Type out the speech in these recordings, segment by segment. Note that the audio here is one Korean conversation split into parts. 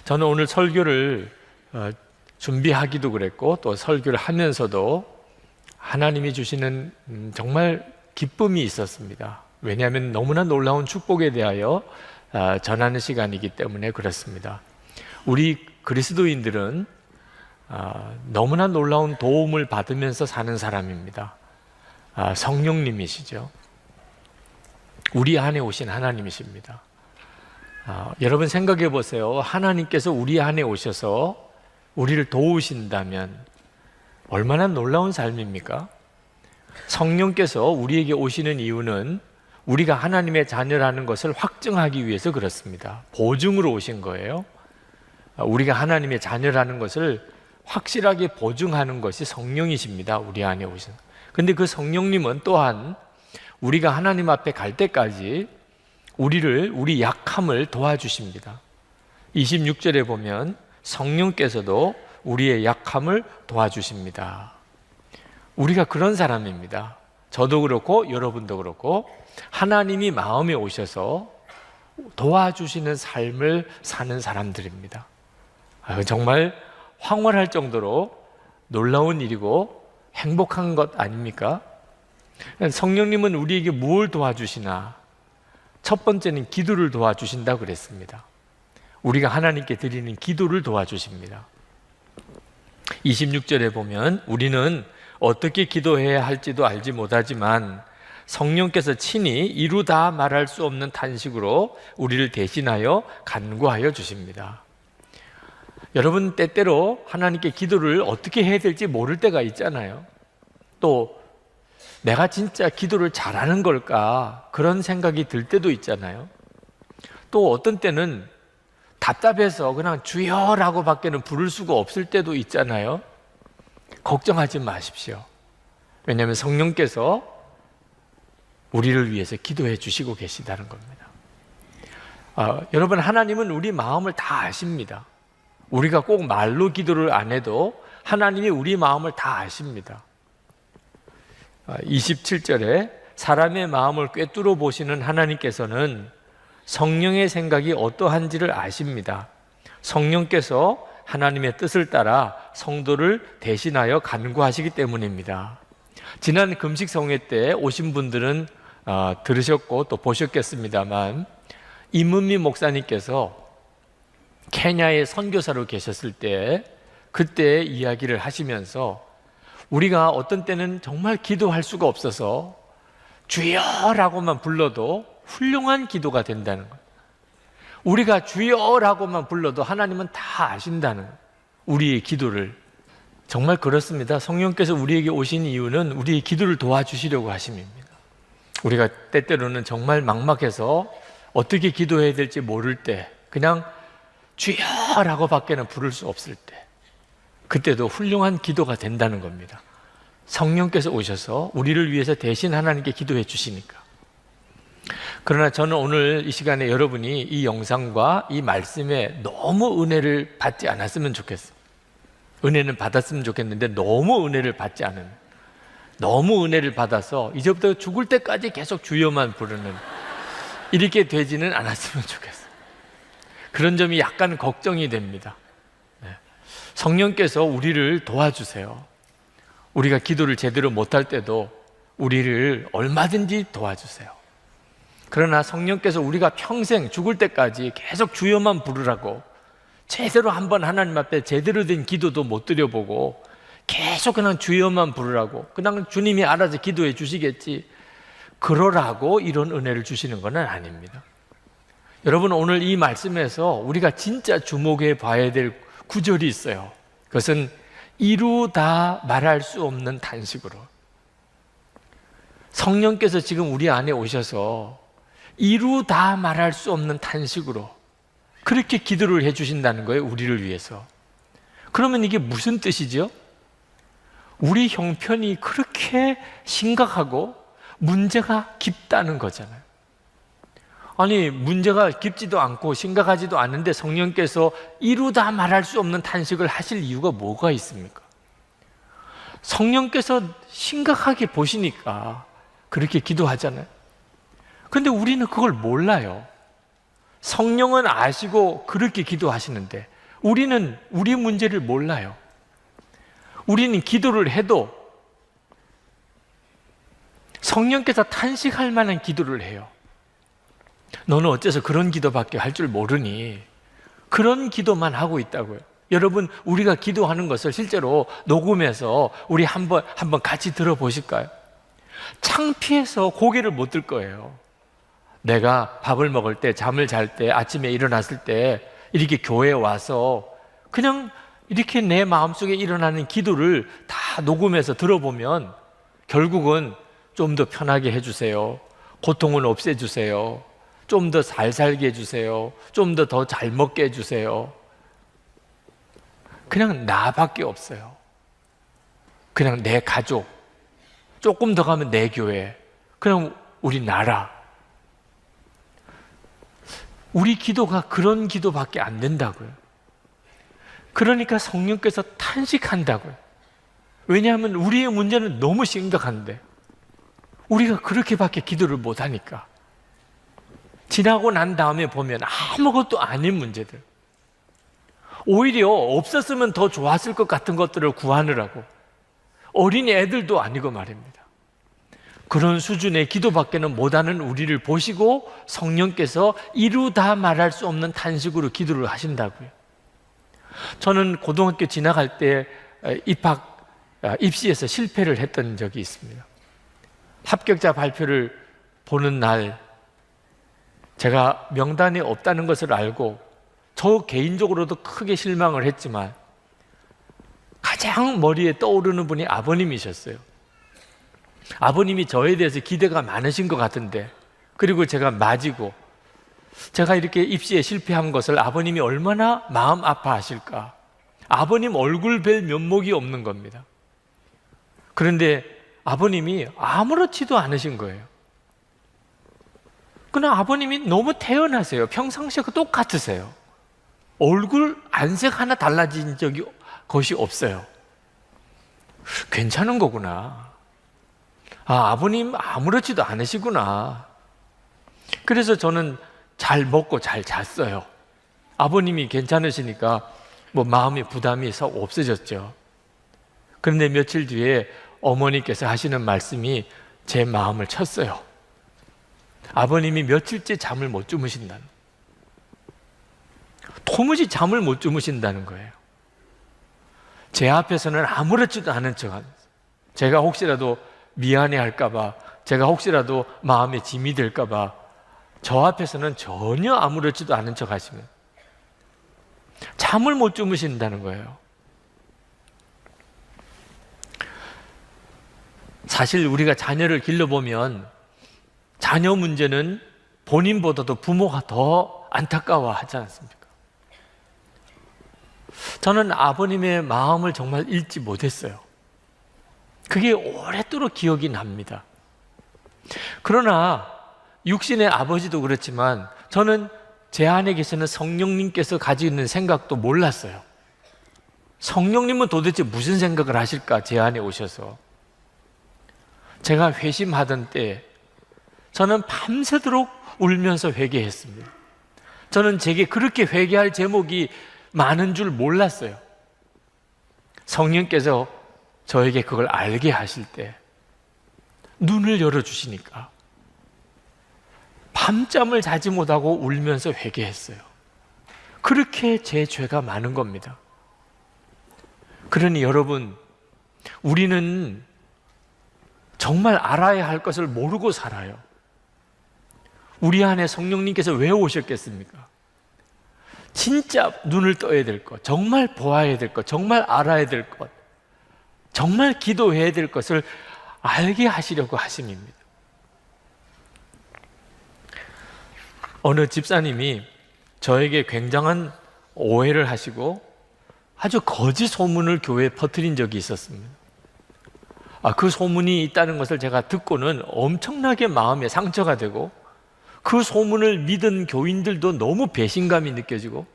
저는 오늘 설교를 준비하기도 그랬고 또 설교를 하면서도 하나님이 주시는 정말 기쁨이 있었습니다. 왜냐하면 너무나 놀라운 축복에 대하여 전하는 시간이기 때문에 그렇습니다. 우리 그리스도인들은 너무나 놀라운 도움을 받으면서 사는 사람입니다. 성령님이시죠. 우리 안에 오신 하나님이십니다. 여러분 생각해 보세요. 하나님께서 우리 안에 오셔서 우리를 도우신다면 얼마나 놀라운 삶입니까? 성령께서 우리에게 오시는 이유는 우리가 하나님의 자녀라는 것을 확증하기 위해서 그렇습니다. 보증으로 오신 거예요. 우리가 하나님의 자녀라는 것을 확실하게 보증하는 것이 성령이십니다. 우리 안에 오신. 근데 그 성령님은 또한 우리가 하나님 앞에 갈 때까지 우리 약함을 도와주십니다. 26절에 보면 성령께서도 우리의 약함을 도와주십니다. 우리가 그런 사람입니다. 저도 그렇고 여러분도 그렇고 하나님이 마음에 오셔서 도와주시는 삶을 사는 사람들입니다. 정말 황홀할 정도로 놀라운 일이고 행복한 것 아닙니까? 성령님은 우리에게 뭘 도와주시나? 첫 번째는 기도를 도와주신다고 그랬습니다. 우리가 하나님께 드리는 기도를 도와주십니다. 26절에 보면 우리는 어떻게 기도해야 할지도 알지 못하지만 성령께서 친히 이루다 말할 수 없는 탄식으로 우리를 대신하여 간구하여 주십니다. 여러분 때때로 하나님께 기도를 어떻게 해야 될지 모를 때가 있잖아요. 또 내가 진짜 기도를 잘하는 걸까? 그런 생각이 들 때도 있잖아요. 또 어떤 때는 답답해서 그냥 주여라고 밖에는 부를 수가 없을 때도 있잖아요. 걱정하지 마십시오. 왜냐하면 성령께서 우리를 위해서 기도해 주시고 계시다는 겁니다. 여러분 하나님은 우리 마음을 다 아십니다. 우리가 꼭 말로 기도를 안 해도 하나님이 우리 마음을 다 아십니다. 27절에 사람의 마음을 꿰뚫어 보시는 하나님께서는 성령의 생각이 어떠한지를 아십니다. 성령께서 하나님의 뜻을 따라 성도를 대신하여 간구하시기 때문입니다. 지난 금식성회 때 오신 분들은 들으셨고 또 보셨겠습니다만 임은미 목사님께서 케냐의 선교사로 계셨을 때 그때 이야기를 하시면서 우리가 어떤 때는 정말 기도할 수가 없어서 주여라고만 불러도 훌륭한 기도가 된다는 것. 우리가 주여라고만 불러도 하나님은 다 아신다는 것. 우리의 기도를. 정말 그렇습니다. 성령께서 우리에게 오신 이유는 우리의 기도를 도와주시려고 하심입니다. 우리가 때때로는 정말 막막해서 어떻게 기도해야 될지 모를 때 그냥 주여라고 밖에는 부를 수 없을 때 그때도 훌륭한 기도가 된다는 겁니다. 성령께서 오셔서 우리를 위해서 대신 하나님께 기도해 주시니까. 그러나 저는 오늘 이 시간에 여러분이 이 영상과 이 말씀에 너무 은혜를 받지 않았으면 좋겠어요. 은혜는 받았으면 좋겠는데 너무 은혜를 받지 않은, 너무 은혜를 받아서 이제부터 죽을 때까지 계속 주여만 부르는 이렇게 되지는 않았으면 좋겠어요. 그런 점이 약간 걱정이 됩니다. 성령께서 우리를 도와주세요. 우리가 기도를 제대로 못할 때도 우리를 얼마든지 도와주세요. 그러나 성령께서 우리가 평생 죽을 때까지 계속 주여만 부르라고 제대로 한번 하나님 앞에 제대로 된 기도도 못 드려보고 계속 그냥 주여만 부르라고 그냥 주님이 알아서 기도해 주시겠지 그러라고 이런 은혜를 주시는 건 아닙니다. 여러분 오늘 이 말씀에서 우리가 진짜 주목해 봐야 될 구절이 있어요. 그것은 이루다 말할 수 없는 탄식으로. 성령께서 지금 우리 안에 오셔서 이루다 말할 수 없는 탄식으로 그렇게 기도를 해주신다는 거예요. 우리를 위해서. 그러면 이게 무슨 뜻이죠? 우리 형편이 그렇게 심각하고 문제가 깊다는 거잖아요. 아니 문제가 깊지도 않고 심각하지도 않은데 성령께서 이루다 말할 수 없는 탄식을 하실 이유가 뭐가 있습니까? 성령께서 심각하게 보시니까 그렇게 기도하잖아요. 그런데 우리는 그걸 몰라요. 성령은 아시고 그렇게 기도하시는데 우리는 우리 문제를 몰라요. 우리는 기도를 해도 성령께서 탄식할 만한 기도를 해요. 너는 어째서 그런 기도밖에 할 줄 모르니? 그런 기도만 하고 있다고요. 여러분, 우리가 기도하는 것을 실제로 녹음해서 우리 한번 같이 들어보실까요? 창피해서 고개를 못 들 거예요. 내가 밥을 먹을 때, 잠을 잘 때, 아침에 일어났을 때 이렇게 교회에 와서 그냥 이렇게 내 마음속에 일어나는 기도를 다 녹음해서 들어보면 결국은 좀 더 편하게 해주세요. 고통은 없애주세요. 좀 더 잘 살게 해주세요. 좀 더 잘 먹게 해주세요. 그냥 나밖에 없어요. 그냥 내 가족, 조금 더 가면 내 교회, 그냥 우리 나라. 우리 기도가 그런 기도밖에 안 된다고요. 그러니까 성령께서 탄식한다고요. 왜냐하면 우리의 문제는 너무 심각한데 우리가 그렇게밖에 기도를 못하니까. 지나고 난 다음에 보면 아무것도 아닌 문제들, 오히려 없었으면 더 좋았을 것 같은 것들을 구하느라고, 어린이 애들도 아니고 말입니다. 그런 수준의 기도밖에는 못하는 우리를 보시고 성령께서 이루다 말할 수 없는 탄식으로 기도를 하신다고요. 저는 고등학교 지나갈 때 입시에서 실패를 했던 적이 있습니다. 합격자 발표를 보는 날 제가 명단에 없다는 것을 알고 저 개인적으로도 크게 실망을 했지만 가장 머리에 떠오르는 분이 아버님이셨어요. 아버님이 저에 대해서 기대가 많으신 것 같은데, 그리고 제가 맞이고 제가 이렇게 입시에 실패한 것을 아버님이 얼마나 마음 아파하실까. 아버님 얼굴 뵐 면목이 없는 겁니다. 그런데 아버님이 아무렇지도 않으신 거예요. 그러나 아버님이 너무 태연하세요. 평상시와 똑같으세요. 얼굴 안색 하나 달라진 것이 없어요. 괜찮은 거구나. 아버님 아무렇지도 않으시구나. 그래서 저는 잘 먹고 잘 잤어요. 아버님이 괜찮으시니까 마음의 부담이 썩 없어졌죠. 그런데 며칠 뒤에 어머니께서 하시는 말씀이 제 마음을 쳤어요. 아버님이 며칠째 잠을 못 주무신다는, 도무지 잠을 못 주무신다는 거예요. 제 앞에서는 아무렇지도 않은 척하면서, 제가 혹시라도 미안해할까봐, 제가 혹시라도 마음에 짐이 될까봐 저 앞에서는 전혀 아무렇지도 않은 척 하시면 잠을 못 주무신다는 거예요. 사실 우리가 자녀를 길러보면 자녀 문제는 본인보다도 부모가 더 안타까워하지 않습니까? 저는 아버님의 마음을 정말 잊지 못했어요. 그게 오랫도록 기억이 납니다. 그러나 육신의 아버지도 그렇지만 저는 제 안에 계시는 성령님께서 가지고 있는 생각도 몰랐어요. 성령님은 도대체 무슨 생각을 하실까, 제 안에 오셔서. 제가 회심하던 때 저는 밤새도록 울면서 회개했습니다. 저는 제게 그렇게 회개할 제목이 많은 줄 몰랐어요. 성령께서 저에게 그걸 알게 하실 때 눈을 열어주시니까 밤잠을 자지 못하고 울면서 회개했어요. 그렇게 제 죄가 많은 겁니다. 그러니 여러분, 우리는 정말 알아야 할 것을 모르고 살아요. 우리 안에 성령님께서 왜 오셨겠습니까? 진짜 눈을 떠야 될 것, 정말 보아야 될 것, 정말 알아야 될 것, 정말 기도해야 될 것을 알게 하시려고 하심입니다. 어느 집사님이 저에게 굉장한 오해를 하시고 아주 거짓 소문을 교회에 퍼뜨린 적이 있었습니다. 그 소문이 있다는 것을 제가 듣고는 엄청나게 마음에 상처가 되고, 그 소문을 믿은 교인들도 너무 배신감이 느껴지고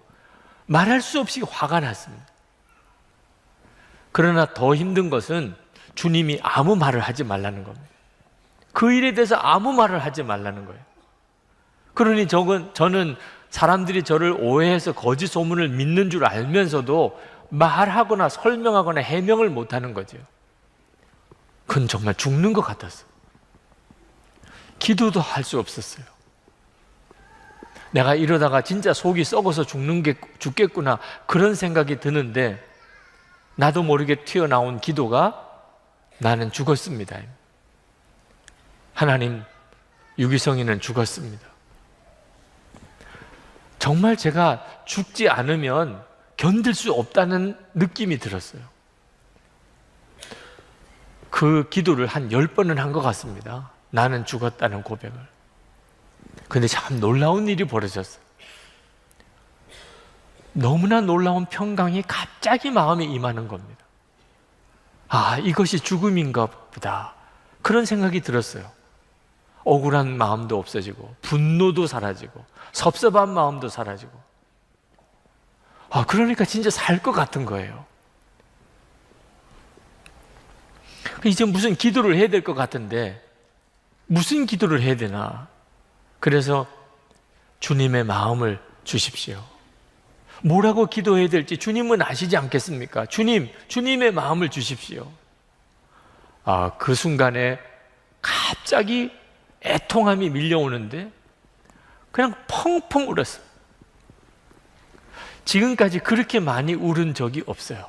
말할 수 없이 화가 났습니다. 그러나 더 힘든 것은 주님이 아무 말을 하지 말라는 겁니다. 그 일에 대해서 아무 말을 하지 말라는 거예요. 그러니 저는 사람들이 저를 오해해서 거짓 소문을 믿는 줄 알면서도 말하거나 설명하거나 해명을 못하는 거죠. 그건 정말 죽는 것 같았어요. 기도도 할 수 없었어요. 내가 이러다가 진짜 속이 썩어서 죽겠구나 그런 생각이 드는데 나도 모르게 튀어나온 기도가 나는 죽었습니다. 하나님, 유기성이는 죽었습니다. 정말 제가 죽지 않으면 견딜 수 없다는 느낌이 들었어요. 그 기도를 한 10번은 한 것 같습니다. 나는 죽었다는 고백을. 근데 참 놀라운 일이 벌어졌어요. 너무나 놀라운 평강이 갑자기 마음에 임하는 겁니다. 아, 이것이 죽음인가 보다. 그런 생각이 들었어요. 억울한 마음도 없어지고 분노도 사라지고 섭섭한 마음도 사라지고, 그러니까 진짜 살 것 같은 거예요. 이제 무슨 기도를 해야 될 것 같은데 무슨 기도를 해야 되나? 그래서 주님의 마음을 주십시오. 뭐라고 기도해야 될지 주님은 아시지 않겠습니까? 주님의 마음을 주십시오. 그 순간에 갑자기 애통함이 밀려오는데 그냥 펑펑 울었어요. 지금까지 그렇게 많이 울은 적이 없어요.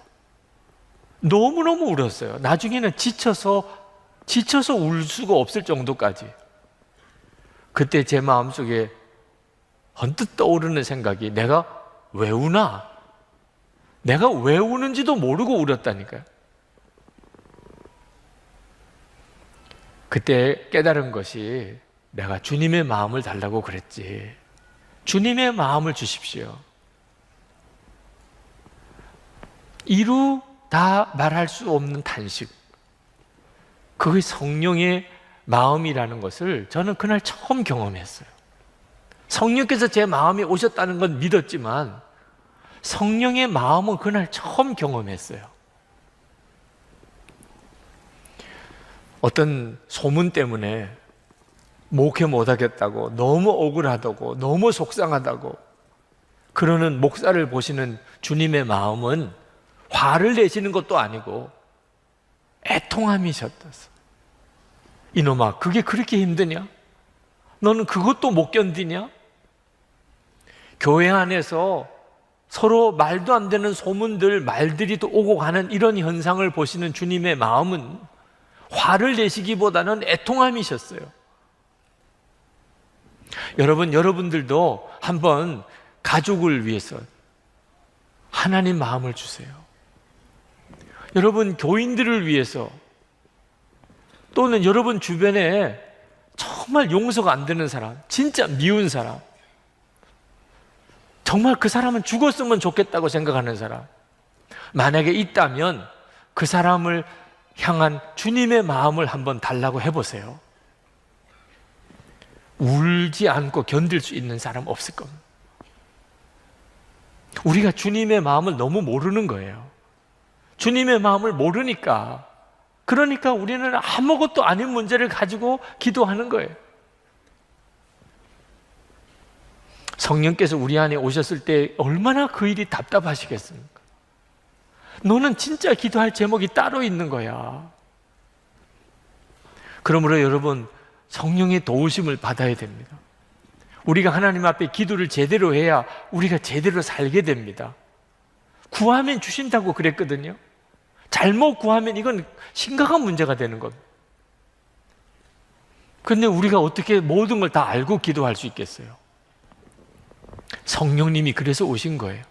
너무너무 울었어요. 나중에는 지쳐서 울 수가 없을 정도까지. 그때 제 마음속에 언뜻 떠오르는 생각이, 내가 왜 우나? 내가 왜 우는지도 모르고 울었다니까요. 그때 깨달은 것이, 내가 주님의 마음을 달라고 그랬지. 주님의 마음을 주십시오. 이루 다 말할 수 없는 탄식, 그게 성령의 마음이라는 것을 저는 그날 처음 경험했어요. 성령께서 제 마음에 오셨다는 건 믿었지만 성령의 마음은 그날 처음 경험했어요. 어떤 소문 때문에 목회 못하겠다고, 너무 억울하다고, 너무 속상하다고 그러는 목사를 보시는 주님의 마음은 화를 내시는 것도 아니고 애통함이셨다서, 이놈아, 그게 그렇게 힘드냐? 너는 그것도 못 견디냐? 교회 안에서 서로 말도 안 되는 소문들, 말들이 또 오고 가는 이런 현상을 보시는 주님의 마음은 화를 내시기보다는 애통함이셨어요. 여러분들도 한번 가족을 위해서 하나님 마음을 주세요. 여러분 교인들을 위해서, 또는 여러분 주변에 정말 용서가 안 되는 사람, 진짜 미운 사람, 정말 그 사람은 죽었으면 좋겠다고 생각하는 사람, 만약에 있다면 그 사람을 향한 주님의 마음을 한번 달라고 해보세요. 울지 않고 견딜 수 있는 사람 없을 겁니다. 우리가 주님의 마음을 너무 모르는 거예요. 주님의 마음을 모르니까, 그러니까 우리는 아무것도 아닌 문제를 가지고 기도하는 거예요. 성령께서 우리 안에 오셨을 때 얼마나 그 일이 답답하시겠습니까? 너는 진짜 기도할 제목이 따로 있는 거야. 그러므로 여러분, 성령의 도우심을 받아야 됩니다. 우리가 하나님 앞에 기도를 제대로 해야 우리가 제대로 살게 됩니다. 구하면 주신다고 그랬거든요. 잘못 구하면 이건 심각한 문제가 되는 겁니다. 그런데 우리가 어떻게 모든 걸 다 알고 기도할 수 있겠어요? 성령님이 그래서 오신 거예요.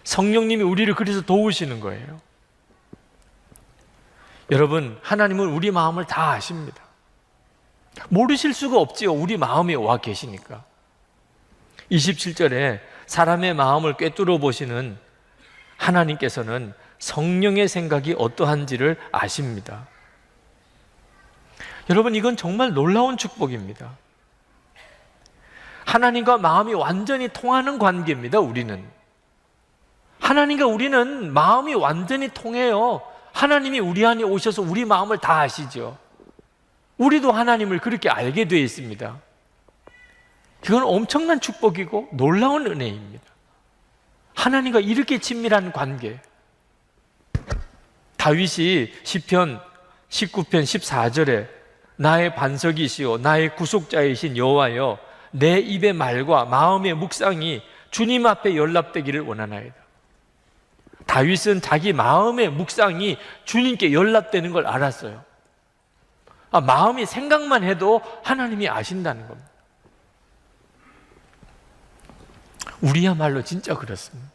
성령님이 우리를 그래서 도우시는 거예요. 여러분, 하나님은 우리 마음을 다 아십니다. 모르실 수가 없지요. 우리 마음에 와 계시니까. 27절에 사람의 마음을 꿰뚫어 보시는 하나님께서는 성령의 생각이 어떠한지를 아십니다. 여러분, 이건 정말 놀라운 축복입니다. 하나님과 마음이 완전히 통하는 관계입니다. 우리는 하나님과 우리는 마음이 완전히 통해요. 하나님이 우리 안에 오셔서 우리 마음을 다 아시죠. 우리도 하나님을 그렇게 알게 되어 있습니다. 이건 엄청난 축복이고 놀라운 은혜입니다. 하나님과 이렇게 친밀한 관계. 다윗이 시편 19편 14절에 나의 반석이시오 나의 구속자이신 여호와여 내 입의 말과 마음의 묵상이 주님 앞에 연락되기를 원하나이다. 다윗은 자기 마음의 묵상이 주님께 연락되는 걸 알았어요. 마음이 생각만 해도 하나님이 아신다는 겁니다. 우리야말로 진짜 그렇습니다.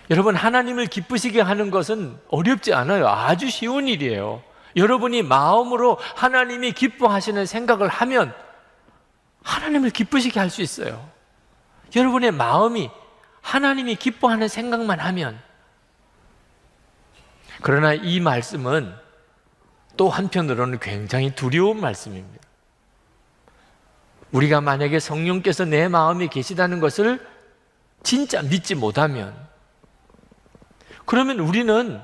여러분, 하나님을 기쁘시게 하는 것은 어렵지 않아요. 아주 쉬운 일이에요. 여러분이 마음으로 하나님이 기뻐하시는 생각을 하면 하나님을 기쁘시게 할 수 있어요. 여러분의 마음이 하나님이 기뻐하는 생각만 하면. 그러나 이 말씀은 또 한편으로는 굉장히 두려운 말씀입니다. 우리가 만약에 성령께서 내 마음에 계시다는 것을 진짜 믿지 못하면, 그러면 우리는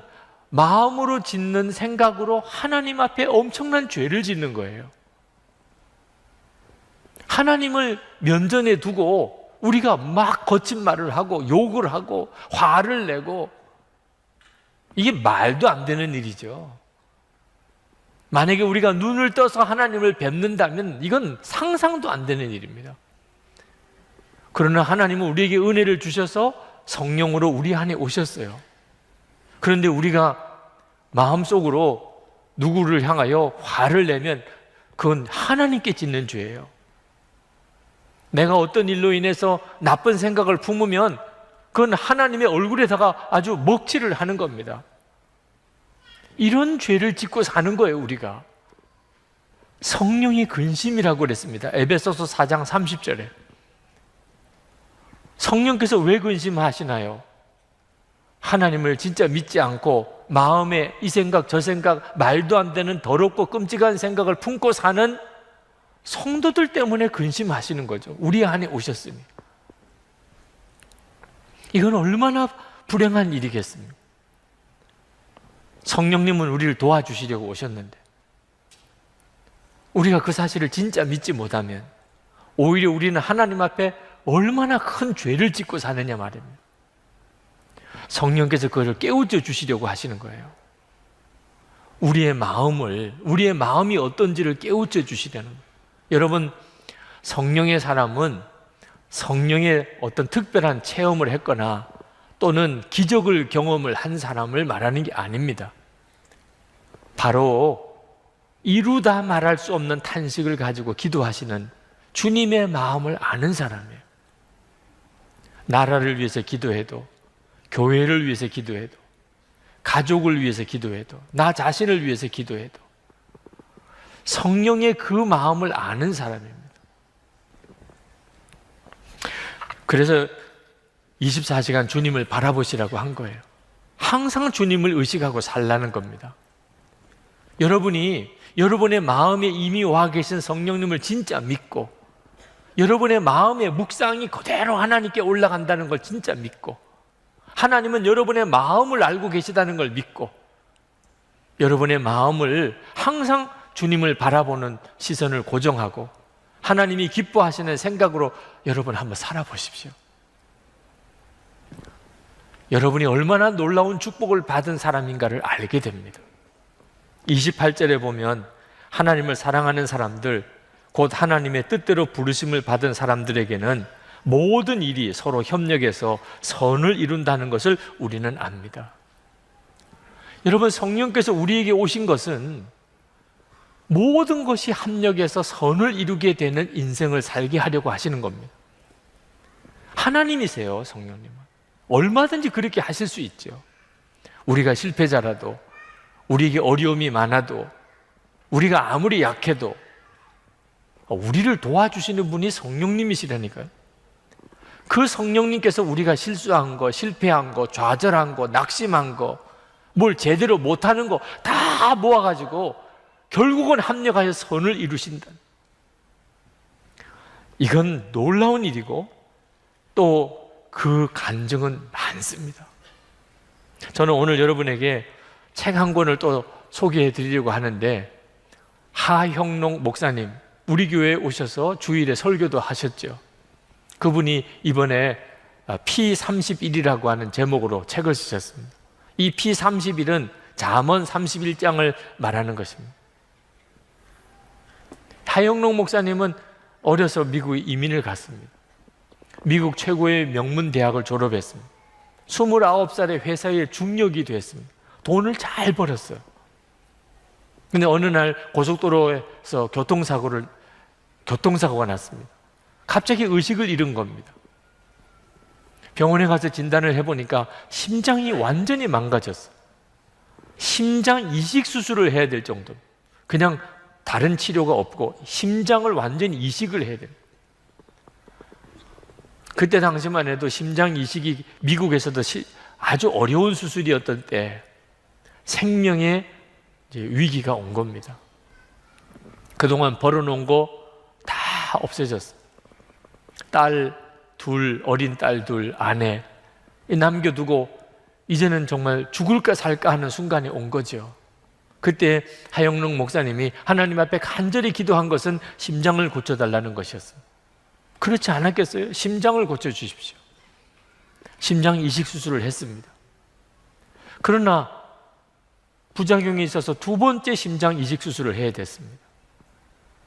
마음으로 짓는 생각으로 하나님 앞에 엄청난 죄를 짓는 거예요. 하나님을 면전에 두고 우리가 막 거친 말을 하고 욕을 하고 화를 내고, 이게 말도 안 되는 일이죠. 만약에 우리가 눈을 떠서 하나님을 뵙는다면 이건 상상도 안 되는 일입니다. 그러나 하나님은 우리에게 은혜를 주셔서 성령으로 우리 안에 오셨어요. 그런데 우리가 마음속으로 누구를 향하여 화를 내면 그건 하나님께 짓는 죄예요. 내가 어떤 일로 인해서 나쁜 생각을 품으면 그건 하나님의 얼굴에다가 아주 먹칠을 하는 겁니다. 이런 죄를 짓고 사는 거예요, 우리가. 성령이 근심이라고 그랬습니다. 에베소서 4장 30절에. 성령께서 왜 근심하시나요? 하나님을 진짜 믿지 않고 마음에 이 생각 저 생각 말도 안 되는 더럽고 끔찍한 생각을 품고 사는 성도들 때문에 근심하시는 거죠. 우리 안에 오셨으니. 이건 얼마나 불행한 일이겠습니까? 성령님은 우리를 도와주시려고 오셨는데 우리가 그 사실을 진짜 믿지 못하면 오히려 우리는 하나님 앞에 얼마나 큰 죄를 짓고 사느냐 말입니다. 성령께서 그것을 깨우쳐 주시려고 하시는 거예요. 우리의 마음이 어떤지를 깨우쳐 주시려는 거예요. 여러분, 성령의 사람은 성령의 어떤 특별한 체험을 했거나 또는 기적을 경험을 한 사람을 말하는 게 아닙니다. 바로 이루다 말할 수 없는 탄식을 가지고 기도하시는 주님의 마음을 아는 사람이에요. 나라를 위해서 기도해도, 교회를 위해서 기도해도, 가족을 위해서 기도해도, 나 자신을 위해서 기도해도 성령의 그 마음을 아는 사람입니다. 그래서 24시간 주님을 바라보시라고 한 거예요. 항상 주님을 의식하고 살라는 겁니다. 여러분이 여러분의 마음에 이미 와 계신 성령님을 진짜 믿고 여러분의 마음의 묵상이 그대로 하나님께 올라간다는 걸 진짜 믿고 하나님은 여러분의 마음을 알고 계시다는 걸 믿고 여러분의 마음을 항상 주님을 바라보는 시선을 고정하고 하나님이 기뻐하시는 생각으로 여러분 한번 살아보십시오. 여러분이 얼마나 놀라운 축복을 받은 사람인가를 알게 됩니다. 28절에 보면 하나님을 사랑하는 사람들, 곧 하나님의 뜻대로 부르심을 받은 사람들에게는 모든 일이 서로 협력해서 선을 이룬다는 것을 우리는 압니다. 여러분, 성령께서 우리에게 오신 것은 모든 것이 합력해서 선을 이루게 되는 인생을 살게 하려고 하시는 겁니다. 하나님이세요, 성령님은. 얼마든지 그렇게 하실 수 있죠. 우리가 실패자라도, 우리에게 어려움이 많아도, 우리가 아무리 약해도 우리를 도와주시는 분이 성령님이시라니까요. 그 성령님께서 우리가 실수한 거, 실패한 거, 좌절한 거, 낙심한 거, 뭘 제대로 못하는 거 다 모아가지고 결국은 합력하여 선을 이루신다. 이건 놀라운 일이고 또 그 간증은 많습니다. 저는 오늘 여러분에게 책 한 권을 또 소개해 드리려고 하는데 하형록 목사님, 우리 교회에 오셔서 주일에 설교도 하셨죠. 그분이 이번에 P31이라고 하는 제목으로 책을 쓰셨습니다. 이 P31은 잠언 31장을 말하는 것입니다. 하영록 목사님은 어려서 미국에 이민을 갔습니다. 미국 최고의 명문 대학을 졸업했습니다. 29살에 회사의 중력이 됐습니다. 돈을 잘 벌었어요. 근데 어느 날 고속도로에서 교통사고가 났습니다. 갑자기 의식을 잃은 겁니다. 병원에 가서 진단을 해보니까 심장이 완전히 망가졌어요. 심장 이식 수술을 해야 될 정도. 그냥 다른 치료가 없고 심장을 완전히 이식을 해야 돼요. 그때 당시만 해도 심장 이식이 미국에서도 아주 어려운 수술이었던 때 생명의 위기가 온 겁니다. 그동안 벌어놓은 거 다 없어졌어요. 어린 딸 둘, 아내 남겨두고 이제는 정말 죽을까 살까 하는 순간이 온 거죠. 그때 하영록 목사님이 하나님 앞에 간절히 기도한 것은 심장을 고쳐달라는 것이었어요. 그렇지 않았겠어요? 심장을 고쳐주십시오. 심장 이식 수술을 했습니다. 그러나 부작용이 있어서 두 번째 심장 이식 수술을 해야 됐습니다.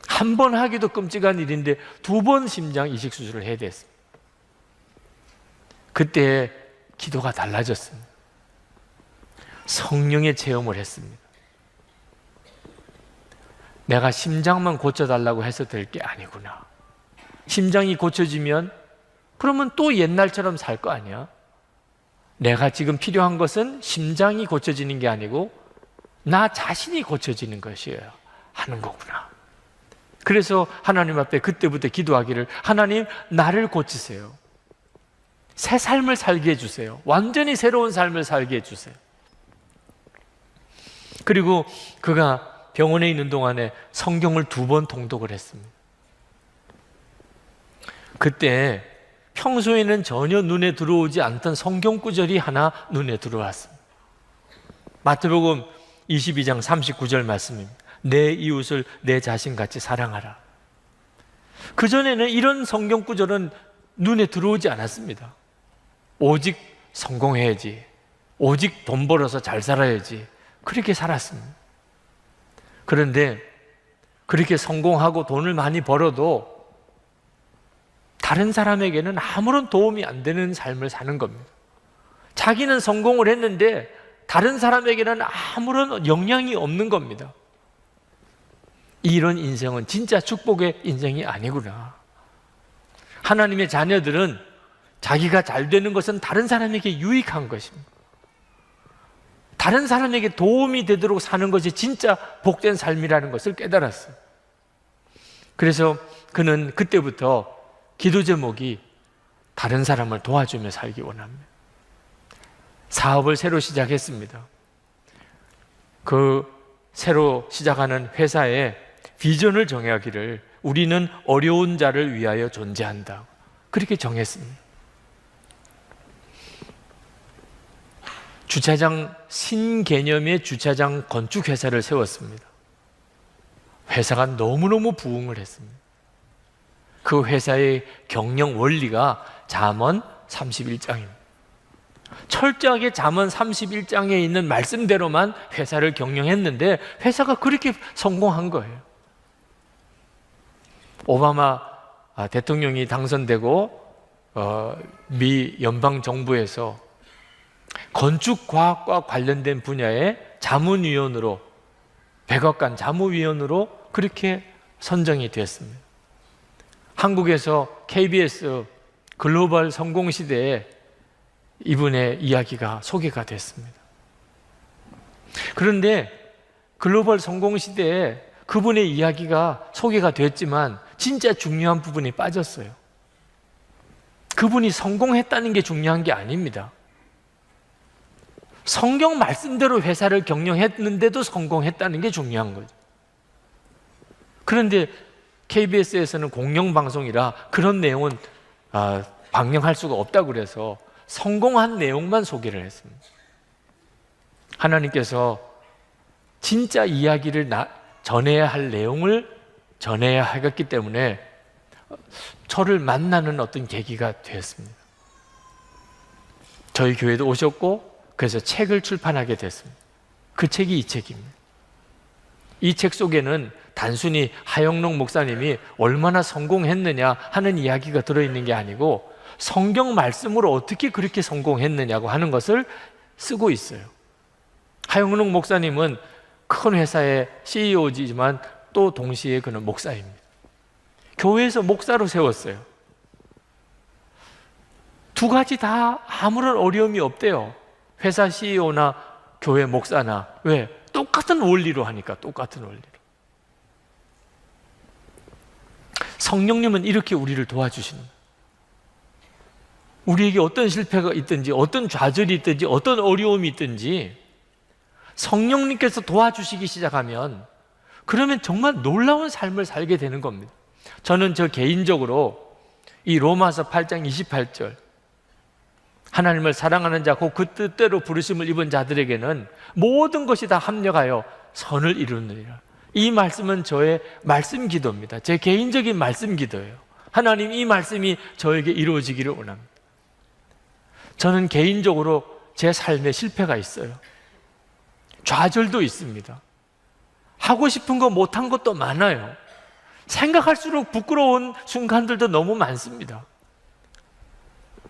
한 번 하기도 끔찍한 일인데 두 번 심장 이식 수술을 해야 됐습니다. 그때 기도가 달라졌습니다. 성령의 체험을 했습니다. 내가 심장만 고쳐달라고 해서 될 게 아니구나. 심장이 고쳐지면 그러면 또 옛날처럼 살 거 아니야? 내가 지금 필요한 것은 심장이 고쳐지는 게 아니고 나 자신이 고쳐지는 것이어야 하는 거구나. 그래서 하나님 앞에 그때부터 기도하기를, 하나님 나를 고치세요. 새 삶을 살게 해주세요. 완전히 새로운 삶을 살게 해주세요. 그리고 그가 병원에 있는 동안에 성경을 2번 통독을 했습니다. 그때 평소에는 전혀 눈에 들어오지 않던 성경 구절이 하나 눈에 들어왔습니다. 마태복음 22장 39절 말씀입니다. 내 이웃을 내 자신같이 사랑하라. 그전에는 이런 성경 구절은 눈에 들어오지 않았습니다. 오직 성공해야지, 오직 돈 벌어서 잘 살아야지, 그렇게 살았습니다. 그런데 그렇게 성공하고 돈을 많이 벌어도 다른 사람에게는 아무런 도움이 안 되는 삶을 사는 겁니다. 자기는 성공을 했는데 다른 사람에게는 아무런 영향이 없는 겁니다. 이런 인생은 진짜 축복의 인생이 아니구나. 하나님의 자녀들은 자기가 잘 되는 것은 다른 사람에게 유익한 것입니다. 다른 사람에게 도움이 되도록 사는 것이 진짜 복된 삶이라는 것을 깨달았어요. 그래서 그는 그때부터 기도 제목이 다른 사람을 도와주며 살기 원합니다. 사업을 새로 시작했습니다. 그 새로 시작하는 회사에 비전을 정하기를, 우리는 어려운 자를 위하여 존재한다, 그렇게 정했습니다. 주차장, 신개념의 주차장 건축회사를 세웠습니다. 회사가 너무너무 부흥을 했습니다. 그 회사의 경영 원리가 잠언 31장입니다. 철저하게 잠언 31장에 있는 말씀대로만 회사를 경영했는데 회사가 그렇게 성공한 거예요. 오바마 대통령이 당선되고 미 연방정부에서 건축과학과 관련된 분야의 자문위원으로, 백악관 자문위원으로 그렇게 선정이 되었습니다. 한국에서 KBS 글로벌 성공시대에 이분의 이야기가 소개가 됐습니다. 그런데 글로벌 성공시대에 그분의 이야기가 소개가 됐지만 진짜 중요한 부분이 빠졌어요. 그분이 성공했다는 게 중요한 게 아닙니다. 성경 말씀대로 회사를 경영했는데도 성공했다는 게 중요한 거죠. 그런데 KBS에서는 공영방송이라 그런 내용은 방영할 수가 없다고 그래서 성공한 내용만 소개를 했습니다. 하나님께서 진짜 이야기를 전해야 할 내용을 전해야 하겠기 때문에 저를 만나는 어떤 계기가 되었습니다. 저희 교회도 오셨고 그래서 책을 출판하게 됐습니다. 그 책이 이 책입니다. 이 책 속에는 단순히 하영록 목사님이 얼마나 성공했느냐 하는 이야기가 들어있는 게 아니고 성경 말씀으로 어떻게 그렇게 성공했느냐고 하는 것을 쓰고 있어요. 하영록 목사님은 큰 회사의 CEO지만 또 동시에 그는 목사입니다. 교회에서 목사로 세웠어요. 두 가지 다 아무런 어려움이 없대요. 회사 CEO나 교회 목사나. 왜? 똑같은 원리로 하니까, 똑같은 원리로. 성령님은 이렇게 우리를 도와주시는 거예요. 우리에게 어떤 실패가 있든지, 어떤 좌절이 있든지, 어떤 어려움이 있든지 성령님께서 도와주시기 시작하면 그러면 정말 놀라운 삶을 살게 되는 겁니다. 저는 저 개인적으로 이 로마서 8장 28절 하나님을 사랑하는 자, 곧 그 뜻대로 부르심을 입은 자들에게는 모든 것이 다 합력하여 선을 이루느니라. 이 말씀은 저의 말씀 기도입니다. 제 개인적인 말씀 기도예요. 하나님, 이 말씀이 저에게 이루어지기를 원합니다. 저는 개인적으로 제 삶에 실패가 있어요. 좌절도 있습니다. 하고 싶은 거 못한 것도 많아요. 생각할수록 부끄러운 순간들도 너무 많습니다.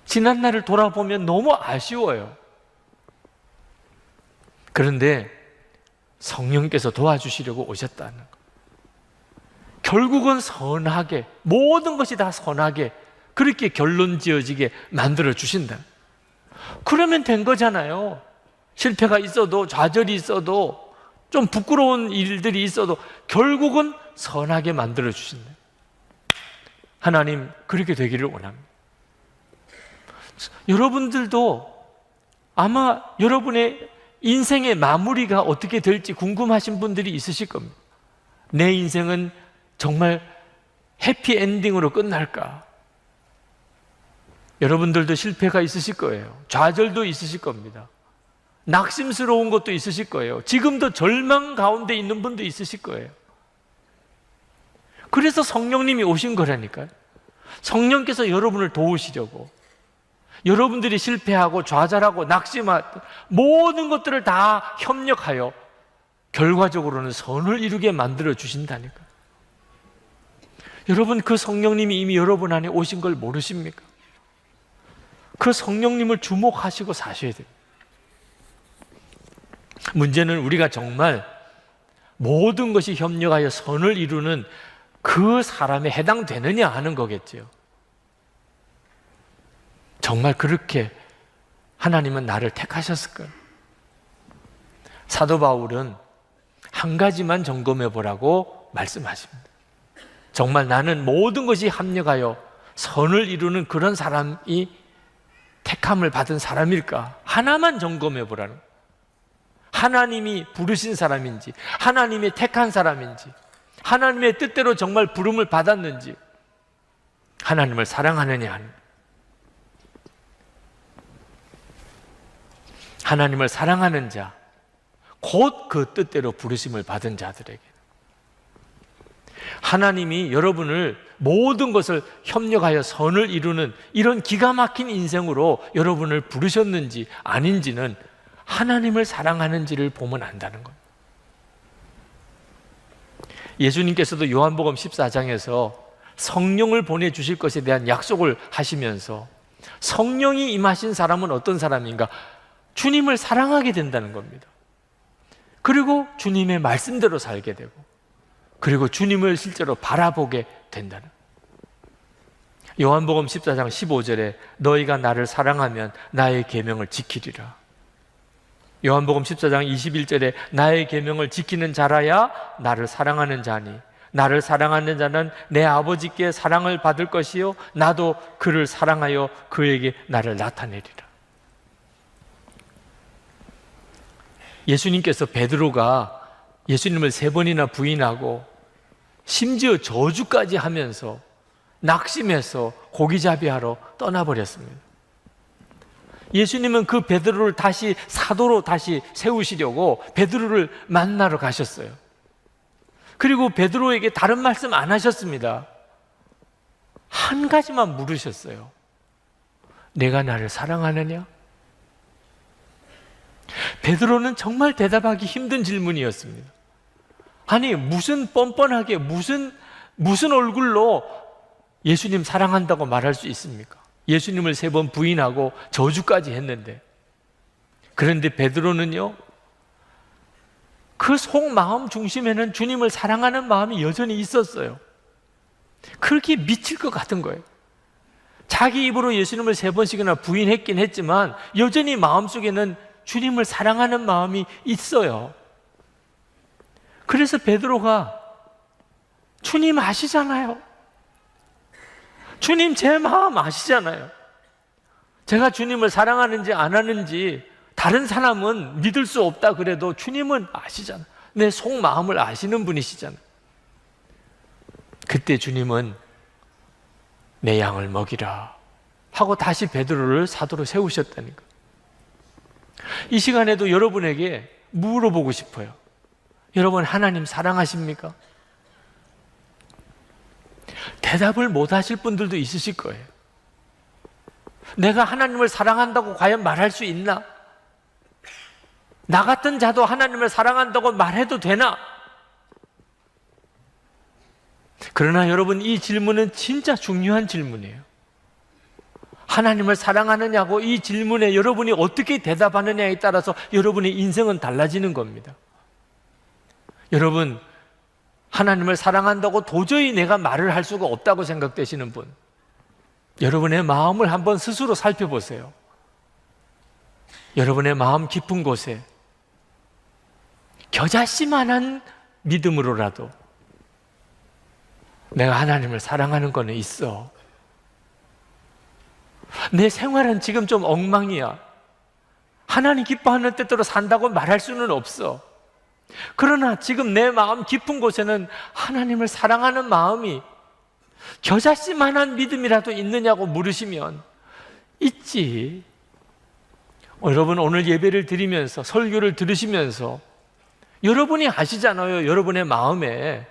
지난 날을 돌아보면 너무 아쉬워요. 그런데 성령께서 도와주시려고 오셨다는 것. 결국은 선하게, 모든 것이 다 선하게 그렇게 결론 지어지게 만들어 주신다. 그러면 된 거잖아요. 실패가 있어도, 좌절이 있어도, 좀 부끄러운 일들이 있어도 결국은 선하게 만들어 주신다. 하나님, 그렇게 되기를 원합니다. 여러분들도 아마 여러분의 인생의 마무리가 어떻게 될지 궁금하신 분들이 있으실 겁니다. 내 인생은 정말 해피엔딩으로 끝날까? 여러분들도 실패가 있으실 거예요. 좌절도 있으실 겁니다. 낙심스러운 것도 있으실 거예요. 지금도 절망 가운데 있는 분도 있으실 거예요. 그래서 성령님이 오신 거라니까요. 성령께서 여러분을 도우시려고, 여러분들이 실패하고 좌절하고 낙심하고 모든 것들을 다 협력하여 결과적으로는 선을 이루게 만들어 주신다니까. 여러분, 그 성령님이 이미 여러분 안에 오신 걸 모르십니까? 그 성령님을 주목하시고 사셔야 됩니다. 문제는 우리가 정말 모든 것이 협력하여 선을 이루는 그 사람에 해당되느냐 하는 거겠죠. 정말 그렇게 하나님은 나를 택하셨을까요? 사도 바울은 한 가지만 점검해 보라고 말씀하십니다. 정말 나는 모든 것이 합력하여 선을 이루는 그런 사람이 택함을 받은 사람일까? 하나만 점검해 보라는 거예요. 하나님이 부르신 사람인지, 하나님이 택한 사람인지, 하나님의 뜻대로 정말 부름을 받았는지, 하나님을 사랑하느냐 하는 거예요. 하나님을 사랑하는 자, 곧 그 뜻대로 부르심을 받은 자들에게 하나님이 여러분을 모든 것을 협력하여 선을 이루는 이런 기가 막힌 인생으로 여러분을 부르셨는지 아닌지는 하나님을 사랑하는지를 보면 안다는 겁니다. 예수님께서도 요한복음 14장에서 성령을 보내주실 것에 대한 약속을 하시면서 성령이 임하신 사람은 어떤 사람인가? 주님을 사랑하게 된다는 겁니다. 그리고 주님의 말씀대로 살게 되고, 그리고 주님을 실제로 바라보게 된다는. 요한복음 14장 15절에 너희가 나를 사랑하면 나의 계명을 지키리라. 요한복음 14장 21절에 나의 계명을 지키는 자라야 나를 사랑하는 자니 나를 사랑하는 자는 내 아버지께 사랑을 받을 것이요 나도 그를 사랑하여 그에게 나를 나타내리라. 예수님께서 베드로가 예수님을 3번이나 부인하고 심지어 저주까지 하면서 낙심해서 고기잡이하러 떠나버렸습니다. 예수님은 그 베드로를 다시 사도로 다시 세우시려고 베드로를 만나러 가셨어요. 그리고 베드로에게 다른 말씀 안 하셨습니다. 한 가지만 물으셨어요. 내가 나를 사랑하느냐? 베드로는 정말 대답하기 힘든 질문이었습니다. 아니, 무슨 뻔뻔하게 무슨 얼굴로 예수님 사랑한다고 말할 수 있습니까? 예수님을 3번 부인하고 저주까지 했는데. 그런데 베드로는요, 그 속마음 중심에는 주님을 사랑하는 마음이 여전히 있었어요. 그렇게 미칠 것 같은 거예요. 자기 입으로 예수님을 3번씩이나 부인했긴 했지만 여전히 마음속에는 주님을 사랑하는 마음이 있어요. 그래서 베드로가 주님 아시잖아요. 주님 제 마음 아시잖아요. 제가 주님을 사랑하는지 안 하는지 다른 사람은 믿을 수 없다 그래도 주님은 아시잖아요. 내 속마음을 아시는 분이시잖아요. 그때 주님은 내 양을 먹이라 하고 다시 베드로를 사도로 세우셨다는 거예요. 이 시간에도 여러분에게 물어보고 싶어요. 여러분, 하나님 사랑하십니까? 대답을 못 하실 분들도 있으실 거예요. 내가 하나님을 사랑한다고 과연 말할 수 있나? 나 같은 자도 하나님을 사랑한다고 말해도 되나? 그러나 여러분, 이 질문은 진짜 중요한 질문이에요. 하나님을 사랑하느냐고 이 질문에 여러분이 어떻게 대답하느냐에 따라서 여러분의 인생은 달라지는 겁니다. 여러분, 하나님을 사랑한다고 도저히 내가 말을 할 수가 없다고 생각되시는 분, 여러분의 마음을 한번 스스로 살펴보세요. 여러분의 마음 깊은 곳에 겨자씨만한 믿음으로라도 내가 하나님을 사랑하는 거는 있어. 내 생활은 지금 좀 엉망이야. 하나님 기뻐하는 뜻대로 산다고 말할 수는 없어. 그러나 지금 내 마음 깊은 곳에는 하나님을 사랑하는 마음이 겨자씨만한 믿음이라도 있느냐고 물으시면 있지. 여러분, 오늘 예배를 드리면서 설교를 들으시면서 여러분이 아시잖아요. 여러분의 마음에,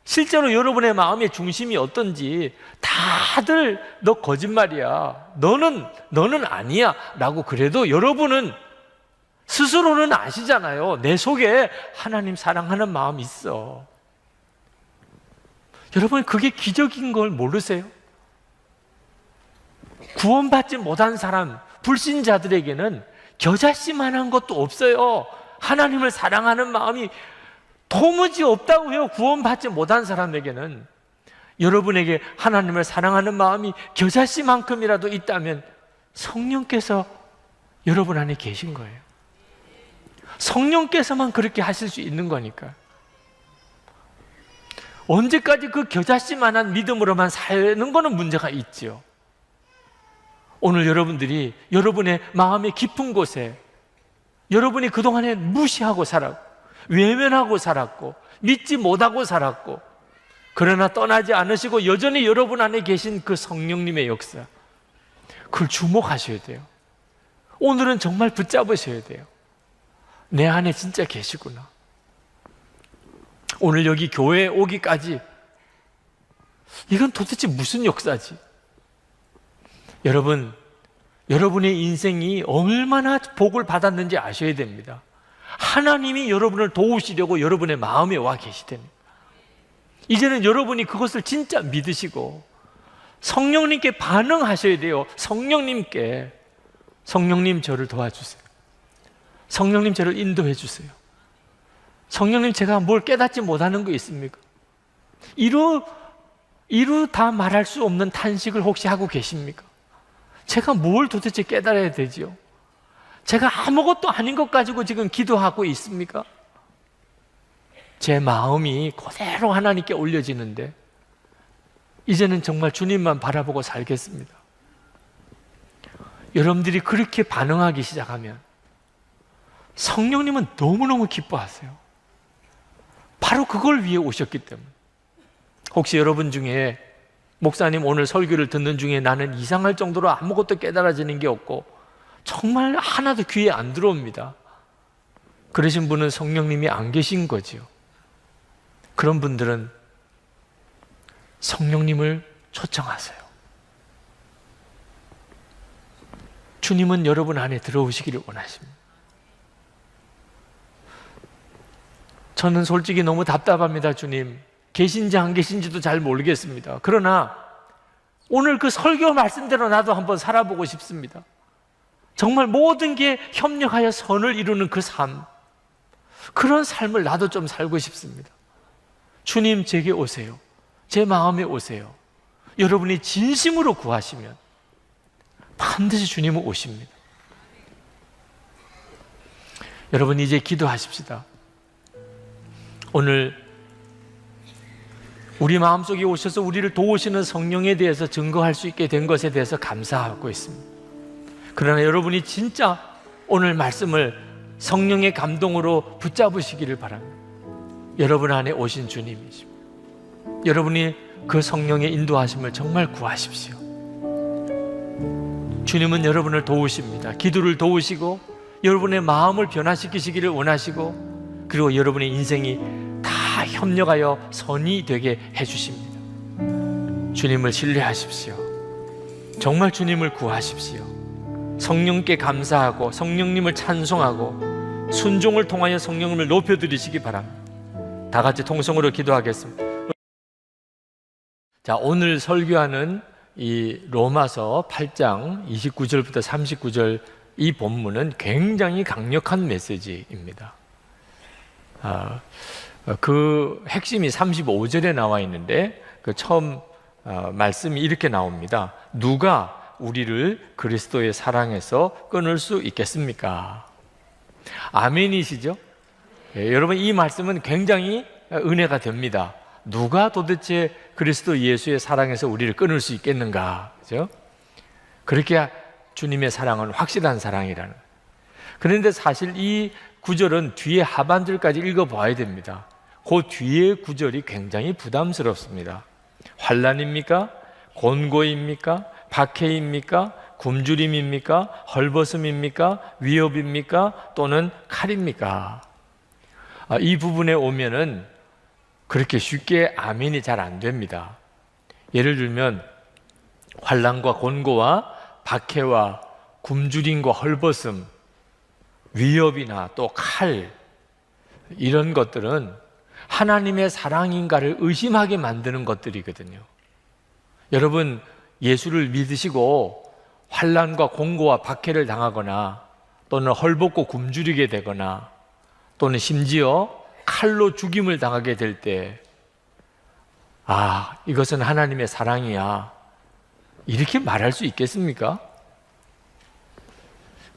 실제로 여러분의 마음의 중심이 어떤지 다들 너 거짓말이야, 너는 아니야 라고 그래도 여러분은 스스로는 아시잖아요. 내 속에 하나님 사랑하는 마음이 있어. 여러분, 그게 기적인 걸 모르세요? 구원받지 못한 사람, 불신자들에게는 겨자씨만한 것도 없어요. 하나님을 사랑하는 마음이 도무지 없다고요. 구원받지 못한 사람에게는. 여러분에게 하나님을 사랑하는 마음이 겨자씨만큼이라도 있다면 성령께서 여러분 안에 계신 거예요. 성령께서만 그렇게 하실 수 있는 거니까. 언제까지 그 겨자씨만한 믿음으로만 사는 거는 문제가 있죠. 오늘 여러분들이 여러분의 마음의 깊은 곳에, 여러분이 그동안에 무시하고 살았고 외면하고 살았고 믿지 못하고 살았고, 그러나 떠나지 않으시고 여전히 여러분 안에 계신 그 성령님의 역사, 그걸 주목하셔야 돼요. 오늘은 정말 붙잡으셔야 돼요. 내 안에 진짜 계시구나. 오늘 여기 교회에 오기까지 이건 도대체 무슨 역사지? 여러분, 여러분의 인생이 얼마나 복을 받았는지 아셔야 됩니다. 하나님이 여러분을 도우시려고 여러분의 마음에 와 계시다니. 이제는 여러분이 그것을 진짜 믿으시고 성령님께 반응하셔야 돼요. 성령님께, 성령님 저를 도와주세요. 성령님 저를 인도해 주세요. 성령님, 제가 뭘 깨닫지 못하는 거 있습니까? 이루 다 말할 수 없는 탄식을 혹시 하고 계십니까? 제가 뭘 도대체 깨달아야 되지요? 제가 아무것도 아닌 것 가지고 지금 기도하고 있습니까? 제 마음이 그대로 하나님께 올려지는데 이제는 정말 주님만 바라보고 살겠습니다. 여러분들이 그렇게 반응하기 시작하면 성령님은 너무너무 기뻐하세요. 바로 그걸 위해 오셨기 때문에. 혹시 여러분 중에 목사님 오늘 설교를 듣는 중에 나는 이상할 정도로 아무것도 깨달아지는 게 없고 정말 하나도 귀에 안 들어옵니다, 그러신 분은 성령님이 안 계신 거지요. 그런 분들은 성령님을 초청하세요. 주님은 여러분 안에 들어오시기를 원하십니다. 저는 솔직히 너무 답답합니다. 주님, 계신지 안 계신지도 잘 모르겠습니다. 그러나 오늘 그 설교 말씀대로 나도 한번 살아보고 싶습니다. 정말 모든 게 협력하여 선을 이루는 그 삶, 그런 삶을 나도 좀 살고 싶습니다. 주님, 제게 오세요. 제 마음에 오세요. 여러분이 진심으로 구하시면 반드시 주님은 오십니다. 여러분, 이제 기도하십시다. 오늘 우리 마음속에 오셔서 우리를 도우시는 성령에 대해서 증거할 수 있게 된 것에 대해서 감사하고 있습니다. 그러나 여러분이 진짜 오늘 말씀을 성령의 감동으로 붙잡으시기를 바랍니다. 여러분 안에 오신 주님이십니다. 여러분이 그 성령의 인도하심을 정말 구하십시오. 주님은 여러분을 도우십니다. 기도를 도우시고 여러분의 마음을 변화시키시기를 원하시고, 그리고 여러분의 인생이 다 협력하여 선이 되게 해주십니다. 주님을 신뢰하십시오. 정말 주님을 구하십시오. 성령께 감사하고 성령님을 찬송하고 순종을 통하여 성령님을 높여드리시기 바랍니다. 다 같이 통성으로 기도하겠습니다. 자, 오늘 설교하는 이 로마서 8장 29절부터 39절 이 본문은 굉장히 강력한 메시지입니다. 그 핵심이 35절에 나와 있는데, 그 처음 말씀이 이렇게 나옵니다. 누가 우리를 그리스도의 사랑에서 끊을 수 있겠습니까? 아멘이시죠? 예, 여러분, 이 말씀은 굉장히 은혜가 됩니다. 누가 도대체 그리스도 예수의 사랑에서 우리를 끊을 수 있겠는가? 그죠? 그렇게 주님의 사랑은 확실한 사랑이라는. 그런데 사실 이 구절은 뒤에 하반절까지 읽어봐야 됩니다. 그 뒤에 구절이 굉장히 부담스럽습니다. 환난입니까? 곤고입니까? 박해입니까? 굶주림입니까? 헐벗음입니까? 위협입니까? 또는 칼입니까? 이 부분에 오면은 그렇게 쉽게 아멘이 잘 안 됩니다. 예를 들면 환난과 곤고와 박해와 굶주림과 헐벗음, 위협이나 또 칼, 이런 것들은 하나님의 사랑인가를 의심하게 만드는 것들이거든요. 여러분, 예수를 믿으시고 환난과 곤고와 박해를 당하거나 또는 헐벗고 굶주리게 되거나 또는 심지어 칼로 죽임을 당하게 될 때, 이것은 하나님의 사랑이야, 이렇게 말할 수 있겠습니까?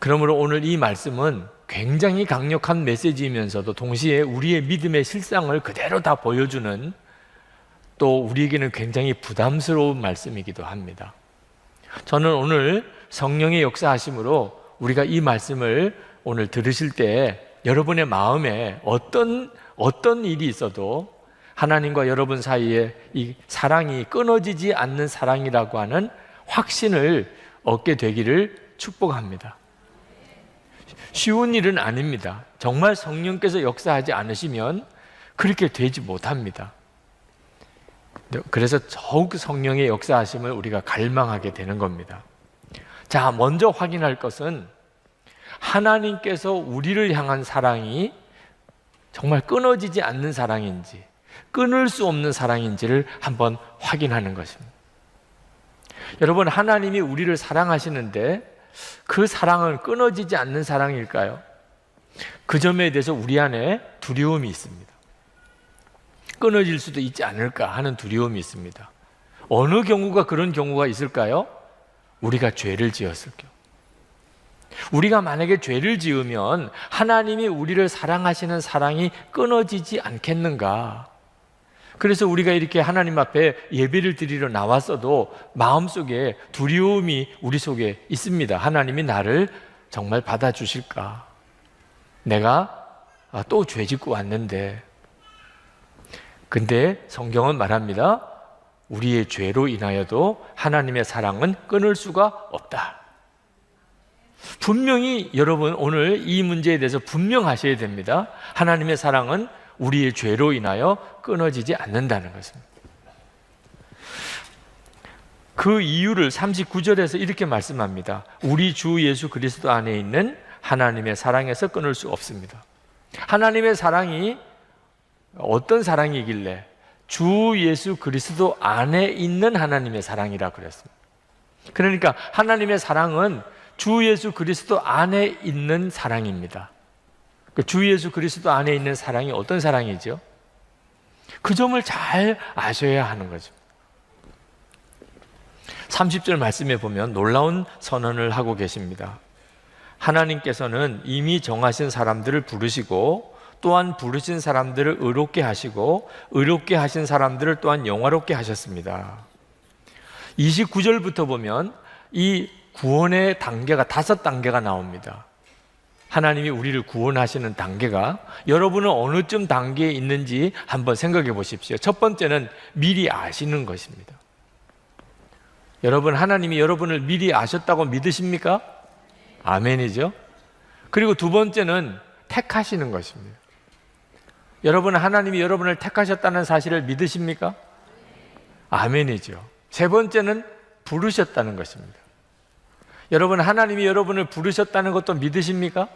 그러므로 오늘 이 말씀은 굉장히 강력한 메시지이면서도 동시에 우리의 믿음의 실상을 그대로 다 보여주는, 또 우리에게는 굉장히 부담스러운 말씀이기도 합니다. 저는 오늘 성령의 역사하심으로 우리가 이 말씀을 오늘 들으실 때 여러분의 마음에 어떤 일이 있어도 하나님과 여러분 사이에 이 사랑이 끊어지지 않는 사랑이라고 하는 확신을 얻게 되기를 축복합니다. 쉬운 일은 아닙니다. 정말 성령께서 역사하지 않으시면 그렇게 되지 못합니다. 그래서 더욱 성령의 역사하심을 우리가 갈망하게 되는 겁니다. 자, 먼저 확인할 것은 하나님께서 우리를 향한 사랑이 정말 끊어지지 않는 사랑인지, 끊을 수 없는 사랑인지를 한번 확인하는 것입니다. 여러분, 하나님이 우리를 사랑하시는데 그 사랑은 끊어지지 않는 사랑일까요? 그 점에 대해서 우리 안에 두려움이 있습니다. 끊어질 수도 있지 않을까 하는 두려움이 있습니다. 어느 경우가 그런 경우가 있을까요? 우리가 죄를 지었을 경우. 우리가 만약에 죄를 지으면 하나님이 우리를 사랑하시는 사랑이 끊어지지 않겠는가? 그래서 우리가 이렇게 하나님 앞에 예배를 드리러 나왔어도 마음속에 두려움이 우리 속에 있습니다. 하나님이 나를 정말 받아주실까? 내가 또 죄 짓고 왔는데. 근데 성경은 말합니다. 우리의 죄로 인하여도 하나님의 사랑은 끊을 수가 없다. 분명히 여러분 오늘 이 문제에 대해서 분명하셔야 됩니다. 하나님의 사랑은 우리의 죄로 인하여 끊어지지 않는다는 것입니다. 그 이유를 39절에서 이렇게 말씀합니다. 우리 주 예수 그리스도 안에 있는 하나님의 사랑에서 끊을 수 없습니다. 하나님의 사랑이 어떤 사랑이길래 주 예수 그리스도 안에 있는 하나님의 사랑이라 그랬습니다. 그러니까 하나님의 사랑은 주 예수 그리스도 안에 있는 사랑입니다. 주 예수 그리스도 안에 있는 사랑이 어떤 사랑이죠? 그 점을 잘 아셔야 하는 거죠. 30절 말씀에 보면 놀라운 선언을 하고 계십니다. 하나님께서는 이미 정하신 사람들을 부르시고 또한 부르신 사람들을 의롭게 하시고 의롭게 하신 사람들을 또한 영화롭게 하셨습니다. 29절부터 보면 이 구원의 단계가 5단계가 나옵니다. 하나님이 우리를 구원하시는 단계가 여러분은 어느쯤 단계에 있는지 한번 생각해 보십시오. 첫 번째는 미리 아시는 것입니다. 여러분, 하나님이 여러분을 미리 아셨다고 믿으십니까? 아멘이죠. 그리고 두 번째는 택하시는 것입니다. 여러분, 하나님이 여러분을 택하셨다는 사실을 믿으십니까? 아멘이죠. 세 번째는 부르셨다는 것입니다. 여러분, 하나님이 여러분을 부르셨다는 것도 믿으십니까?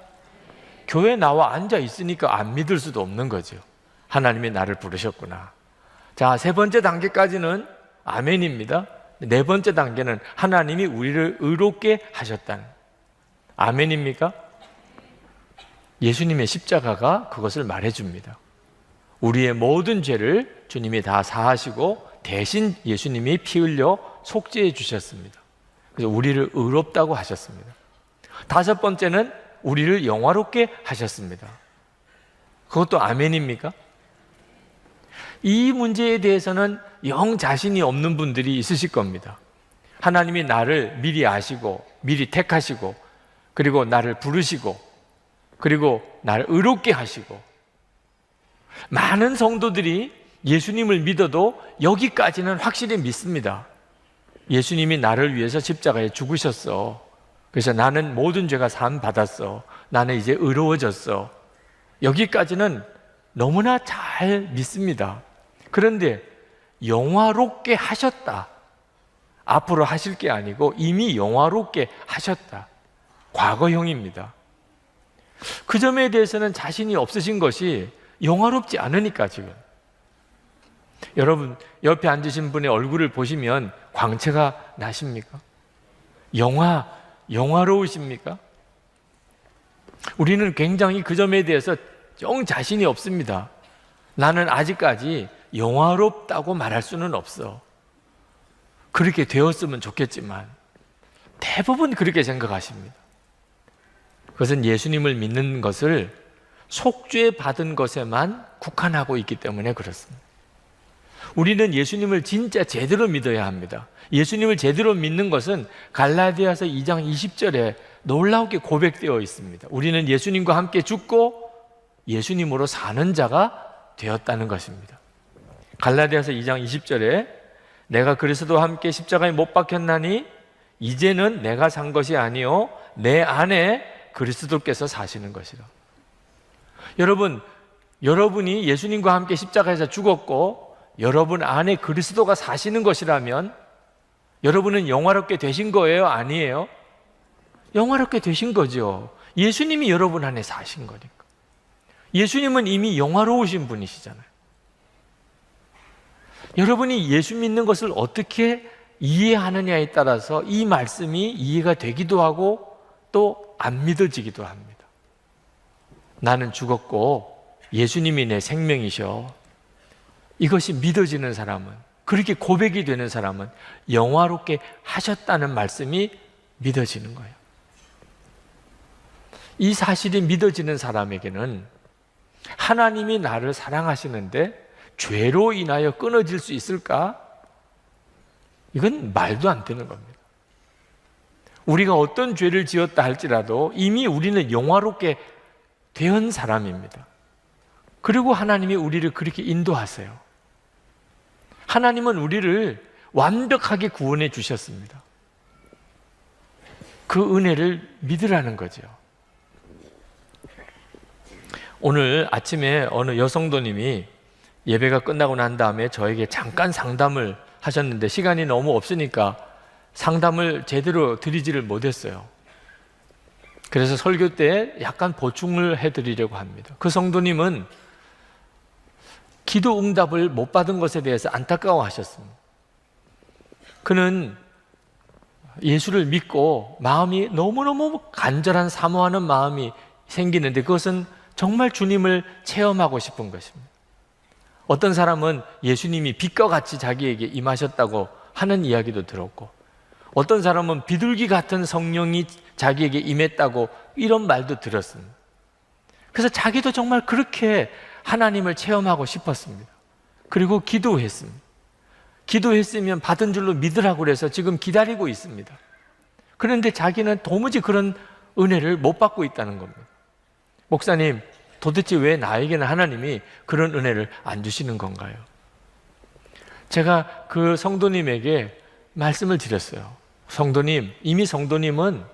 교회 나와 앉아 있으니까 안 믿을 수도 없는 거죠. 하나님이 나를 부르셨구나. 자, 세 번째 단계까지는 아멘입니다. 네 번째 단계는 하나님이 우리를 의롭게 하셨다는, 아멘입니까? 예수님의 십자가가 그것을 말해줍니다. 우리의 모든 죄를 주님이 다 사하시고 대신 예수님이 피 흘려 속죄해 주셨습니다. 그래서 우리를 의롭다고 하셨습니다. 다섯 번째는 우리를 영화롭게 하셨습니다. 그것도 아멘입니까? 이 문제에 대해서는 영 자신이 없는 분들이 있으실 겁니다. 하나님이 나를 미리 아시고 미리 택하시고 그리고 나를 부르시고 그리고 나를 의롭게 하시고, 많은 성도들이 예수님을 믿어도 여기까지는 확실히 믿습니다. 예수님이 나를 위해서 십자가에 죽으셨어. 그래서 나는 모든 죄가 사함 받았어. 나는 이제 의로워졌어. 여기까지는 너무나 잘 믿습니다. 그런데 영화롭게 하셨다, 앞으로 하실 게 아니고 이미 영화롭게 하셨다, 과거형입니다. 그 점에 대해서는 자신이 없으신 것이 영화롭지 않으니까. 지금 여러분 옆에 앉으신 분의 얼굴을 보시면 광채가 나십니까? 영화로우십니까? 우리는 굉장히 그 점에 대해서 영 자신이 없습니다. 나는 아직까지 영화롭다고 말할 수는 없어. 그렇게 되었으면 좋겠지만 대부분 그렇게 생각하십니다. 그것은 예수님을 믿는 것을 속죄 받은 것에만 국한하고 있기 때문에 그렇습니다. 우리는 예수님을 진짜 제대로 믿어야 합니다. 예수님을 제대로 믿는 것은 갈라디아서 2장 20절에 놀라우게 고백되어 있습니다. 우리는 예수님과 함께 죽고 예수님으로 사는 자가 되었다는 것입니다. 갈라디아서 2장 20절에 내가 그리스도와 함께 십자가에 못 박혔나니 이제는 내가 산 것이 아니요 내 안에 그리스도께서 사시는 것이라. 여러분이 예수님과 함께 십자가에서 죽었고 여러분 안에 그리스도가 사시는 것이라면 여러분은 영화롭게 되신 거예요? 아니에요? 영화롭게 되신 거죠. 예수님이 여러분 안에 사신 거니까. 예수님은 이미 영화로우신 분이시잖아요. 여러분이 예수 믿는 것을 어떻게 이해하느냐에 따라서 이 말씀이 이해가 되기도 하고 또 안 믿어지기도 합니다. 나는 죽었고 예수님이 내 생명이셔. 이것이 믿어지는 사람은, 그렇게 고백이 되는 사람은 영화롭게 하셨다는 말씀이 믿어지는 거예요. 이 사실이 믿어지는 사람에게는 하나님이 나를 사랑하시는데 죄로 인하여 끊어질 수 있을까? 이건 말도 안 되는 겁니다. 우리가 어떤 죄를 지었다 할지라도 이미 우리는 영화롭게 된 사람입니다. 그리고 하나님이 우리를 그렇게 인도하세요. 하나님은 우리를 완벽하게 구원해 주셨습니다. 그 은혜를 믿으라는 거죠. 오늘 아침에 어느 여성도님이 예배가 끝나고 난 다음에 저에게 잠깐 상담을 하셨는데 시간이 너무 없으니까 상담을 제대로 드리지를 못했어요. 그래서 설교 때 약간 보충을 해드리려고 합니다. 그 성도님은 기도 응답을 못 받은 것에 대해서 안타까워하셨습니다. 그는 예수를 믿고 마음이 너무너무 간절한 사모하는 마음이 생기는데 그것은 정말 주님을 체험하고 싶은 것입니다. 어떤 사람은 예수님이 빛과 같이 자기에게 임하셨다고 하는 이야기도 들었고, 어떤 사람은 비둘기 같은 성령이 자기에게 임했다고 이런 말도 들었습니다. 그래서 자기도 정말 그렇게 하나님을 체험하고 싶었습니다. 그리고 기도했습니다. 기도했으면 받은 줄로 믿으라고 그래서 지금 기다리고 있습니다. 그런데 자기는 도무지 그런 은혜를 못 받고 있다는 겁니다. 목사님, 도대체 왜 나에게는 하나님이 그런 은혜를 안 주시는 건가요? 제가 그 성도님에게 말씀을 드렸어요. 성도님, 이미 성도님은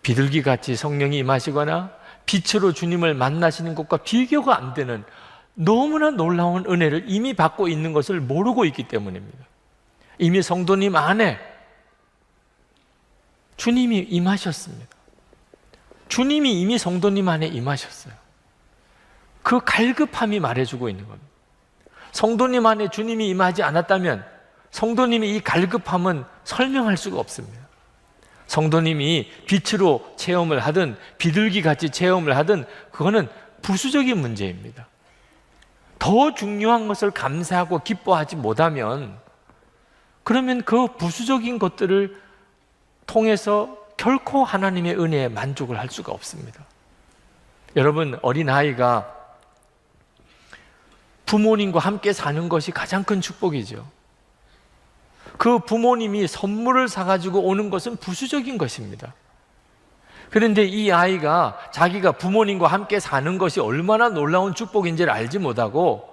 비둘기같이 성령이 임하시거나 빛으로 주님을 만나시는 것과 비교가 안 되는 너무나 놀라운 은혜를 이미 받고 있는 것을 모르고 있기 때문입니다. 이미 성도님 안에 주님이 임하셨습니다. 주님이 이미 성도님 안에 임하셨어요. 그 갈급함이 말해주고 있는 겁니다. 성도님 안에 주님이 임하지 않았다면 성도님이 이 갈급함은 설명할 수가 없습니다. 성도님이 빛으로 체험을 하든 비둘기같이 체험을 하든 그거는 부수적인 문제입니다. 더 중요한 것을 감사하고 기뻐하지 못하면 그러면 그 부수적인 것들을 통해서 결코 하나님의 은혜에 만족을 할 수가 없습니다. 여러분, 어린아이가 부모님과 함께 사는 것이 가장 큰 축복이죠. 그 부모님이 선물을 사가지고 오는 것은 부수적인 것입니다. 그런데 이 아이가 자기가 부모님과 함께 사는 것이 얼마나 놀라운 축복인지를 알지 못하고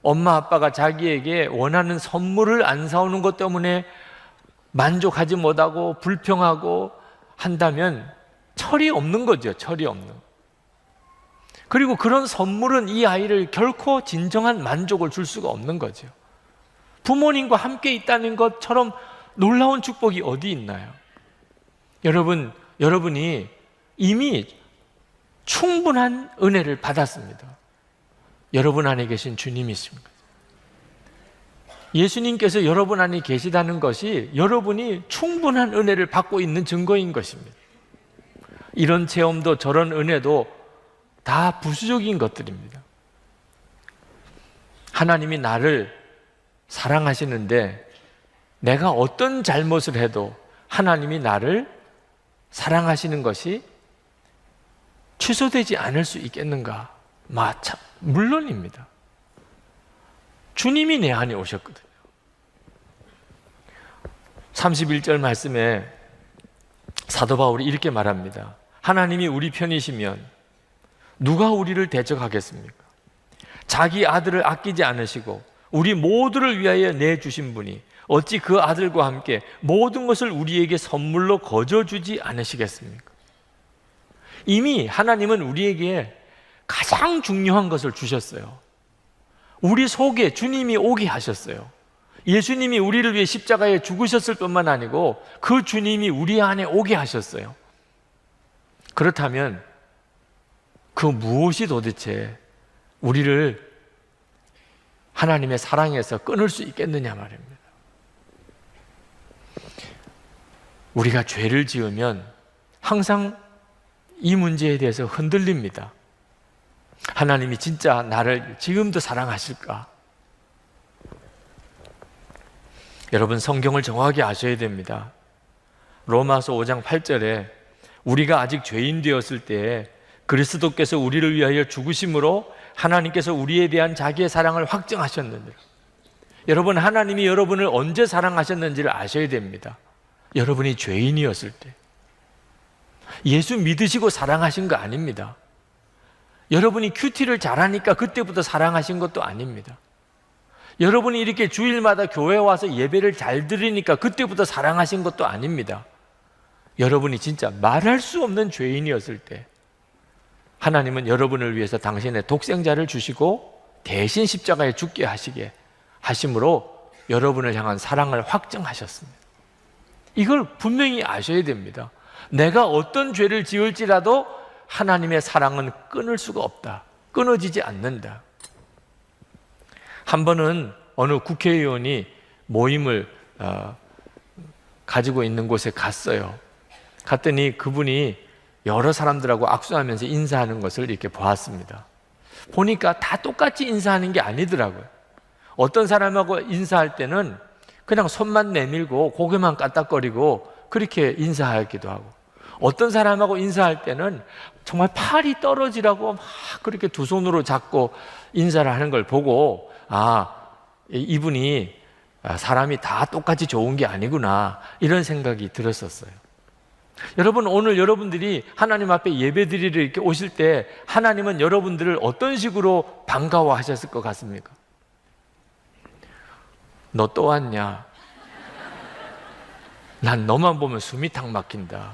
엄마 아빠가 자기에게 원하는 선물을 안 사오는 것 때문에 만족하지 못하고 불평하고 한다면 철이 없는 거죠. 철이 없는. 그리고 그런 선물은 이 아이를 결코 진정한 만족을 줄 수가 없는 거죠. 부모님과 함께 있다는 것처럼 놀라운 축복이 어디 있나요? 여러분이 이미 충분한 은혜를 받았습니다. 여러분 안에 계신 주님이십니다. 예수님께서 여러분 안에 계시다는 것이 여러분이 충분한 은혜를 받고 있는 증거인 것입니다. 이런 체험도 저런 은혜도 다 부수적인 것들입니다. 하나님이 나를 사랑하시는데 내가 어떤 잘못을 해도 하나님이 나를 사랑하시는 것이 취소되지 않을 수 있겠는가? 물론입니다. 주님이 내 안에 오셨거든요. 31절 말씀에 사도 바울이 이렇게 말합니다. 하나님이 우리 편이시면 누가 우리를 대적하겠습니까? 자기 아들을 아끼지 않으시고 우리 모두를 위하여 내주신 분이 어찌 그 아들과 함께 모든 것을 우리에게 선물로 거저주지 않으시겠습니까? 이미 하나님은 우리에게 가장 중요한 것을 주셨어요. 우리 속에 주님이 오게 하셨어요. 예수님이 우리를 위해 십자가에 죽으셨을 뿐만 아니고 그 주님이 우리 안에 오게 하셨어요. 그렇다면 그 무엇이 도대체 우리를 하나님의 사랑에서 끊을 수 있겠느냐 말입니다. 우리가 죄를 지으면 항상 이 문제에 대해서 흔들립니다. 하나님이 진짜 나를 지금도 사랑하실까? 여러분, 성경을 정확히 아셔야 됩니다. 로마서 5장 8절에 우리가 아직 죄인 되었을 때에 그리스도께서 우리를 위하여 죽으심으로 하나님께서 우리에 대한 자기의 사랑을 확증하셨는데, 여러분, 하나님이 여러분을 언제 사랑하셨는지를 아셔야 됩니다. 여러분이 죄인이었을 때. 예수 믿으시고 사랑하신 거 아닙니다. 여러분이 큐티를 잘하니까 그때부터 사랑하신 것도 아닙니다. 여러분이 이렇게 주일마다 교회 와서 예배를 잘 드리니까 그때부터 사랑하신 것도 아닙니다. 여러분이 진짜 말할 수 없는 죄인이었을 때 하나님은 여러분을 위해서 당신의 독생자를 주시고 대신 십자가에 죽게 하심으로 여러분을 향한 사랑을 확증하셨습니다. 이걸 분명히 아셔야 됩니다. 내가 어떤 죄를 지을지라도 하나님의 사랑은 끊을 수가 없다. 끊어지지 않는다. 한 번은 어느 국회의원이 모임을 가지고 있는 곳에 갔어요. 갔더니 그분이 여러 사람들하고 악수하면서 인사하는 것을 이렇게 보았습니다. 보니까 다 똑같이 인사하는 게 아니더라고요. 어떤 사람하고 인사할 때는 그냥 손만 내밀고 고개만 까딱거리고 그렇게 인사하기도 하고, 어떤 사람하고 인사할 때는 정말 팔이 떨어지라고 막 그렇게 두 손으로 잡고 인사를 하는 걸 보고, 이분이 사람이 다 똑같이 좋은 게 아니구나, 이런 생각이 들었었어요. 여러분, 오늘 여러분들이 하나님 앞에 예배드리러 이렇게 오실 때 하나님은 여러분들을 어떤 식으로 반가워하셨을 것 같습니까? 너 또 왔냐? 난 너만 보면 숨이 탁 막힌다.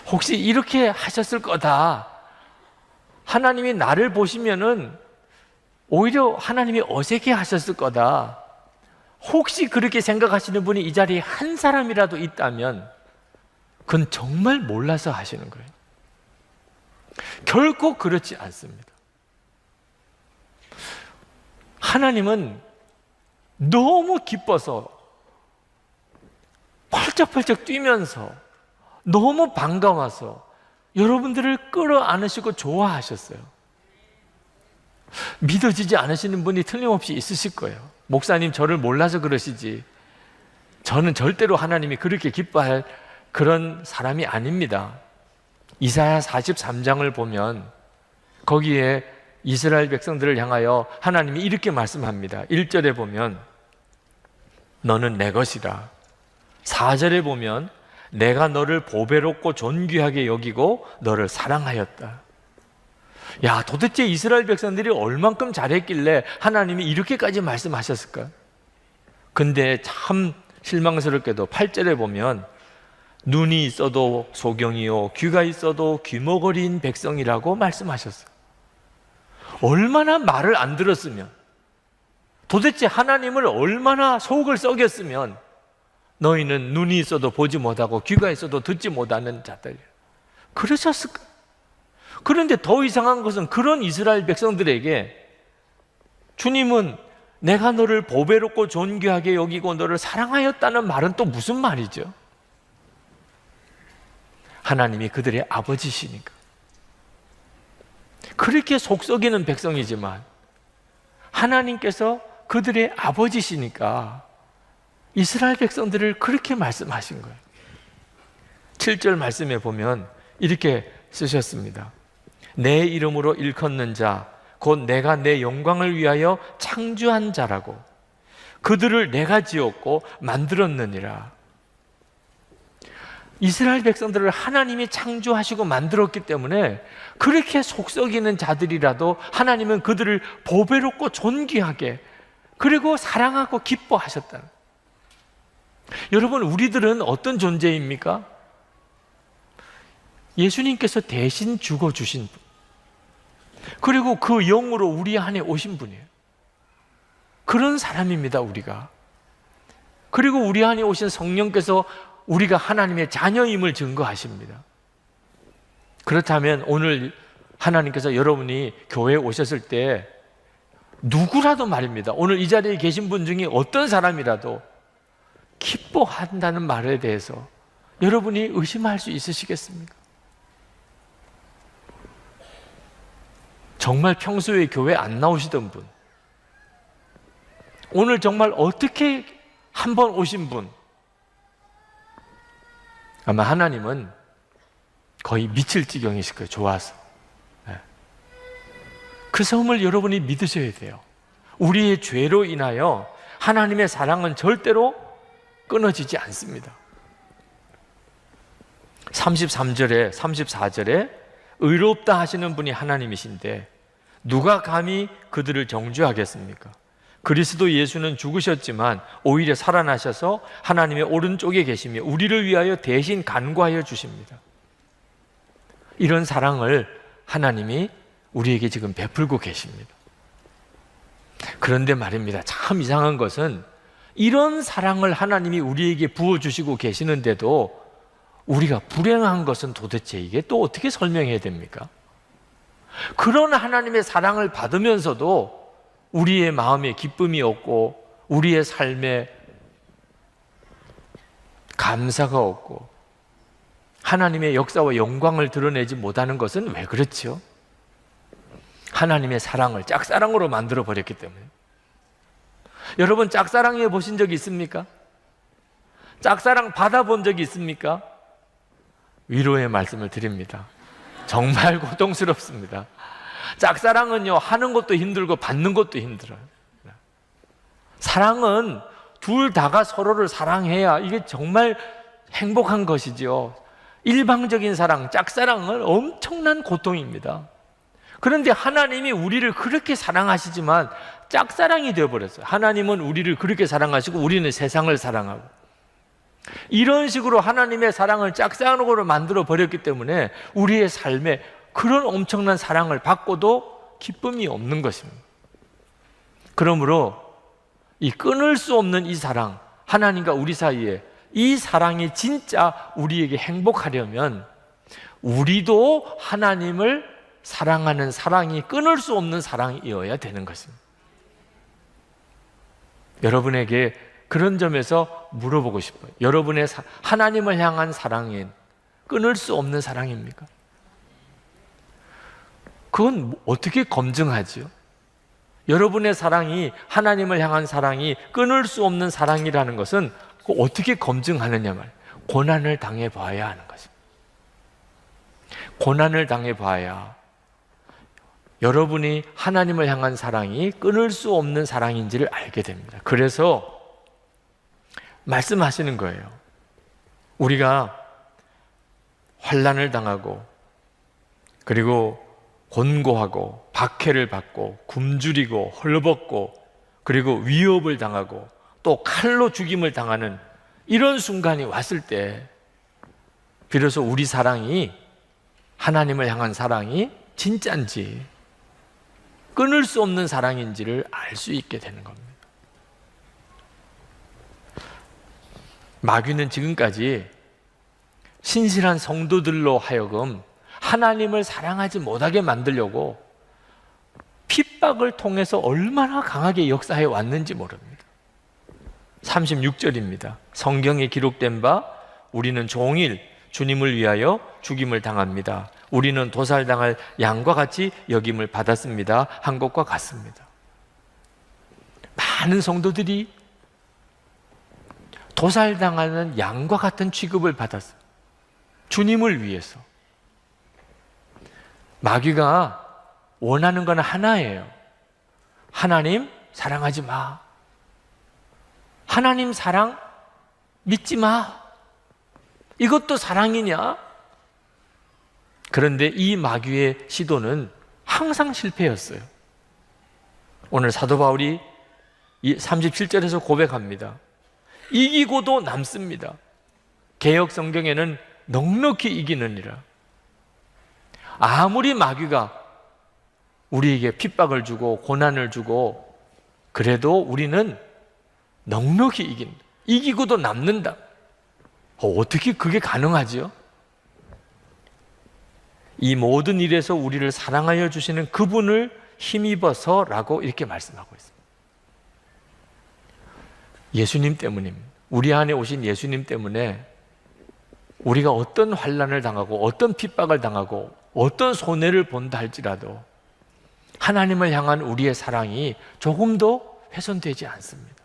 혹시 이렇게 하셨을 거다. 하나님이 나를 보시면은 오히려 하나님이 어색해 하셨을 거다. 혹시 그렇게 생각하시는 분이 이 자리에 한 사람이라도 있다면 그건 정말 몰라서 하시는 거예요. 결코 그렇지 않습니다. 하나님은 너무 기뻐서 펄쩍펄쩍 뛰면서 너무 반가워서 여러분들을 끌어안으시고 좋아하셨어요. 믿어지지 않으시는 분이 틀림없이 있으실 거예요. 목사님, 저를 몰라서 그러시지 저는 절대로 하나님이 그렇게 기뻐할 그런 사람이 아닙니다. 이사야 43장을 보면 거기에 이스라엘 백성들을 향하여 하나님이 이렇게 말씀합니다. 1절에 보면 너는 내 것이라. 4절에 보면 내가 너를 보배롭고 존귀하게 여기고 너를 사랑하였다. 야, 도대체 이스라엘 백성들이 얼만큼 잘했길래 하나님이 이렇게까지 말씀하셨을까? 근데 참 실망스럽게도 8절에 보면 눈이 있어도 소경이요 귀가 있어도 귀머거리인 백성이라고 말씀하셨어요. 얼마나 말을 안 들었으면, 도대체 하나님을 얼마나 속을 썩였으면 너희는 눈이 있어도 보지 못하고 귀가 있어도 듣지 못하는 자들, 그러셨을까? 그런데 더 이상한 것은 그런 이스라엘 백성들에게 주님은 내가 너를 보배롭고 존귀하게 여기고 너를 사랑하였다는 말은 또 무슨 말이죠? 하나님이 그들의 아버지시니까. 그렇게 속썩이는 백성이지만 하나님께서 그들의 아버지시니까 이스라엘 백성들을 그렇게 말씀하신 거예요. 7절 말씀에 보면 이렇게 쓰셨습니다. 내 이름으로 일컫는 자, 곧 내가 내 영광을 위하여 창조한 자라고 그들을 내가 지었고 만들었느니라. 이스라엘 백성들을 하나님이 창조하시고 만들었기 때문에 그렇게 속썩이는 자들이라도 하나님은 그들을 보배롭고 존귀하게 그리고 사랑하고 기뻐하셨다. 여러분, 우리들은 어떤 존재입니까? 예수님께서 대신 죽어주신 분, 그리고 그 영으로 우리 안에 오신 분이에요. 그런 사람입니다, 우리가. 그리고 우리 안에 오신 성령께서 우리가 하나님의 자녀임을 증거하십니다. 그렇다면 오늘 하나님께서 여러분이 교회에 오셨을 때 누구라도 말입니다, 오늘 이 자리에 계신 분 중에 어떤 사람이라도 기뻐한다는 말에 대해서 여러분이 의심할 수 있으시겠습니까? 정말 평소에 교회 안 나오시던 분, 오늘 정말 어떻게 한번 오신 분, 아마 하나님은 거의 미칠 지경이실 거예요. 좋아서. 그 점을 여러분이 믿으셔야 돼요. 우리의 죄로 인하여 하나님의 사랑은 절대로 끊어지지 않습니다. 33절에 34절에 의롭다 하시는 분이 하나님이신데 누가 감히 그들을 정죄하겠습니까? 그리스도 예수는 죽으셨지만 오히려 살아나셔서 하나님의 오른쪽에 계시며 우리를 위하여 대신 간구하여 주십니다. 이런 사랑을 하나님이 우리에게 지금 베풀고 계십니다. 그런데 말입니다. 참 이상한 것은 이런 사랑을 하나님이 우리에게 부어주시고 계시는데도 우리가 불행한 것은 도대체 이게 또 어떻게 설명해야 됩니까? 그런 하나님의 사랑을 받으면서도 우리의 마음에 기쁨이 없고 우리의 삶에 감사가 없고 하나님의 역사와 영광을 드러내지 못하는 것은 왜 그렇죠? 하나님의 사랑을 짝사랑으로 만들어 버렸기 때문에. 여러분, 짝사랑해 보신 적이 있습니까? 짝사랑 받아본 적이 있습니까? 위로의 말씀을 드립니다. 정말 고통스럽습니다. 짝사랑은요, 하는 것도 힘들고 받는 것도 힘들어요. 사랑은 둘 다가 서로를 사랑해야 이게 정말 행복한 것이죠. 일방적인 사랑, 짝사랑은 엄청난 고통입니다. 그런데 하나님이 우리를 그렇게 사랑하시지만 짝사랑이 되어버렸어요. 하나님은 우리를 그렇게 사랑하시고 우리는 세상을 사랑하고, 이런 식으로 하나님의 사랑을 짝사랑으로 만들어 버렸기 때문에 우리의 삶에 그런 엄청난 사랑을 받고도 기쁨이 없는 것입니다. 그러므로 이 끊을 수 없는 이 사랑, 하나님과 우리 사이에 이 사랑이 진짜 우리에게 행복하려면 우리도 하나님을 사랑하는 사랑이 끊을 수 없는 사랑이어야 되는 것입니다. 여러분에게 그런 점에서 물어보고 싶어요. 여러분의 하나님을 향한 사랑은 끊을 수 없는 사랑입니까? 그건 어떻게 검증하죠? 여러분의 사랑이, 하나님을 향한 사랑이 끊을 수 없는 사랑이라는 것은 어떻게 검증하느냐 말이에요. 고난을 당해 봐야 하는 것입니다. 고난을 당해 봐야 여러분이 하나님을 향한 사랑이 끊을 수 없는 사랑인지를 알게 됩니다. 그래서 말씀하시는 거예요. 우리가 환난을 당하고 그리고 곤고하고 박해를 받고 굶주리고 헐벗고 그리고 위협을 당하고 또 칼로 죽임을 당하는 이런 순간이 왔을 때 비로소 우리 사랑이, 하나님을 향한 사랑이 진짜인지 끊을 수 없는 사랑인지를 알 수 있게 되는 겁니다. 마귀는 지금까지 신실한 성도들로 하여금 하나님을 사랑하지 못하게 만들려고 핍박을 통해서 얼마나 강하게 역사해 왔는지 모릅니다. 36절입니다. 성경에 기록된 바 우리는 종일 주님을 위하여 죽임을 당합니다. 우리는 도살당할 양과 같이 여김을 받았습니다. 한 것과 같습니다. 많은 성도들이 도살당하는 양과 같은 취급을 받았어요. 주님을 위해서. 마귀가 원하는 건 하나예요. 하나님 사랑하지 마. 하나님 사랑 믿지 마. 이것도 사랑이냐? 그런데 이 마귀의 시도는 항상 실패였어요. 오늘 사도 바울이 37절에서 고백합니다. 이기고도 남습니다. 개역 성경에는 넉넉히 이기느니라. 아무리 마귀가 우리에게 핍박을 주고 고난을 주고 그래도 우리는 넉넉히 이긴다. 이기고도 남는다. 어떻게 그게 가능하지요? 이 모든 일에서 우리를 사랑하여 주시는 그분을 힘입어서라고 이렇게 말씀하고 있습니다. 예수님 때문입니다. 우리 안에 오신 예수님 때문에 우리가 어떤 환난을 당하고 어떤 핍박을 당하고 어떤 손해를 본다 할지라도 하나님을 향한 우리의 사랑이 조금도 훼손되지 않습니다.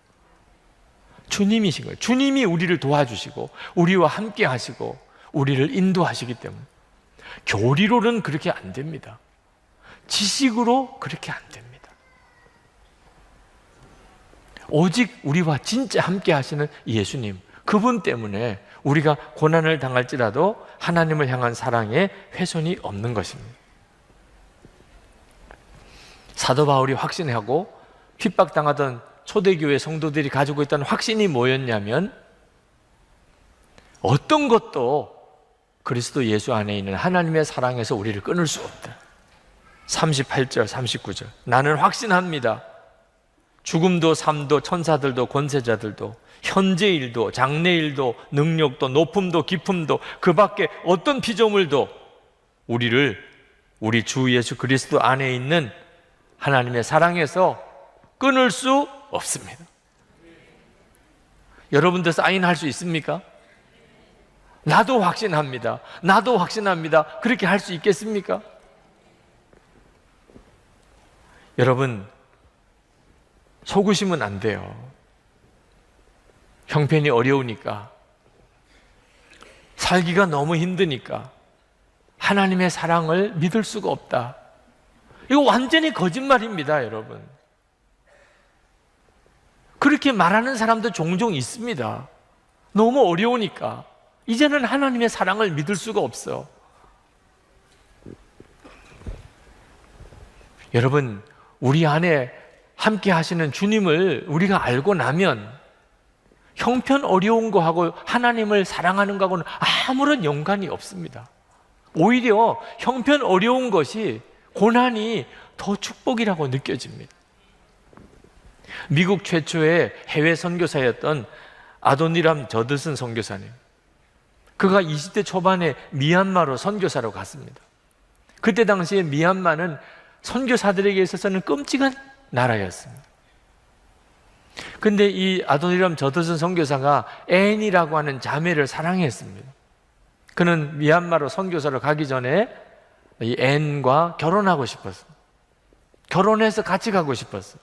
주님이신 거예요. 주님이 우리를 도와주시고 우리와 함께 하시고 우리를 인도하시기 때문에 교리로는 그렇게 안 됩니다. 지식으로 그렇게 안 됩니다. 오직 우리와 진짜 함께 하시는 예수님, 그분 때문에 우리가 고난을 당할지라도 하나님을 향한 사랑에 훼손이 없는 것입니다. 사도 바울이 확신하고 핍박당하던 초대교회 성도들이 가지고 있던 확신이 뭐였냐면 어떤 것도 그리스도 예수 안에 있는 하나님의 사랑에서 우리를 끊을 수 없다. 38절, 39절. 나는 확신합니다. 죽음도 삶도 천사들도 권세자들도 현재 일도 장래 일도 능력도 높음도 깊음도 그 밖에 어떤 피조물도 우리를 우리 주 예수 그리스도 안에 있는 하나님의 사랑에서 끊을 수 없습니다. 여러분들 사인할 수 있습니까? 나도 확신합니다. 나도 확신합니다. 그렇게 할 수 있겠습니까? 여러분, 속으시면 안 돼요. 형편이 어려우니까, 살기가 너무 힘드니까 하나님의 사랑을 믿을 수가 없다. 이거 완전히 거짓말입니다, 여러분. 그렇게 말하는 사람도 종종 있습니다. 너무 어려우니까 이제는 하나님의 사랑을 믿을 수가 없어. 여러분, 우리 안에 함께 하시는 주님을 우리가 알고 나면 형편 어려운 거하고 하나님을 사랑하는 거하고는 아무런 연관이 없습니다. 오히려 형편 어려운 것이, 고난이 더 축복이라고 느껴집니다. 미국 최초의 해외 선교사였던 아도니람 저드슨 선교사님, 그가 20대 초반에 미얀마로 선교사로 갔습니다. 그때 당시에 미얀마는 선교사들에게 있어서는 끔찍한 나라였습니다. 근데 이 아도니람 저드슨 선교사가 앤이라고 하는 자매를 사랑했습니다. 그는 미얀마로 선교사로 가기 전에 이 앤과 결혼하고 싶었어요. 결혼해서 같이 가고 싶었어요.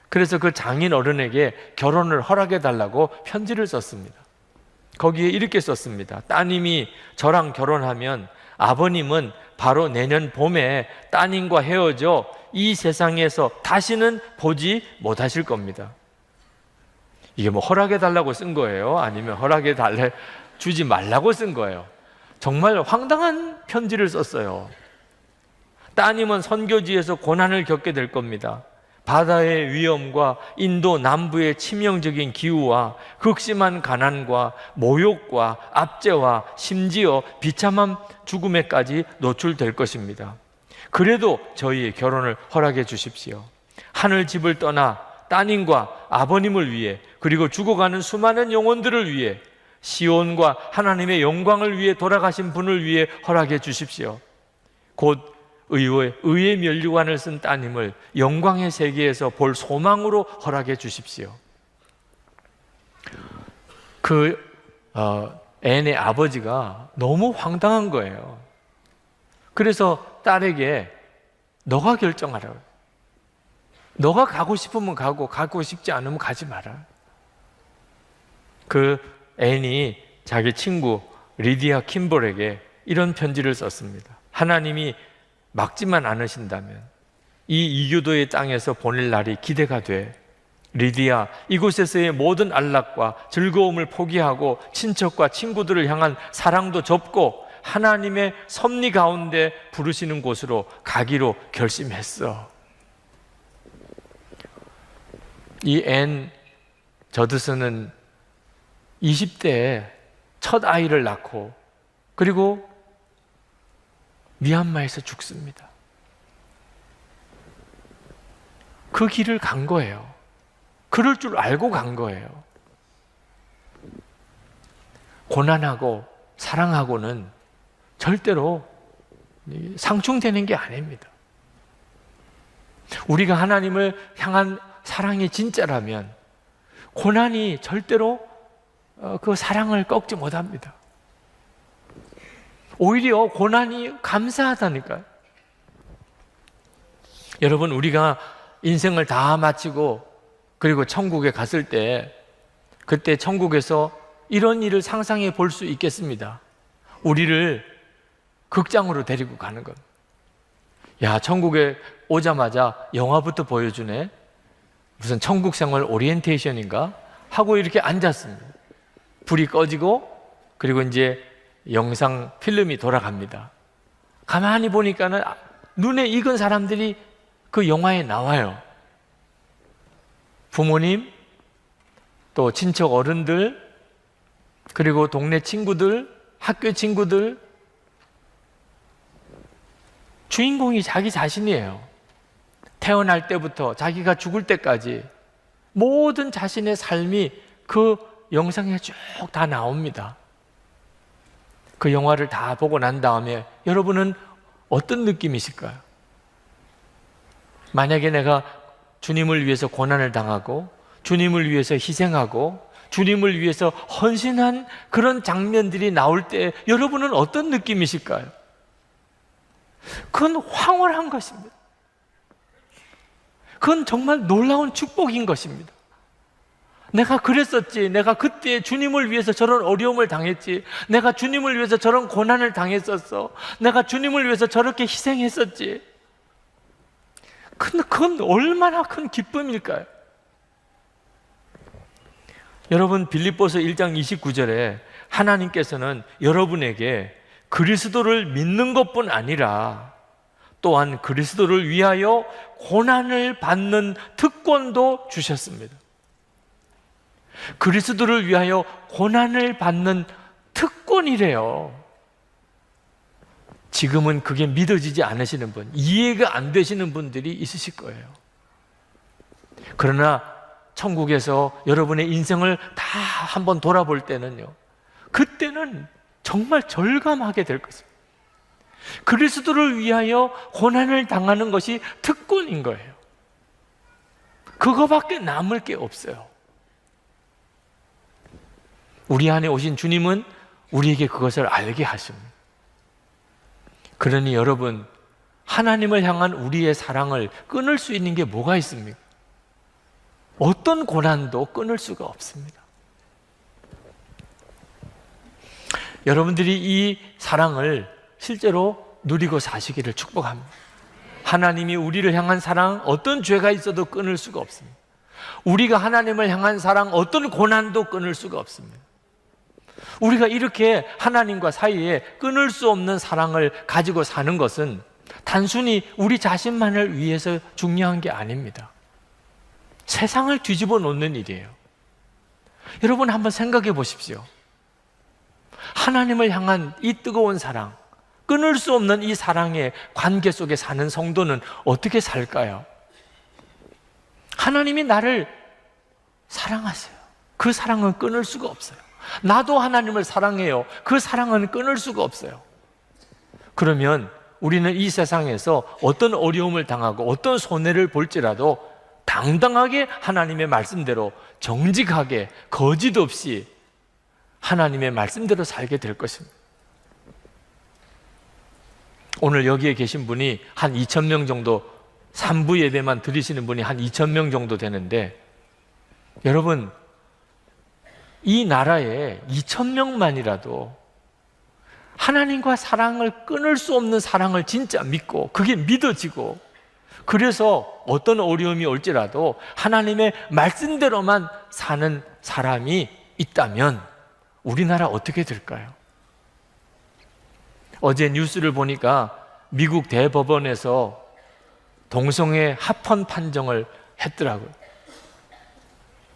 그래서 그 장인 어른에게 결혼을 허락해 달라고 편지를 썼습니다. 거기에 이렇게 썼습니다. 따님이 저랑 결혼하면 아버님은 바로 내년 봄에 따님과 헤어져 이 세상에서 다시는 보지 못하실 겁니다. 이게 뭐 허락해 달라고 쓴 거예요? 아니면 허락해 달래 주지 말라고 쓴 거예요? 정말 황당한 편지를 썼어요. 따님은 선교지에서 고난을 겪게 될 겁니다. 바다의 위험과 인도 남부의 치명적인 기후와 극심한 가난과 모욕과 압제와 심지어 비참한 죽음에까지 노출될 것입니다. 그래도 저희의 결혼을 허락해 주십시오. 하늘 집을 떠나 따님과 아버님을 위해, 그리고 죽어가는 수많은 영혼들을 위해, 시온과 하나님의 영광을 위해 돌아가신 분을 위해 허락해 주십시오. 곧 의의 면류관을 쓴 따님을 영광의 세계에서 볼 소망으로 허락해 주십시오. 앤의 아버지가 너무 황당한 거예요. 그래서 딸에게 너가 결정하라. 너가 가고 싶으면 가고 싶지 않으면 가지 마라. 그 앤이 자기 친구 리디아 킴볼에게 이런 편지를 썼습니다. 하나님이 막지만 않으신다면 이 이교도의 땅에서 보낼 날이 기대가 돼. 리디아, 이곳에서의 모든 안락과 즐거움을 포기하고 친척과 친구들을 향한 사랑도 접고 하나님의 섭리 가운데 부르시는 곳으로 가기로 결심했어. 이 앤 저드슨은 20대에 첫 아이를 낳고 그리고 미얀마에서 죽습니다. 그 길을 간 거예요. 그럴 줄 알고 간 거예요. 고난하고 사랑하고는 절대로 상충되는 게 아닙니다. 우리가 하나님을 향한 사랑이 진짜라면 고난이 절대로 그 사랑을 꺾지 못합니다. 오히려 고난이 감사하다니까요. 여러분, 우리가 인생을 다 마치고 그리고 천국에 갔을 때, 그때 천국에서 이런 일을 상상해 볼 수 있겠습니다. 우리를 극장으로 데리고 가는 것. 야, 천국에 오자마자 영화부터 보여주네. 무슨 천국 생활 오리엔테이션인가? 하고 이렇게 앉았습니다. 불이 꺼지고 그리고 이제 영상 필름이 돌아갑니다. 가만히 보니까는 눈에 익은 사람들이 그 영화에 나와요. 부모님, 또 친척 어른들, 그리고 동네 친구들, 학교 친구들, 주인공이 자기 자신이에요. 태어날 때부터 자기가 죽을 때까지 모든 자신의 삶이 그 영상에 쭉 다 나옵니다. 그 영화를 다 보고 난 다음에 여러분은 어떤 느낌이실까요? 만약에 내가 주님을 위해서 고난을 당하고 주님을 위해서 희생하고 주님을 위해서 헌신한 그런 장면들이 나올 때 여러분은 어떤 느낌이실까요? 그건 황홀한 것입니다. 그건 정말 놀라운 축복인 것입니다. 내가 그랬었지. 내가 그때 주님을 위해서 저런 어려움을 당했지. 내가 주님을 위해서 저런 고난을 당했었어. 내가 주님을 위해서 저렇게 희생했었지. 근데 그건 얼마나 큰 기쁨일까요? 여러분, 빌립보서 1장 29절에 하나님께서는 여러분에게 그리스도를 믿는 것뿐 아니라 또한 그리스도를 위하여 고난을 받는 특권도 주셨습니다. 그리스도를 위하여 고난을 받는 특권이래요. 지금은 그게 믿어지지 않으시는 분, 이해가 안 되시는 분들이 있으실 거예요. 그러나 천국에서 여러분의 인생을 다 한번 돌아볼 때는요, 그때는 정말 절감하게 될 것입니다. 그리스도를 위하여 고난을 당하는 것이 특권인 거예요. 그거밖에 남을 게 없어요. 우리 안에 오신 주님은 우리에게 그것을 알게 하십니다. 그러니 여러분, 하나님을 향한 우리의 사랑을 끊을 수 있는 게 뭐가 있습니까? 어떤 고난도 끊을 수가 없습니다. 여러분들이 이 사랑을 실제로 누리고 사시기를 축복합니다. 하나님이 우리를 향한 사랑, 어떤 죄가 있어도 끊을 수가 없습니다. 우리가 하나님을 향한 사랑, 어떤 고난도 끊을 수가 없습니다. 우리가 이렇게 하나님과 사이에 끊을 수 없는 사랑을 가지고 사는 것은 단순히 우리 자신만을 위해서 중요한 게 아닙니다. 세상을 뒤집어 놓는 일이에요. 여러분 한번 생각해 보십시오. 하나님을 향한 이 뜨거운 사랑, 끊을 수 없는 이 사랑의 관계 속에 사는 성도는 어떻게 살까요? 하나님이 나를 사랑하세요. 그 사랑은 끊을 수가 없어요. 나도 하나님을 사랑해요. 그 사랑은 끊을 수가 없어요. 그러면 우리는 이 세상에서 어떤 어려움을 당하고 어떤 손해를 볼지라도 당당하게 하나님의 말씀대로 정직하게 거짓 없이 하나님의 말씀대로 살게 될 것입니다. 오늘 여기에 계신 분이 한 2,000명 정도, 3부 예배만 드리시는 분이 한 2,000명 정도 되는데, 여러분 이 나라에 2,000명만이라도 하나님과 사랑을 끊을 수 없는 사랑을 진짜 믿고 그게 믿어지고, 그래서 어떤 어려움이 올지라도 하나님의 말씀대로만 사는 사람이 있다면 우리나라 어떻게 될까요? 어제 뉴스를 보니까 미국 대법원에서 동성애 합헌 판정을 했더라고요.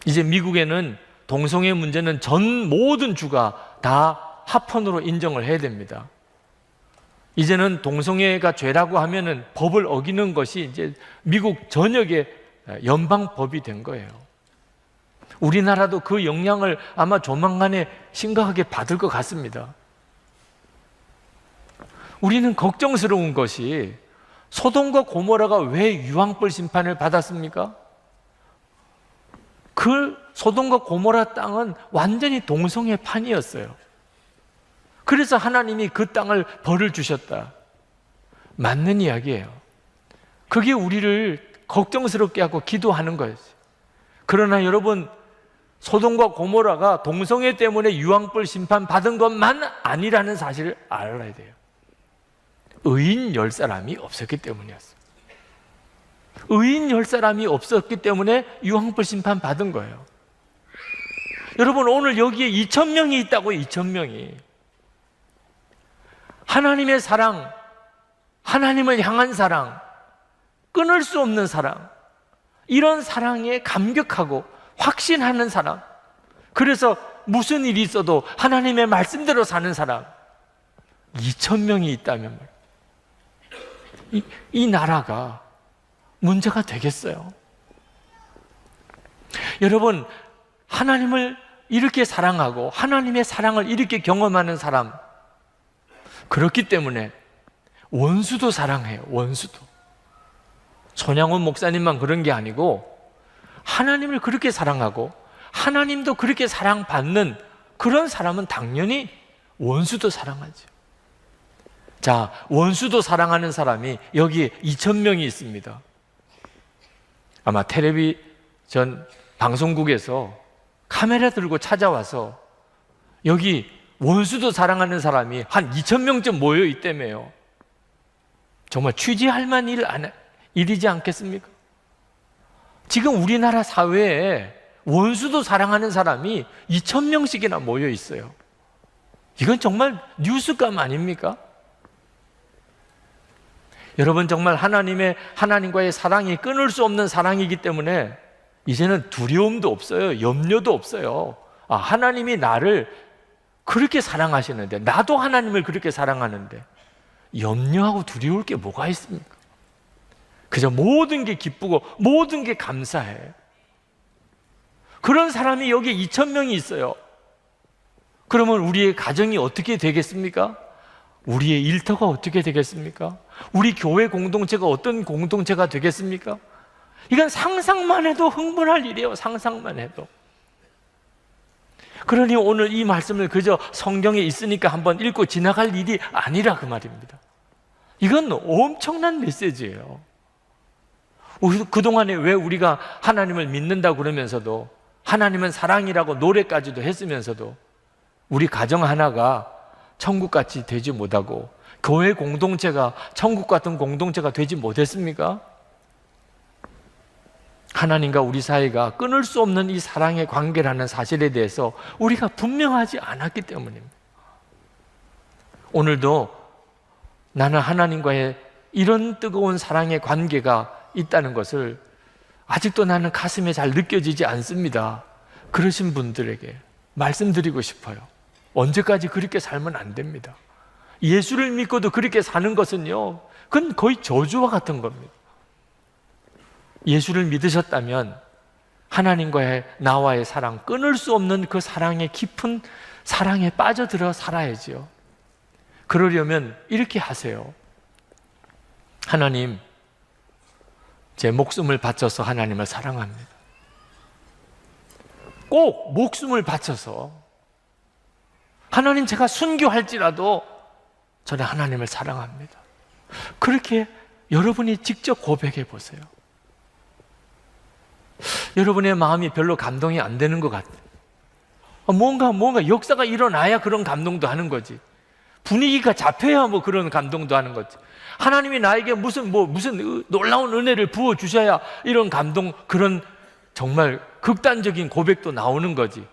이제 미국에는 동성애 문제는 전 모든 주가 다 합헌으로 인정을 해야 됩니다. 이제는 동성애가 죄라고 하면은 법을 어기는 것이 이제 미국 전역의 연방법이 된 거예요. 우리나라도 그 영향을 아마 조만간에 심각하게 받을 것 같습니다. 우리는 걱정스러운 것이 소돔과 고모라가 왜 유황불 심판을 받았습니까? 그 소돔과 고모라 땅은 완전히 동성애 판이었어요. 그래서 하나님이 그 땅을 벌을 주셨다. 맞는 이야기예요. 그게 우리를 걱정스럽게 하고 기도하는 거예요. 그러나 여러분, 소돔과 고모라가 동성애 때문에 유황불 심판 받은 것만 아니라는 사실을 알아야 돼요. 의인 10사람이 없었기 때문이었어요. 의인 10사람이 없었기 때문에 유황불 심판 받은 거예요. 여러분, 오늘 여기에 2,000명이 있다고. 2,000명이 하나님의 사랑, 하나님을 향한 사랑, 끊을 수 없는 사랑, 이런 사랑에 감격하고 확신하는 사람, 그래서 무슨 일이 있어도 하나님의 말씀대로 사는 사람 2,000명이 있다면 이 나라가 문제가 되겠어요? 여러분, 하나님을 이렇게 사랑하고 하나님의 사랑을 이렇게 경험하는 사람, 그렇기 때문에 원수도 사랑해요. 원수도. 손양훈 목사님만 그런 게 아니고 하나님을 그렇게 사랑하고 하나님도 그렇게 사랑받는 그런 사람은 당연히 원수도 사랑하죠. 자, 원수도 사랑하는 사람이 여기 2,000명이 있습니다. 아마 텔레비전 방송국에서 카메라 들고 찾아와서 여기 원수도 사랑하는 사람이 한 2,000명쯤 모여 있다며요. 정말 취재할 만한 일이지 않겠습니까? 지금 우리나라 사회에 원수도 사랑하는 사람이 2,000명씩이나 모여 있어요. 이건 정말 뉴스감 아닙니까? 여러분, 정말 하나님과의 사랑이 끊을 수 없는 사랑이기 때문에 이제는 두려움도 없어요. 염려도 없어요. 아, 하나님이 나를 그렇게 사랑하시는데, 나도 하나님을 그렇게 사랑하는데 염려하고 두려울 게 뭐가 있습니까? 그저 모든 게 기쁘고 모든 게 감사해. 그런 사람이 여기 2,000명이 있어요. 그러면 우리의 가정이 어떻게 되겠습니까? 우리의 일터가 어떻게 되겠습니까? 우리 교회 공동체가 어떤 공동체가 되겠습니까? 이건 상상만 해도 흥분할 일이에요. 상상만 해도. 그러니 오늘 이 말씀을 그저 성경에 있으니까 한번 읽고 지나갈 일이 아니라 그 말입니다. 이건 엄청난 메시지예요. 그동안에 왜 우리가 하나님을 믿는다고 그러면서도 하나님은 사랑이라고 노래까지도 했으면서도 우리 가정 하나가 천국같이 되지 못하고 교회 공동체가 천국 같은 공동체가 되지 못했습니까? 하나님과 우리 사이가 끊을 수 없는 이 사랑의 관계라는 사실에 대해서 우리가 분명하지 않았기 때문입니다. 오늘도 나는 하나님과의 이런 뜨거운 사랑의 관계가 있다는 것을 아직도 나는 가슴에 잘 느껴지지 않습니다. 그러신 분들에게 말씀드리고 싶어요. 언제까지 그렇게 살면 안 됩니다. 예수를 믿고도 그렇게 사는 것은요, 그건 거의 저주와 같은 겁니다. 예수를 믿으셨다면 하나님과의 나와의 사랑, 끊을 수 없는 그 사랑의 깊은 사랑에 빠져들어 살아야지요. 그러려면 이렇게 하세요. 하나님, 제 목숨을 바쳐서 하나님을 사랑합니다. 꼭 목숨을 바쳐서 하나님, 제가 순교할지라도 저는 하나님을 사랑합니다. 그렇게 여러분이 직접 고백해 보세요. 여러분의 마음이 별로 감동이 안 되는 것 같아요. 뭔가 역사가 일어나야 그런 감동도 하는 거지. 분위기가 잡혀야 뭐 그런 감동도 하는 거지. 하나님이 나에게 무슨 놀라운 은혜를 부어 주셔야 이런 감동, 그런 정말 극단적인 고백도 나오는 거지.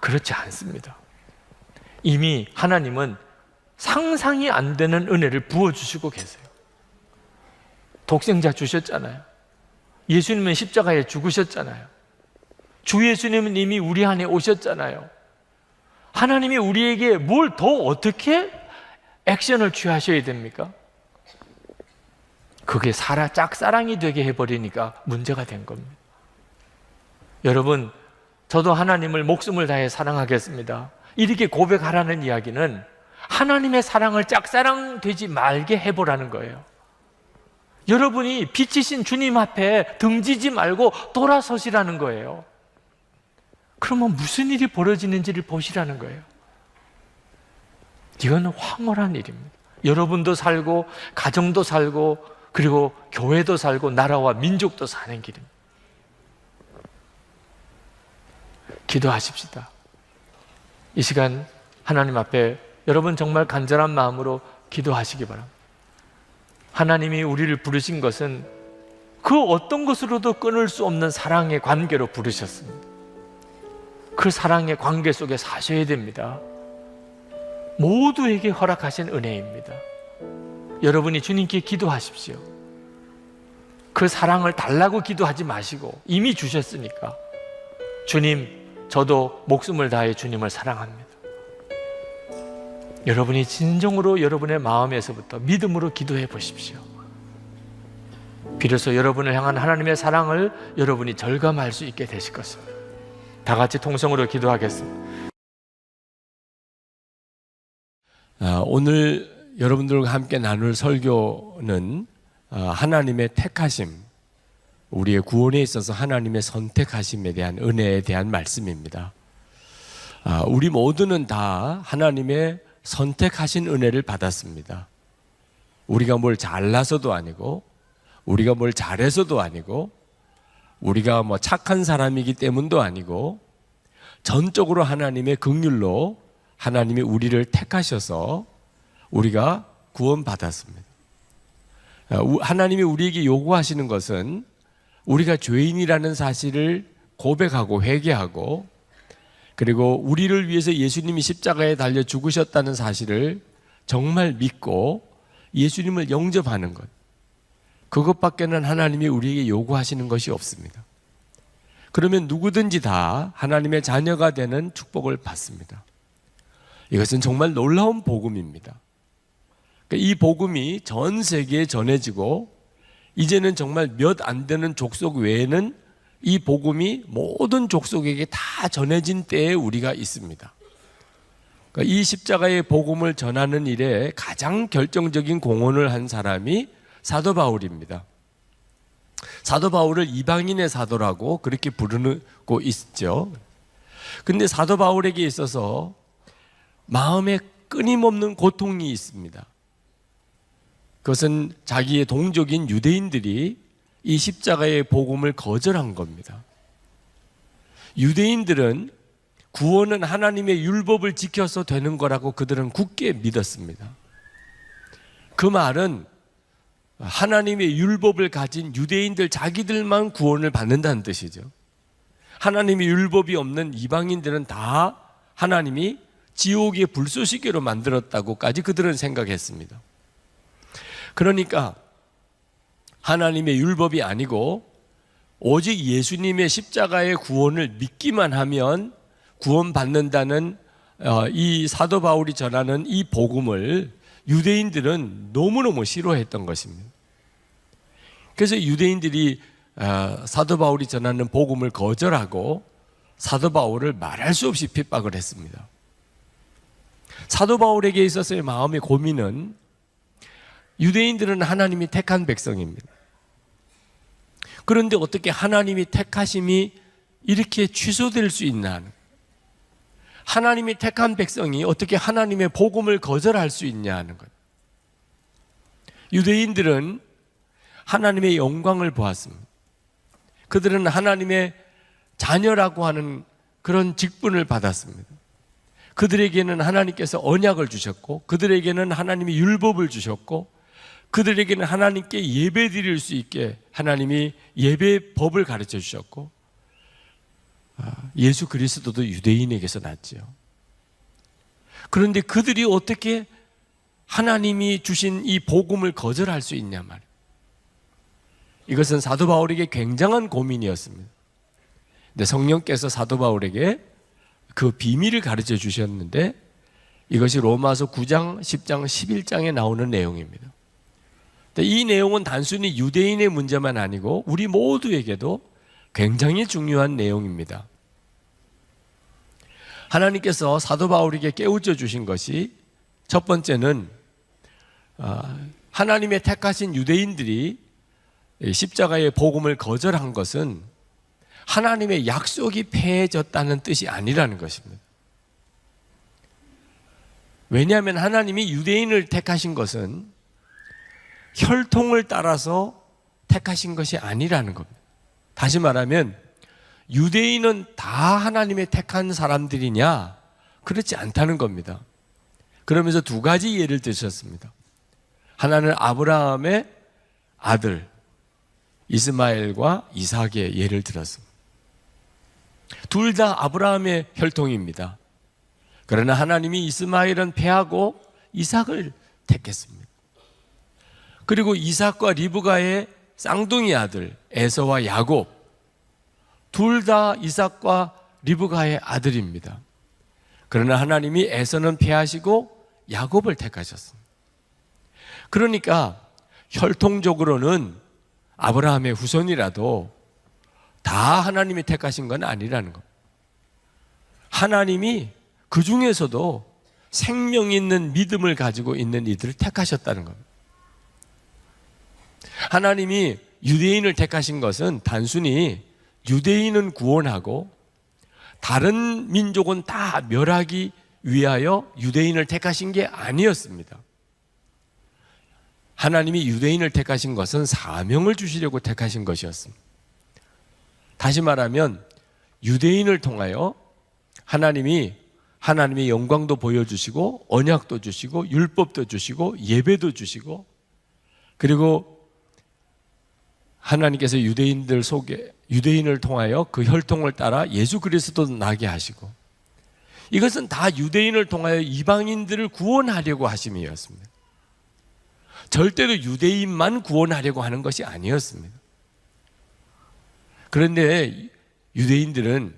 그렇지 않습니다. 이미 하나님은 상상이 안 되는 은혜를 부어 주시고 계세요. 독생자 주셨잖아요. 예수님은 십자가에 죽으셨잖아요. 주 예수님은 이미 우리 안에 오셨잖아요. 하나님이 우리에게 뭘 더 어떻게 액션을 취하셔야 됩니까? 그게 짝사랑이 되게 해버리니까 문제가 된 겁니다. 여러분, 저도 하나님을 목숨을 다해 사랑하겠습니다. 이렇게 고백하라는 이야기는 하나님의 사랑을 짝사랑 되지 말게 해보라는 거예요. 여러분이 빛이신 주님 앞에 등지지 말고 돌아서시라는 거예요. 그러면 무슨 일이 벌어지는지를 보시라는 거예요. 이건 황홀한 일입니다. 여러분도 살고 가정도 살고 그리고 교회도 살고 나라와 민족도 사는 길입니다. 기도하십시다. 이 시간 하나님 앞에 여러분 정말 간절한 마음으로 기도하시기 바랍니다. 하나님이 우리를 부르신 것은 그 어떤 것으로도 끊을 수 없는 사랑의 관계로 부르셨습니다. 그 사랑의 관계 속에 사셔야 됩니다. 모두에게 허락하신 은혜입니다. 여러분이 주님께 기도하십시오. 그 사랑을 달라고 기도하지 마시고 이미 주셨으니까, 주님, 저도 목숨을 다해 주님을 사랑합니다. 여러분이 진정으로 여러분의 마음에서부터 믿음으로 기도해 보십시오. 비로소 여러분을 향한 하나님의 사랑을 여러분이 절감할 수 있게 되실 것입니다. 다 같이 통성으로 기도하겠습니다. 오늘 여러분들과 함께 나눌 설교는 하나님의 택하심, 우리의 구원에 있어서 하나님의 선택하심에 대한 은혜에 대한 말씀입니다. 우리 모두는 다 하나님의 선택하신 은혜를 받았습니다. 우리가 뭘 잘나서도 아니고, 우리가 뭘 잘해서도 아니고, 우리가 뭐 착한 사람이기 때문도 아니고, 전적으로 하나님의 긍휼로 하나님이 우리를 택하셔서 우리가 구원받았습니다. 하나님이 우리에게 요구하시는 것은 우리가 죄인이라는 사실을 고백하고 회개하고, 그리고 우리를 위해서 예수님이 십자가에 달려 죽으셨다는 사실을 정말 믿고 예수님을 영접하는 것, 그것밖에는 하나님이 우리에게 요구하시는 것이 없습니다. 그러면 누구든지 다 하나님의 자녀가 되는 축복을 받습니다. 이것은 정말 놀라운 복음입니다. 이 복음이 전 세계에 전해지고, 이제는 정말 몇 안 되는 족속 외에는 이 복음이 모든 족속에게 다 전해진 때에 우리가 있습니다. 이 십자가의 복음을 전하는 일에 가장 결정적인 공헌을 한 사람이 사도 바울입니다. 사도 바울을 이방인의 사도라고 그렇게 부르고 있죠. 근데 사도 바울에게 있어서 마음에 끊임없는 고통이 있습니다. 그것은 자기의 동족인 유대인들이 이 십자가의 복음을 거절한 겁니다. 유대인들은 구원은 하나님의 율법을 지켜서 되는 거라고 그들은 굳게 믿었습니다. 그 말은 하나님의 율법을 가진 유대인들 자기들만 구원을 받는다는 뜻이죠. 하나님의 율법이 없는 이방인들은 다 하나님이 지옥의 불쏘시개로 만들었다고까지 그들은 생각했습니다. 그러니까 하나님의 율법이 아니고 오직 예수님의 십자가의 구원을 믿기만 하면 구원받는다는 이 사도 바울이 전하는 이 복음을 유대인들은 너무너무 싫어했던 것입니다. 그래서 유대인들이 사도 바울이 전하는 복음을 거절하고 사도 바울을 말할 수 없이 핍박을 했습니다. 사도 바울에게 있어서의 마음의 고민은, 유대인들은 하나님이 택한 백성입니다. 그런데 어떻게 하나님이 택하심이 이렇게 취소될 수 있나? 하나님이 택한 백성이 어떻게 하나님의 복음을 거절할 수 있냐 하는 것. 유대인들은 하나님의 영광을 보았습니다. 그들은 하나님의 자녀라고 하는 그런 직분을 받았습니다. 그들에게는 하나님께서 언약을 주셨고, 그들에게는 하나님이 율법을 주셨고, 그들에게는 하나님께 예배 드릴 수 있게 하나님이 예배 법을 가르쳐 주셨고, 예수 그리스도도 유대인에게서 났죠. 그런데 그들이 어떻게 하나님이 주신 이 복음을 거절할 수 있냐 말이에요. 이것은 사도 바울에게 굉장한 고민이었습니다. 근데 성령께서 사도 바울에게 그 비밀을 가르쳐 주셨는데, 이것이 로마서 9장, 10장, 11장에 나오는 내용입니다. 이 내용은 단순히 유대인의 문제만 아니고 우리 모두에게도 굉장히 중요한 내용입니다. 하나님께서 사도 바울에게 깨우쳐 주신 것이, 첫 번째는 하나님의 택하신 유대인들이 십자가의 복음을 거절한 것은 하나님의 약속이 폐해졌다는 뜻이 아니라는 것입니다. 왜냐하면 하나님이 유대인을 택하신 것은 혈통을 따라서 택하신 것이 아니라는 겁니다. 다시 말하면 유대인은 다 하나님의 택한 사람들이냐? 그렇지 않다는 겁니다. 그러면서 두 가지 예를 드셨습니다. 하나는 아브라함의 아들 이스마엘과 이삭의 예를 들었습니다. 둘 다 아브라함의 혈통입니다. 그러나 하나님이 이스마엘은 패하고 이삭을 택했습니다. 그리고 이삭과 리브가의 쌍둥이 아들 에서와 야곱, 둘 다 이삭과 리브가의 아들입니다. 그러나 하나님이 에서는 패하시고 야곱을 택하셨습니다. 그러니까 혈통적으로는 아브라함의 후손이라도 다 하나님이 택하신 건 아니라는 겁니다. 하나님이 그 중에서도 생명 있는 믿음을 가지고 있는 이들을 택하셨다는 겁니다. 하나님이 유대인을 택하신 것은 단순히 유대인은 구원하고 다른 민족은 다 멸하기 위하여 유대인을 택하신 게 아니었습니다. 하나님이 유대인을 택하신 것은 사명을 주시려고 택하신 것이었습니다. 다시 말하면 유대인을 통하여 하나님의 영광도 보여주시고 언약도 주시고 율법도 주시고 예배도 주시고, 그리고 하나님께서 유대인을 통하여 그 혈통을 따라 예수 그리스도도 나게 하시고, 이것은 다 유대인을 통하여 이방인들을 구원하려고 하심이었습니다. 절대로 유대인만 구원하려고 하는 것이 아니었습니다. 그런데 유대인들은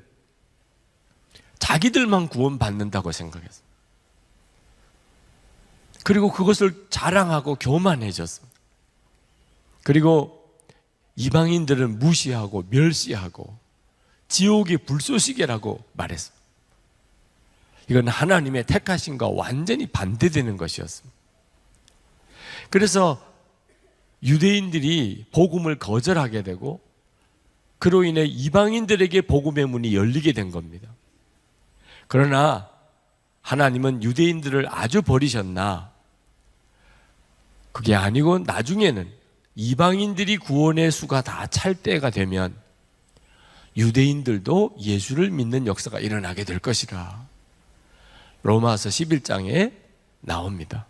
자기들만 구원받는다고 생각했습니다. 그리고 그것을 자랑하고 교만해졌습니다. 그리고 이방인들은 무시하고 멸시하고 지옥의 불쏘시개라고 말했습니다. 이건 하나님의 택하심과 완전히 반대되는 것이었습니다. 그래서 유대인들이 복음을 거절하게 되고 그로 인해 이방인들에게 복음의 문이 열리게 된 겁니다. 그러나 하나님은 유대인들을 아주 버리셨나? 그게 아니고 나중에는 이방인들이 구원의 수가 다 찰 때가 되면 유대인들도 예수를 믿는 역사가 일어나게 될 것이라 로마서 11장에 나옵니다.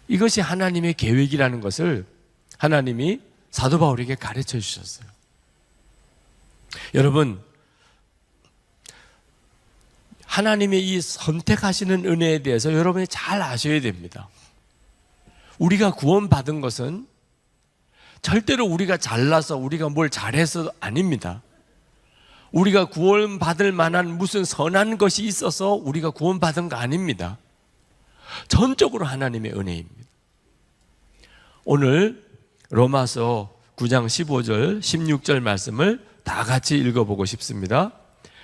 이것이 하나님의 계획이라는 것을 하나님이 사도 바울에게 가르쳐 주셨어요. 여러분, 하나님의 이 선택하시는 은혜에 대해서 여러분이 잘 아셔야 됩니다. 우리가 구원받은 것은 절대로 우리가 잘나서 우리가 뭘 잘해서 아닙니다. 우리가 구원받을 만한 무슨 선한 것이 있어서 우리가 구원받은 거 아닙니다. 전적으로 하나님의 은혜입니다. 오늘 로마서 9장 15절 16절 말씀을 다 같이 읽어보고 싶습니다.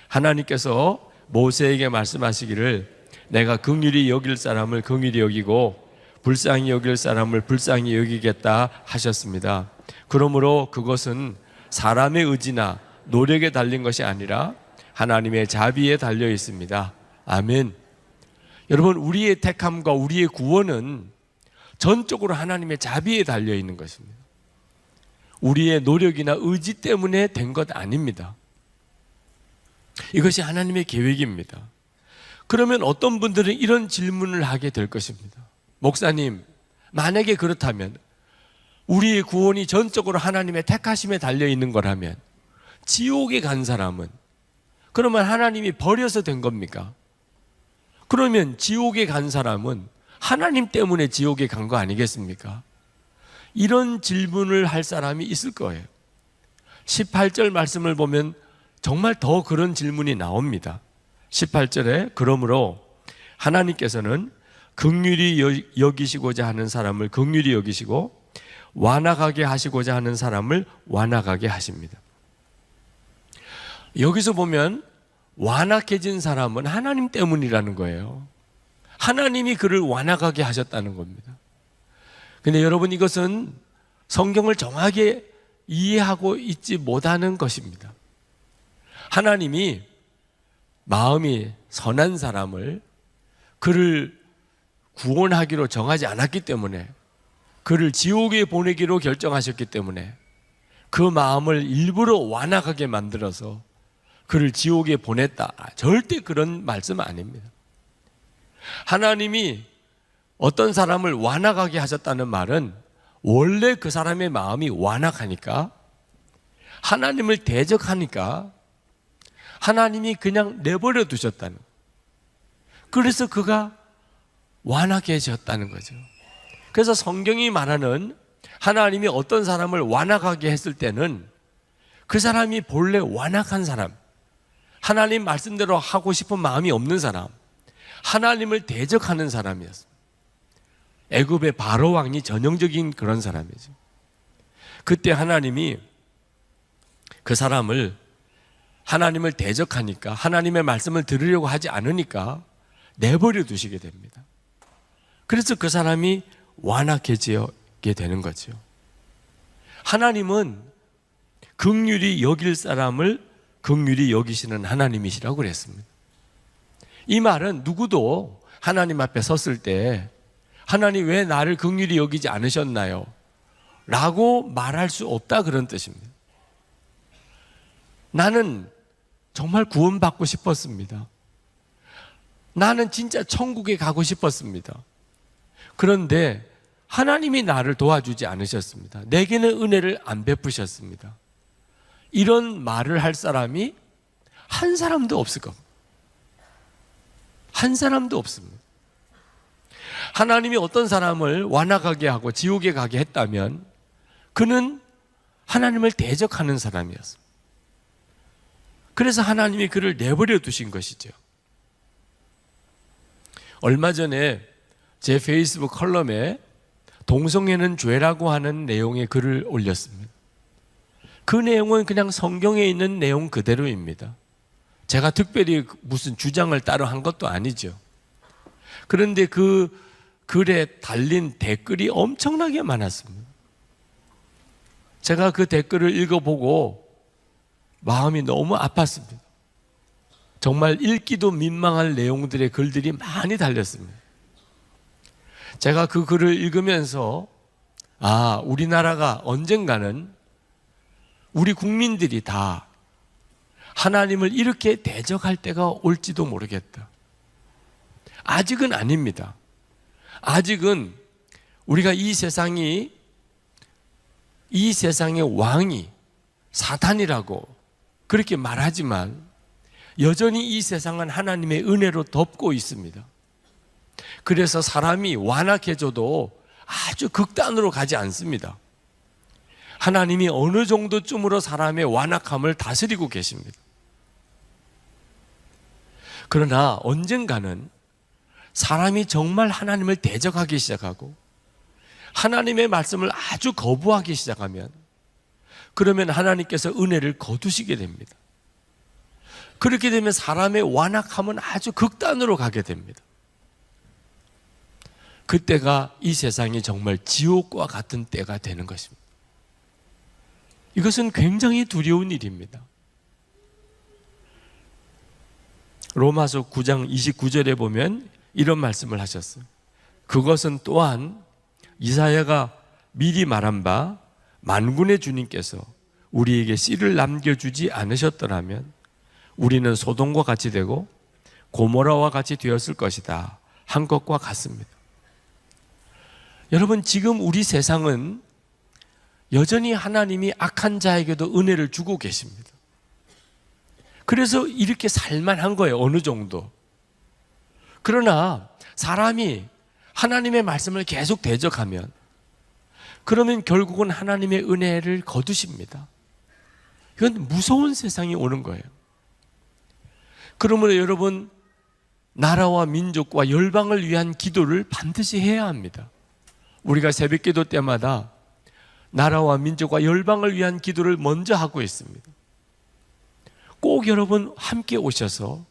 하나님께서 모세에게 말씀하시기를 내가 긍휼히 여길 사람을 긍휼히 여기고 불쌍히 여길 사람을 불쌍히 여기겠다 하셨습니다. 그러므로 그것은 사람의 의지나 노력에 달린 것이 아니라 하나님의 자비에 달려 있습니다. 아멘. 여러분, 우리의 택함과 우리의 구원은 전적으로 하나님의 자비에 달려 있는 것입니다. 우리의 노력이나 의지 때문에 된 것 아닙니다. 이것이 하나님의 계획입니다. 그러면 어떤 분들은 이런 질문을 하게 될 것입니다. 목사님, 만약에 그렇다면 우리의 구원이 전적으로 하나님의 택하심에 달려 있는 거라면 지옥에 간 사람은 그러면 하나님이 버려서 된 겁니까? 그러면 지옥에 간 사람은 하나님 때문에 지옥에 간 거 아니겠습니까? 이런 질문을 할 사람이 있을 거예요. 18절 말씀을 보면 정말 더 그런 질문이 나옵니다. 18절에 그러므로 하나님께서는 긍휼히 여기시고자 하는 사람을 긍휼히 여기시고 완악하게 하시고자 하는 사람을 완악하게 하십니다. 여기서 보면 완악해진 사람은 하나님 때문이라는 거예요. 하나님이 그를 완악하게 하셨다는 겁니다. 근데 여러분, 이것은 성경을 정확하게 이해하고 있지 못하는 것입니다. 하나님이 마음이 선한 사람을 그를 구원하기로 정하지 않았기 때문에, 그를 지옥에 보내기로 결정하셨기 때문에 그 마음을 일부러 완악하게 만들어서 그를 지옥에 보냈다. 절대 그런 말씀 아닙니다. 하나님이 어떤 사람을 완악하게 하셨다는 말은 원래 그 사람의 마음이 완악하니까, 하나님을 대적하니까 하나님이 그냥 내버려 두셨다는, 그래서 그가 완악해졌다는 거죠. 그래서 성경이 말하는 하나님이 어떤 사람을 완악하게 했을 때는 그 사람이 본래 완악한 사람, 하나님 말씀대로 하고 싶은 마음이 없는 사람, 하나님을 대적하는 사람이었습니다. 애굽의 바로 왕이 전형적인 그런 사람이죠. 그때 하나님이 그 사람을 하나님을 대적하니까, 하나님의 말씀을 들으려고 하지 않으니까 내버려 두시게 됩니다. 그래서 그 사람이 완악해지게 되는 거죠. 하나님은 긍휼히 여길 사람을 긍휼히 여기시는 하나님이시라고 그랬습니다. 이 말은 누구도 하나님 앞에 섰을 때 하나님 왜 나를 긍휼히 여기지 않으셨나요? 라고 말할 수 없다, 그런 뜻입니다. 나는 정말 구원받고 싶었습니다. 나는 진짜 천국에 가고 싶었습니다. 그런데 하나님이 나를 도와주지 않으셨습니다. 내게는 은혜를 안 베푸셨습니다. 이런 말을 할 사람이 한 사람도 없을 겁니다. 한 사람도 없습니다. 하나님이 어떤 사람을 완악하게 하고 지옥에 가게 했다면 그는 하나님을 대적하는 사람이었습니다. 그래서 하나님이 그를 내버려 두신 것이죠. 얼마 전에 제 페이스북 컬럼에 동성애는 죄라고 하는 내용의 글을 올렸습니다. 그 내용은 그냥 성경에 있는 내용 그대로입니다. 제가 특별히 무슨 주장을 따로 한 것도 아니죠. 그런데 그 글에 달린 댓글이 엄청나게 많았습니다. 제가 그 댓글을 읽어보고 마음이 너무 아팠습니다. 정말 읽기도 민망할 내용들의 글들이 많이 달렸습니다. 제가 그 글을 읽으면서 우리나라가 언젠가는 우리 국민들이 다 하나님을 이렇게 대적할 때가 올지도 모르겠다. 아직은 아닙니다. 아직은 우리가 이 세상의 왕이 사탄이라고 그렇게 말하지만 여전히 이 세상은 하나님의 은혜로 덮고 있습니다. 그래서 사람이 완악해져도 아주 극단으로 가지 않습니다. 하나님이 어느 정도쯤으로 사람의 완악함을 다스리고 계십니다. 그러나 언젠가는 사람이 정말 하나님을 대적하기 시작하고 하나님의 말씀을 아주 거부하기 시작하면 그러면 하나님께서 은혜를 거두시게 됩니다. 그렇게 되면 사람의 완악함은 아주 극단으로 가게 됩니다. 그때가 이 세상이 정말 지옥과 같은 때가 되는 것입니다. 이것은 굉장히 두려운 일입니다. 로마서 9장 29절에 보면 이런 말씀을 하셨어요. 그것은 또한 이사야가 미리 말한 바 만군의 주님께서 우리에게 씨를 남겨주지 않으셨더라면 우리는 소돔과 같이 되고 고모라와 같이 되었을 것이다 한 것과 같습니다. 여러분, 지금 우리 세상은 여전히 하나님이 악한 자에게도 은혜를 주고 계십니다. 그래서 이렇게 살만한 거예요, 어느 정도. 그러나 사람이 하나님의 말씀을 계속 대적하면 그러면 결국은 하나님의 은혜를 거두십니다. 이건 무서운 세상이 오는 거예요. 그러므로 여러분, 나라와 민족과 열방을 위한 기도를 반드시 해야 합니다. 우리가 새벽 기도 때마다 나라와 민족과 열방을 위한 기도를 먼저 하고 있습니다. 꼭 여러분 함께 오셔서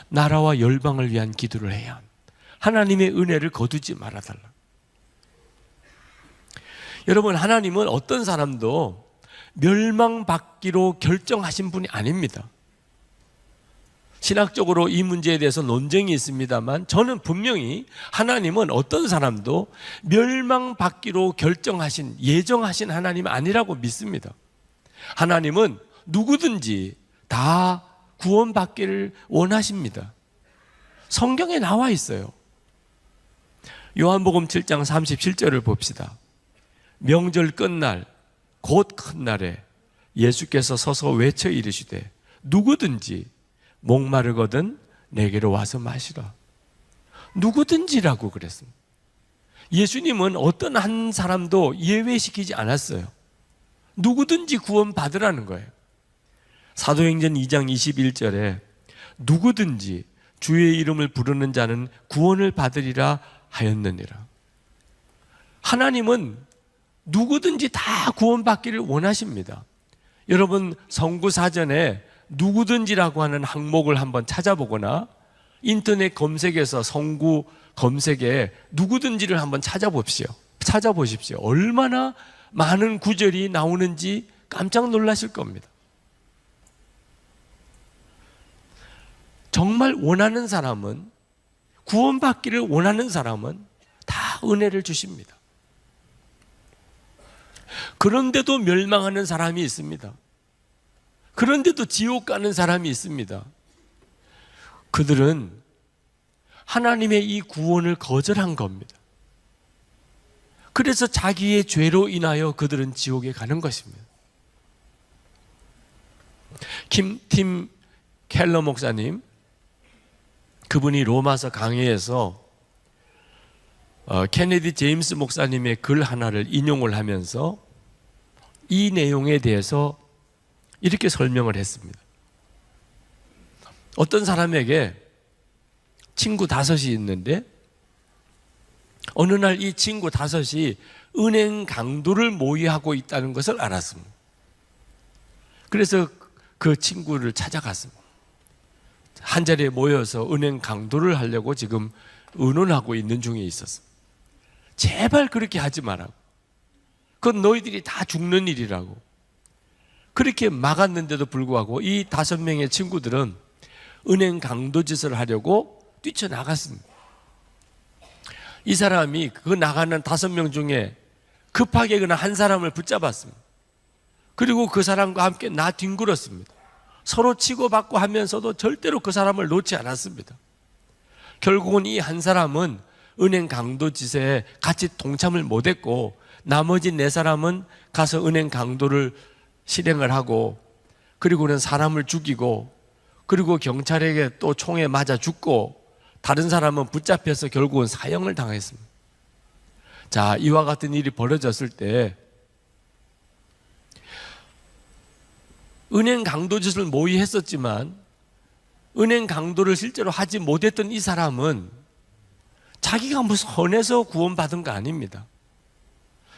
나라와 열방을 위한 기도를 해야 합니다. 하나님의 은혜를 거두지 말아달라. 여러분, 하나님은 어떤 사람도 멸망받기로 결정하신 분이 아닙니다. 신학적으로 이 문제에 대해서 논쟁이 있습니다만 저는 분명히 하나님은 어떤 사람도 멸망받기로 결정하신, 예정하신 하나님 아니라고 믿습니다. 하나님은 누구든지 다 구원받기를 원하십니다. 성경에 나와 있어요. 요한복음 7장 37절을 봅시다. 명절 끝날 곧 큰 날에 예수께서 서서 외쳐 이르시되 누구든지 목마르거든 내게로 와서 마시라. 누구든지라고 그랬습니다. 예수님은 어떤 한 사람도 예외시키지 않았어요. 누구든지 구원받으라는 거예요. 사도행전 2장 21절에 누구든지 주의 이름을 부르는 자는 구원을 받으리라 하였느니라. 하나님은 누구든지 다 구원받기를 원하십니다. 여러분 성구사전에 누구든지라고 하는 항목을 한번 찾아보거나 인터넷 검색에서 성구 검색에 누구든지를 한번 찾아보십시오. 얼마나 많은 구절이 나오는지 깜짝 놀라실 겁니다. 정말 원하는 사람은, 구원받기를 원하는 사람은 다 은혜를 주십니다. 그런데도 멸망하는 사람이 있습니다. 그런데도 지옥 가는 사람이 있습니다. 그들은 하나님의 이 구원을 거절한 겁니다. 그래서 자기의 죄로 인하여 그들은 지옥에 가는 것입니다. 팀 켈러 목사님, 그분이 로마서 강해에서 케네디 제임스 목사님의 글 하나를 인용을 하면서 이 내용에 대해서 이렇게 설명을 했습니다. 어떤 사람에게 친구 5이 있는데 어느 날 이 친구 5이 은행 강도를 모의하고 있다는 것을 알았습니다. 그래서 그 친구를 찾아갔습니다. 한 자리에 모여서 은행 강도를 하려고 지금 의논하고 있는 중에 있었습니다. 제발 그렇게 하지 마라고. 그건 너희들이 다 죽는 일이라고. 그렇게 막았는데도 불구하고 이 5명의 친구들은 은행 강도 짓을 하려고 뛰쳐나갔습니다. 이 사람이 그 나가는 5명 중에 급하게 그냥 한 사람을 붙잡았습니다. 그리고 그 사람과 함께 뒹굴었습니다. 서로 치고받고 하면서도 절대로 그 사람을 놓지 않았습니다. 결국은 이 한 사람은 은행 강도 짓에 같이 동참을 못했고 나머지 4사람은 가서 은행 강도를 실행을 하고 그리고는 사람을 죽이고 그리고 경찰에게 또 총에 맞아 죽고 다른 사람은 붙잡혀서 결국은 사형을 당했습니다. 자, 이와 같은 일이 벌어졌을 때 은행 강도 짓을 모의했었지만 은행 강도를 실제로 하지 못했던 이 사람은 자기가 뭐 선해서 구원받은 거 아닙니다.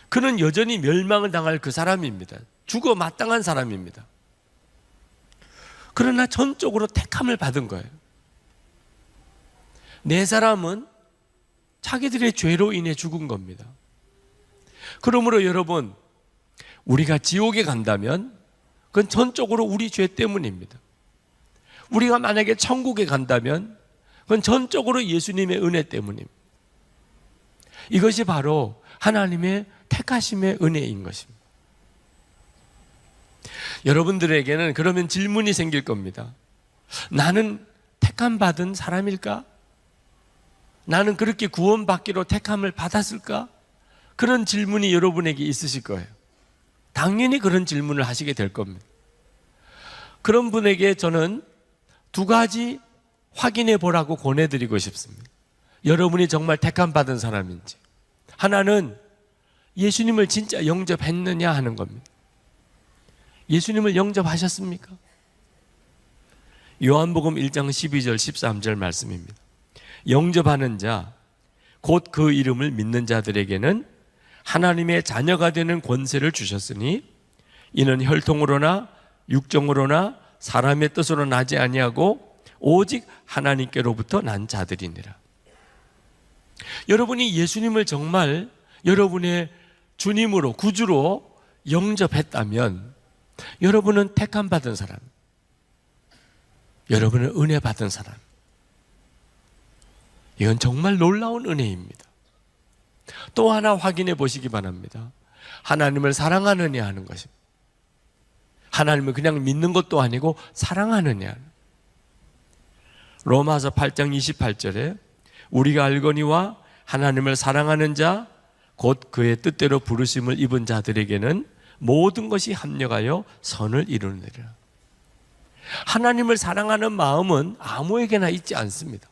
그는 여전히 멸망을 당할 그 사람입니다. 죽어 마땅한 사람입니다. 그러나 전적으로 택함을 받은 거예요. 4사람은 자기들의 죄로 인해 죽은 겁니다. 그러므로 여러분, 우리가 지옥에 간다면 그건 전적으로 우리 죄 때문입니다. 우리가 만약에 천국에 간다면 그건 전적으로 예수님의 은혜 때문입니다. 이것이 바로 하나님의 택하심의 은혜인 것입니다. 여러분들에게는 그러면 질문이 생길 겁니다. 나는 택함 받은 사람일까? 나는 그렇게 구원받기로 택함을 받았을까? 그런 질문이 여러분에게 있으실 거예요. 당연히 그런 질문을 하시게 될 겁니다. 그런 분에게 저는 2가지 확인해 보라고 권해드리고 싶습니다. 여러분이 정말 택함 받은 사람인지. 하나는 예수님을 진짜 영접했느냐 하는 겁니다. 예수님을 영접하셨습니까? 요한복음 1장 12절 13절 말씀입니다. 영접하는 자, 곧 그 이름을 믿는 자들에게는 하나님의 자녀가 되는 권세를 주셨으니 이는 혈통으로나 육정으로나 사람의 뜻으로 나지 아니하고 오직 하나님께로부터 난 자들이니라. 여러분이 예수님을 정말 여러분의 주님으로 구주로 영접했다면 여러분은 택함 받은 사람, 여러분은 은혜 받은 사람. 이건 정말 놀라운 은혜입니다. 또 하나 확인해 보시기 바랍니다. 하나님을 사랑하느냐 하는 것입니다. 하나님을 그냥 믿는 것도 아니고 사랑하느냐. 로마서 8장 28절에 우리가 알거니와 하나님을 사랑하는 자 곧 그의 뜻대로 부르심을 입은 자들에게는 모든 것이 합력하여 선을 이루느니라. 하나님을 사랑하는 마음은 아무에게나 있지 않습니다.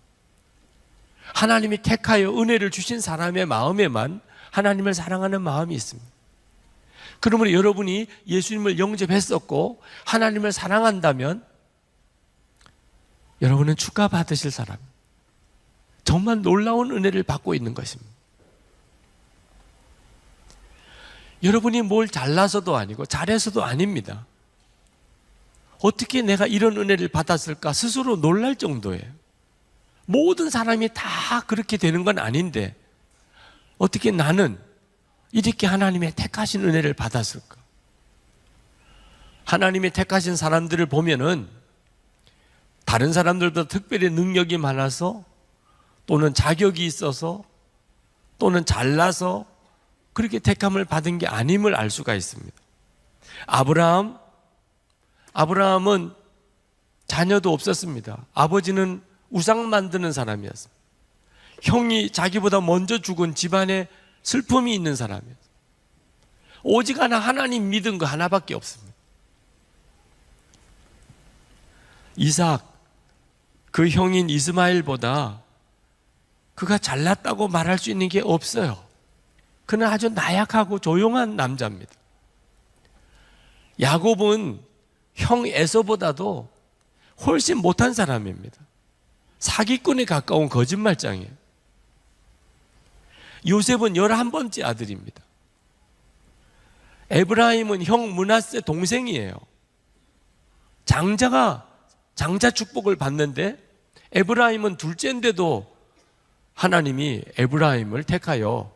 하나님이 택하여 은혜를 주신 사람의 마음에만 하나님을 사랑하는 마음이 있습니다. 그러므로 여러분이 예수님을 영접했었고 하나님을 사랑한다면 여러분은 축하받으실 사람, 정말 놀라운 은혜를 받고 있는 것입니다. 여러분이 뭘 잘나서도 아니고 잘해서도 아닙니다. 어떻게 내가 이런 은혜를 받았을까 스스로 놀랄 정도예요. 모든 사람이 다 그렇게 되는 건 아닌데 어떻게 나는 이렇게 하나님의 택하신 은혜를 받았을까? 하나님이 택하신 사람들을 보면은 다른 사람들보다 특별히 능력이 많아서 또는 자격이 있어서 또는 잘나서 그렇게 택함을 받은 게 아님을 알 수가 있습니다. 아브라함은 자녀도 없었습니다. 아버지는 우상 만드는 사람이었습니다. 형이 자기보다 먼저 죽은 집안에 슬픔이 있는 사람이었습니다. 오직 하나님 믿은 거 하나밖에 없습니다. 이삭, 그 형인 이스마엘보다 그가 잘났다고 말할 수 있는 게 없어요. 그는 아주 나약하고 조용한 남자입니다. 야곱은 형 에서보다도 훨씬 못한 사람입니다. 사기꾼에 가까운 거짓말장이에요. 요셉은 11번째 아들입니다. 에브라임은 형 므낫세 동생이에요. 장자 축복을 받는데 에브라임은 둘째인데도 하나님이 에브라임을 택하여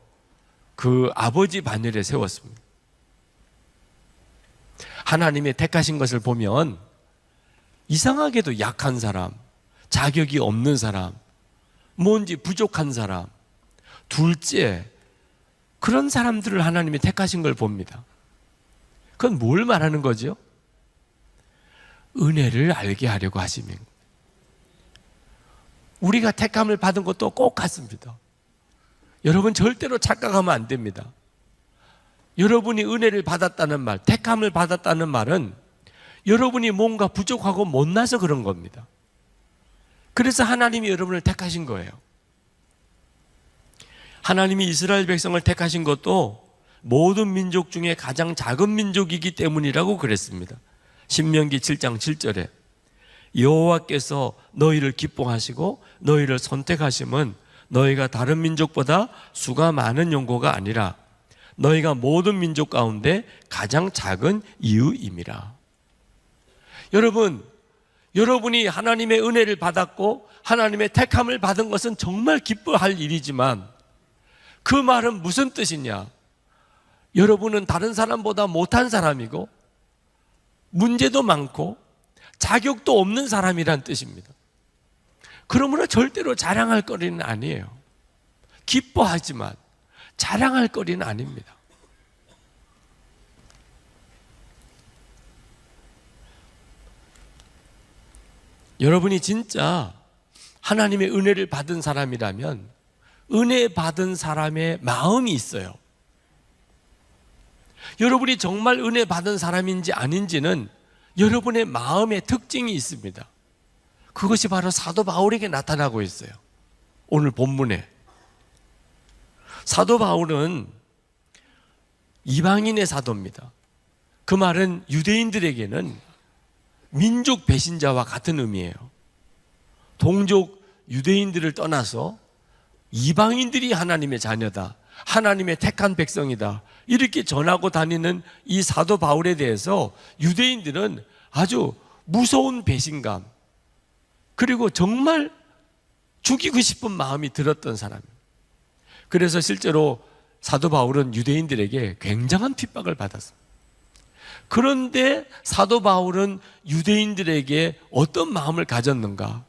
그 아버지 반열에 세웠습니다. 하나님의 택하신 것을 보면 이상하게도 약한 사람, 자격이 없는 사람, 뭔지 부족한 사람, 둘째, 그런 사람들을 하나님이 택하신 걸 봅니다. 그건 뭘 말하는 거죠? 은혜를 알게 하려고 하시는. 우리가 택함을 받은 것도 꼭 같습니다. 여러분 절대로 착각하면 안 됩니다. 여러분이 은혜를 받았다는 말, 택함을 받았다는 말은 여러분이 뭔가 부족하고 못나서 그런 겁니다. 그래서 하나님이 여러분을 택하신 거예요. 하나님이 이스라엘 백성을 택하신 것도 모든 민족 중에 가장 작은 민족이기 때문이라고 그랬습니다. 신명기 7장 7절에 여호와께서 너희를 기뻐하시고 너희를 선택하심은 너희가 다른 민족보다 수가 많은 용고가 아니라 너희가 모든 민족 가운데 가장 작은 이유임이라. 여러분이 하나님의 은혜를 받았고 하나님의 택함을 받은 것은 정말 기뻐할 일이지만 그 말은 무슨 뜻이냐? 여러분은 다른 사람보다 못한 사람이고 문제도 많고 자격도 없는 사람이란 뜻입니다. 그러므로 절대로 자랑할 거리는 아니에요. 기뻐하지만 자랑할 거리는 아닙니다. 여러분이 진짜 하나님의 은혜를 받은 사람이라면 은혜 받은 사람의 마음이 있어요. 여러분이 정말 은혜 받은 사람인지 아닌지는 여러분의 마음의 특징이 있습니다. 그것이 바로 사도 바울에게 나타나고 있어요. 오늘 본문에 사도 바울은 이방인의 사도입니다. 그 말은 유대인들에게는 민족 배신자와 같은 의미예요. 동족 유대인들을 떠나서 이방인들이 하나님의 자녀다, 하나님의 택한 백성이다, 이렇게 전하고 다니는 이 사도 바울에 대해서 유대인들은 아주 무서운 배신감, 그리고 정말 죽이고 싶은 마음이 들었던 사람입니다. 그래서 실제로 사도 바울은 유대인들에게 굉장한 핍박을 받았습니다. 그런데 사도 바울은 유대인들에게 어떤 마음을 가졌는가?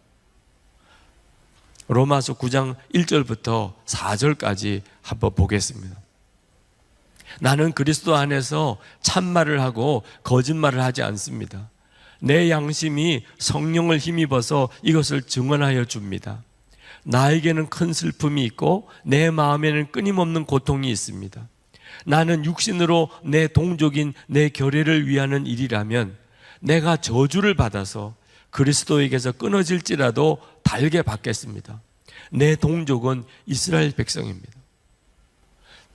로마서 9장 1절부터 4절까지 한번 보겠습니다. 나는 그리스도 안에서 참말을 하고 거짓말을 하지 않습니다. 내 양심이 성령을 힘입어서 이것을 증언하여 줍니다. 나에게는 큰 슬픔이 있고 내 마음에는 끊임없는 고통이 있습니다. 나는 육신으로 내 동족인 내 결례를 위하는 일이라면 내가 저주를 받아서 그리스도에게서 끊어질지라도 달게 받겠습니다. 내 동족은 이스라엘 백성입니다.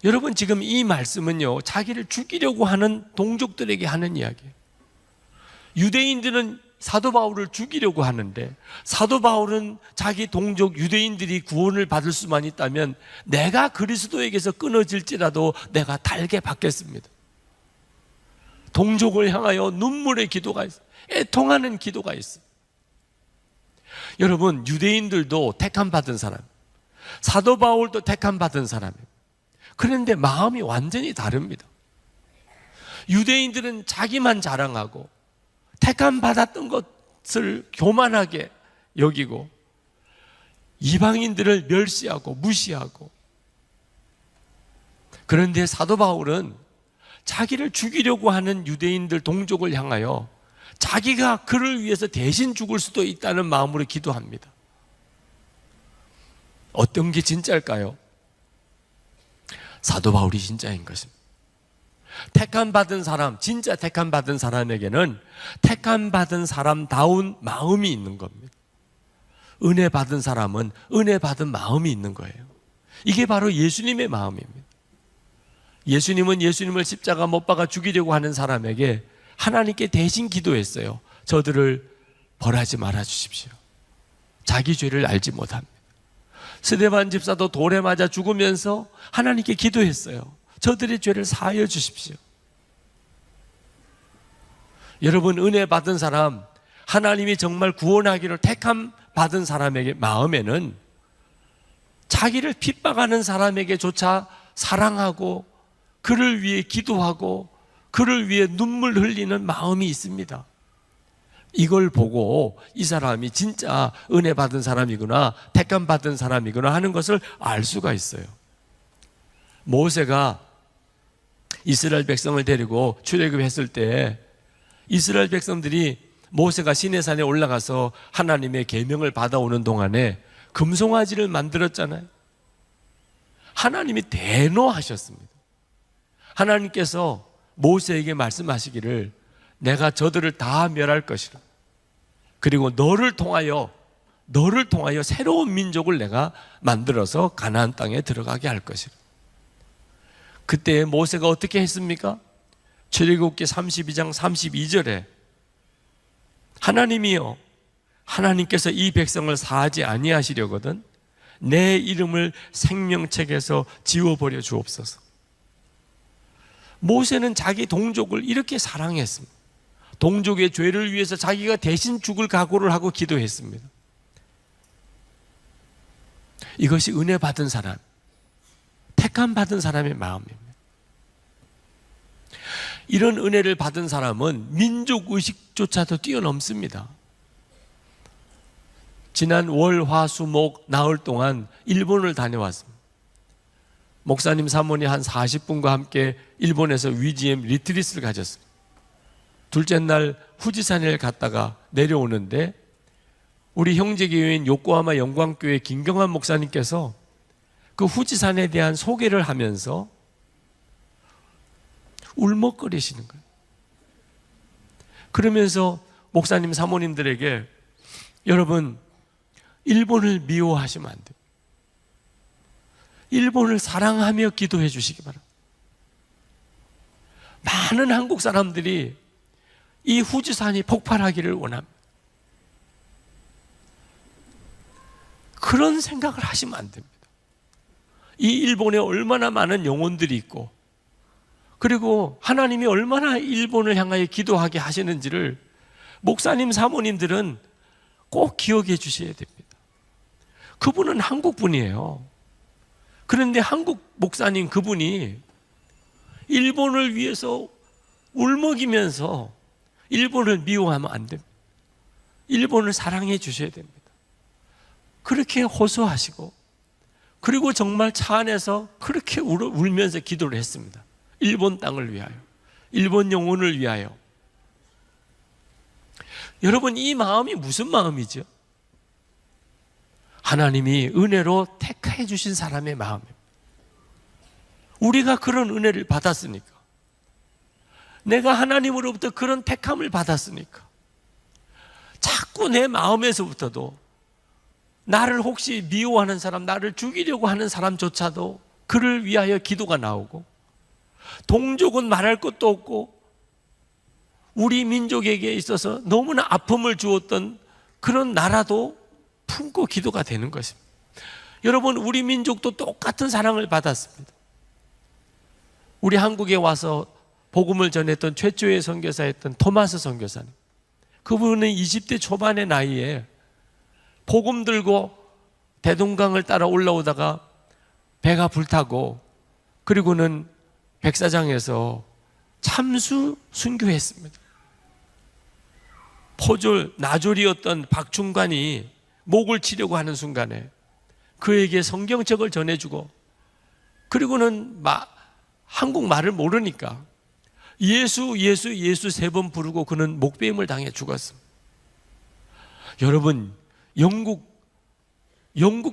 여러분, 지금 이 말씀은요, 자기를 죽이려고 하는 동족들에게 하는 이야기예요. 유대인들은 사도 바울을 죽이려고 하는데, 사도 바울은 자기 동족 유대인들이 구원을 받을 수만 있다면 내가 그리스도에게서 끊어질지라도 내가 달게 받겠습니다. 동족을 향하여 눈물의 기도가 있어요. 애통하는 기도가 있어요. 여러분, 유대인들도 택함 받은 사람, 사도 바울도 택함 받은 사람이에요. 그런데 마음이 완전히 다릅니다. 유대인들은 자기만 자랑하고 택함 받았던 것을 교만하게 여기고 이방인들을 멸시하고 무시하고, 그런데 사도 바울은 자기를 죽이려고 하는 유대인들 동족을 향하여 자기가 그를 위해서 대신 죽을 수도 있다는 마음으로 기도합니다. 어떤 게 진짜일까요? 사도 바울이 진짜인 것입니다. 택함 받은 사람, 진짜 택함 받은 사람에게는 택함 받은 사람다운 마음이 있는 겁니다. 은혜 받은 사람은 은혜 받은 마음이 있는 거예요. 이게 바로 예수님의 마음입니다. 예수님은 예수님을 십자가 못 박아 죽이려고 하는 사람에게 하나님께 대신 기도했어요. 저들을 벌하지 말아 주십시오. 자기 죄를 알지 못합니다. 스데반 집사도 돌에 맞아 죽으면서 하나님께 기도했어요. 저들의 죄를 사하여 주십시오. 여러분, 은혜 받은 사람, 하나님이 정말 구원하기를 택함 받은 사람에게 마음에는 자기를 핍박하는 사람에게조차 사랑하고 그를 위해 기도하고 그를 위해 눈물 흘리는 마음이 있습니다. 이걸 보고 이 사람이 진짜 은혜 받은 사람이구나, 택함 받은 사람이구나 하는 것을 알 수가 있어요. 모세가 이스라엘 백성을 데리고 출애굽했을 때 이스라엘 백성들이 모세가 시내산에 올라가서 하나님의 계명을 받아오는 동안에 금송아지를 만들었잖아요. 하나님이 대노하셨습니다. 하나님께서 모세에게 말씀하시기를 내가 저들을 다 멸할 것이라. 그리고 너를 통하여 새로운 민족을 내가 만들어서 가나안 땅에 들어가게 할 것이라. 그때 모세가 어떻게 했습니까? 출애굽기 32장 32절에 하나님이여, 하나님께서 이 백성을 사하지 아니하시려거든 내 이름을 생명책에서 지워버려 주옵소서. 모세는 자기 동족을 이렇게 사랑했습니다. 동족의 죄를 위해서 자기가 대신 죽을 각오를 하고 기도했습니다. 이것이 은혜 받은 사람, 택함 받은 사람의 마음입니다. 이런 은혜를 받은 사람은 민족의식조차도 뛰어넘습니다. 지난 월, 화, 수, 목, 나흘 동안 일본을 다녀왔습니다. 목사님 사모님 한 40분과 함께 일본에서 위지엠 리트리스를 가졌습니다. 둘째 날 후지산에 갔다가 내려오는데 우리 형제교회인 요코하마 영광교회 김경환 목사님께서 그 후지산에 대한 소개를 하면서 울먹거리시는 거예요. 그러면서 목사님 사모님들에게 여러분, 일본을 미워하시면 안 돼요. 일본을 사랑하며 기도해 주시기 바랍니다. 많은 한국 사람들이 이 후지산이 폭발하기를 원합니다. 그런 생각을 하시면 안 됩니다. 이 일본에 얼마나 많은 영혼들이 있고, 그리고 하나님이 얼마나 일본을 향하여 기도하게 하시는지를 목사님 사모님들은 꼭 기억해 주셔야 됩니다. 그분은 한국 분이에요. 그런데 한국 목사님 그분이 일본을 위해서 울먹이면서 일본을 미워하면 안 됩니다. 일본을 사랑해 주셔야 됩니다. 그렇게 호소하시고, 그리고 정말 차 안에서 그렇게 울면서 기도를 했습니다. 일본 땅을 위하여, 일본 영혼을 위하여. 여러분, 이 마음이 무슨 마음이죠? 하나님이 은혜로 택해 주신 사람의 마음입니다. 우리가 그런 은혜를 받았으니까, 내가 하나님으로부터 그런 택함을 받았으니까 자꾸 내 마음에서부터도 나를 혹시 미워하는 사람, 나를 죽이려고 하는 사람조차도 그를 위하여 기도가 나오고, 동족은 말할 것도 없고 우리 민족에게 있어서 너무나 아픔을 주었던 그런 나라도 품고 기도가 되는 것입니다. 여러분, 우리 민족도 똑같은 사랑을 받았습니다. 우리 한국에 와서 복음을 전했던 최초의 선교사였던 토마스 선교사님, 그분은 20대 초반의 나이에 복음 들고 대동강을 따라 올라오다가 배가 불타고, 그리고는 백사장에서 참수 순교했습니다. 포졸 나졸이었던 박충관이 목을 치려고 하는 순간에 그에게 성경책을 전해주고, 그리고는 한국말을 모르니까 예수 예수 예수 3번 부르고 그는 목베임을 당해 죽었습니다. 여러분, 영국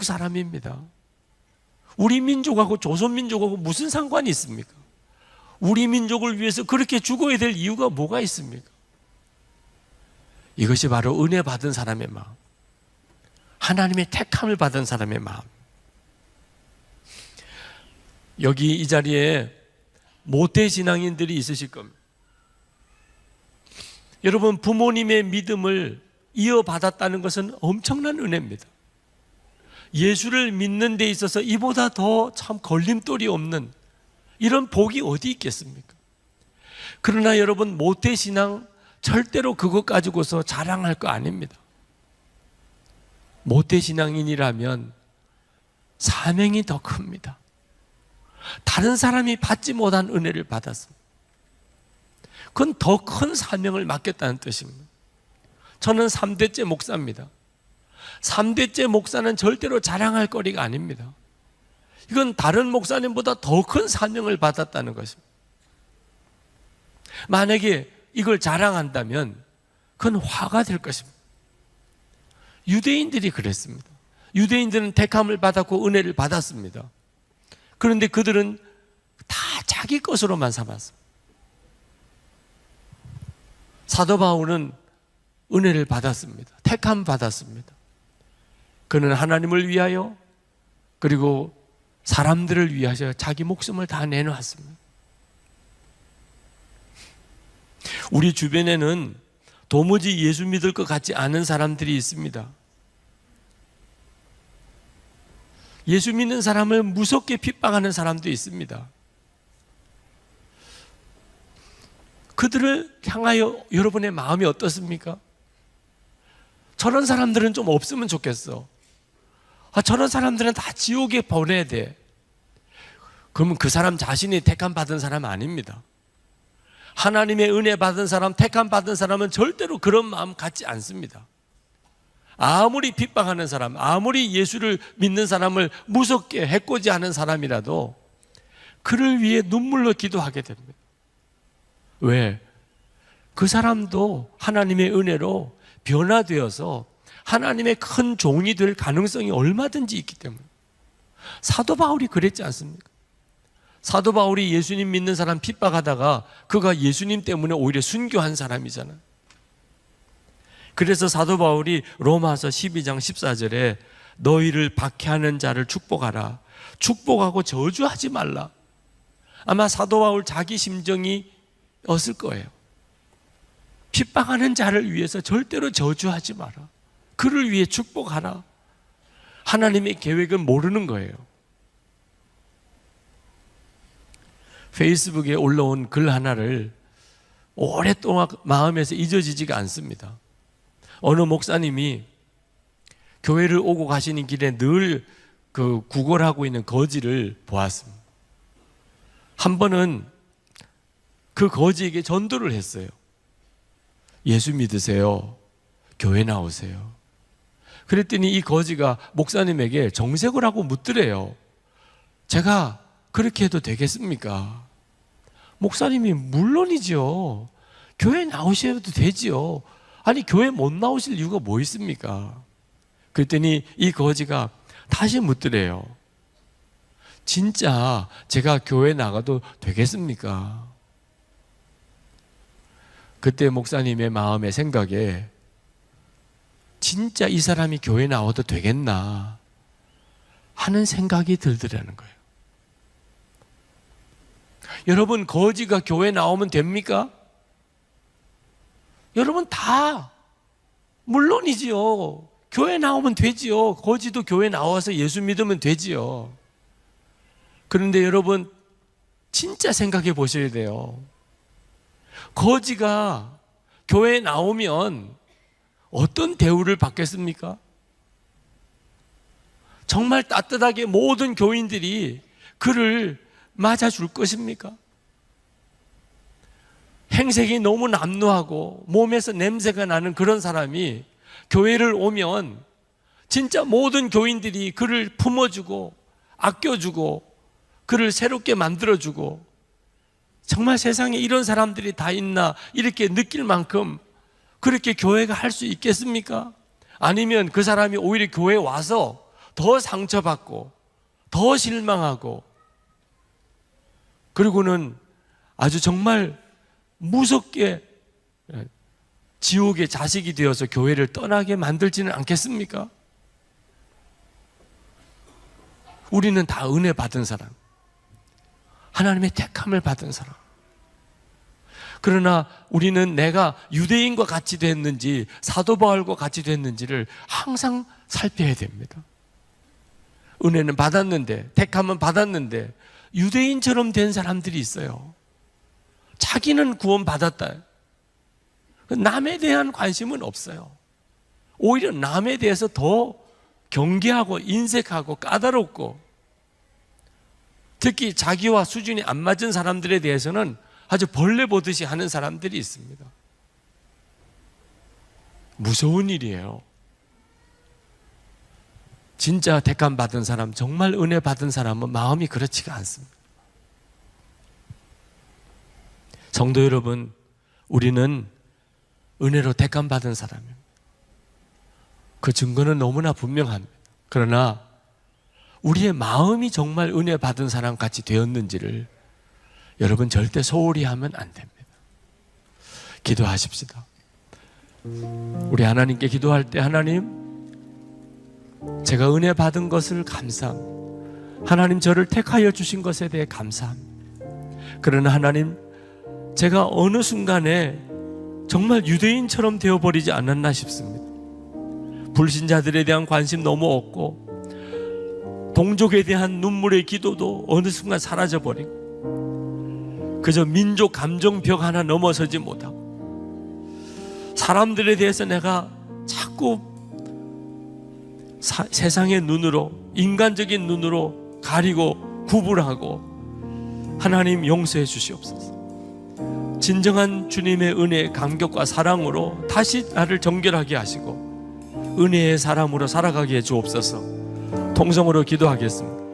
사람입니다. 우리 민족하고 조선민족하고 무슨 상관이 있습니까? 우리 민족을 위해서 그렇게 죽어야 될 이유가 뭐가 있습니까? 이것이 바로 은혜 받은 사람의 마음, 하나님의 택함을 받은 사람의 마음. 여기 이 자리에 모태신앙인들이 있으실 겁니다. 여러분, 부모님의 믿음을 이어받았다는 것은 엄청난 은혜입니다. 예수를 믿는 데 있어서 이보다 더 참 걸림돌이 없는 이런 복이 어디 있겠습니까? 그러나 여러분, 모태신앙 절대로 그것 가지고서 자랑할 거 아닙니다. 모태신앙인이라면 사명이 더 큽니다. 다른 사람이 받지 못한 은혜를 받았습니다. 그건 더 큰 사명을 맡겼다는 뜻입니다. 저는 3대째 목사입니다. 3대째 목사는 절대로 자랑할 거리가 아닙니다. 이건 다른 목사님보다 더 큰 사명을 받았다는 것입니다. 만약에 이걸 자랑한다면 그건 화가 될 것입니다. 유대인들이 그랬습니다. 유대인들은 택함을 받았고 은혜를 받았습니다. 그런데 그들은 다 자기 것으로만 삼았습니다. 사도 바울은 은혜를 받았습니다. 택함 받았습니다. 그는 하나님을 위하여 그리고 사람들을 위하여 자기 목숨을 다 내놓았습니다. 우리 주변에는 도무지 예수 믿을 것 같지 않은 사람들이 있습니다. 예수 믿는 사람을 무섭게 핍박하는 사람도 있습니다. 그들을 향하여 여러분의 마음이 어떻습니까? 저런 사람들은 좀 없으면 좋겠어. 저런 사람들은 다 지옥에 보내야 돼. 그러면 그 사람 자신이 택함 받은 사람 아닙니다. 하나님의 은혜 받은 사람, 택함 받은 사람은 절대로 그런 마음 갖지 않습니다. 아무리 핍박하는 사람, 아무리 예수를 믿는 사람을 무섭게 해코지하는 사람이라도 그를 위해 눈물로 기도하게 됩니다. 왜? 그 사람도 하나님의 은혜로 변화되어서 하나님의 큰 종이 될 가능성이 얼마든지 있기 때문에. 사도 바울이 그랬지 않습니까? 사도 바울이 예수님 믿는 사람 핍박하다가 그가 예수님 때문에 오히려 순교한 사람이잖아요. 그래서 사도 바울이 로마서 12장 14절에 너희를 박해하는 자를 축복하라. 축복하고 저주하지 말라. 아마 사도 바울 자기 심정이 었을 거예요. 핍박하는 자를 위해서 절대로 저주하지 마라. 그를 위해 축복하라. 하나님의 계획은 모르는 거예요. 페이스북에 올라온 글 하나를 오랫동안 마음에서 잊어지지가 않습니다. 어느 목사님이 교회를 오고 가시는 길에 늘 그 구걸하고 있는 거지를 보았습니다. 한 번은 그 거지에게 전도를 했어요. 예수 믿으세요. 교회 나오세요. 그랬더니 이 거지가 목사님에게 정색을 하고 묻더래요. 제가 그렇게 해도 되겠습니까? 목사님이 물론이죠. 교회 나오셔도 되지요. 아니 교회 못 나오실 이유가 뭐 있습니까? 그랬더니 이 거지가 다시 묻더래요. 진짜 제가 교회 나가도 되겠습니까? 그때 목사님의 마음의 생각에 진짜 이 사람이 교회 나와도 되겠나 하는 생각이 들더라는 거예요. 여러분, 거지가 교회 나오면 됩니까? 여러분 다 물론이지요. 교회 나오면 되지요. 거지도 교회 나와서 예수 믿으면 되지요. 그런데 여러분 진짜 생각해 보셔야 돼요. 거지가 교회에 나오면 어떤 대우를 받겠습니까? 정말 따뜻하게 모든 교인들이 그를 맞아줄 것입니까? 행색이 너무 남루하고 몸에서 냄새가 나는 그런 사람이 교회를 오면 진짜 모든 교인들이 그를 품어주고 아껴주고 그를 새롭게 만들어주고, 정말 세상에 이런 사람들이 다 있나 이렇게 느낄 만큼 그렇게 교회가 할 수 있겠습니까? 아니면 그 사람이 오히려 교회에 와서 더 상처받고 더 실망하고, 그리고는 아주 정말 무섭게 지옥의 자식이 되어서 교회를 떠나게 만들지는 않겠습니까? 우리는 다 은혜 받은 사람, 하나님의 택함을 받은 사람. 그러나 우리는 내가 유대인과 같이 됐는지 사도 바울과 같이 됐는지를 항상 살펴야 됩니다. 은혜는 받았는데, 택함은 받았는데 유대인처럼 된 사람들이 있어요. 자기는 구원받았다. 남에 대한 관심은 없어요. 오히려 남에 대해서 더 경계하고 인색하고 까다롭고, 특히 자기와 수준이 안 맞은 사람들에 대해서는 아주 벌레 보듯이 하는 사람들이 있습니다. 무서운 일이에요. 진짜 택함 받은 사람, 정말 은혜 받은 사람은 마음이 그렇지가 않습니다. 성도 여러분, 우리는 은혜로 택함 받은 사람입니다. 그 증거는 너무나 분명합니다. 그러나 우리의 마음이 정말 은혜 받은 사람 같이 되었는지를 여러분 절대 소홀히 하면 안 됩니다. 기도하십시다. 우리 하나님께 기도할 때, 하나님, 제가 은혜 받은 것을 감사합니다. 하나님, 저를 택하여 주신 것에 대해 감사합니다. 그러나 하나님, 제가 어느 순간에 정말 유대인처럼 되어버리지 않았나 싶습니다. 불신자들에 대한 관심 너무 없고, 동족에 대한 눈물의 기도도 어느 순간 사라져버리고, 그저 민족 감정벽 하나 넘어서지 못하고, 사람들에 대해서 내가 자꾸 세상의 눈으로, 인간적인 눈으로 가리고 구분하고, 하나님 용서해 주시옵소서. 진정한 주님의 은혜의 감격과 사랑으로 다시 나를 정결하게 하시고 은혜의 사람으로 살아가게 해 주옵소서. 통성으로 기도하겠습니다.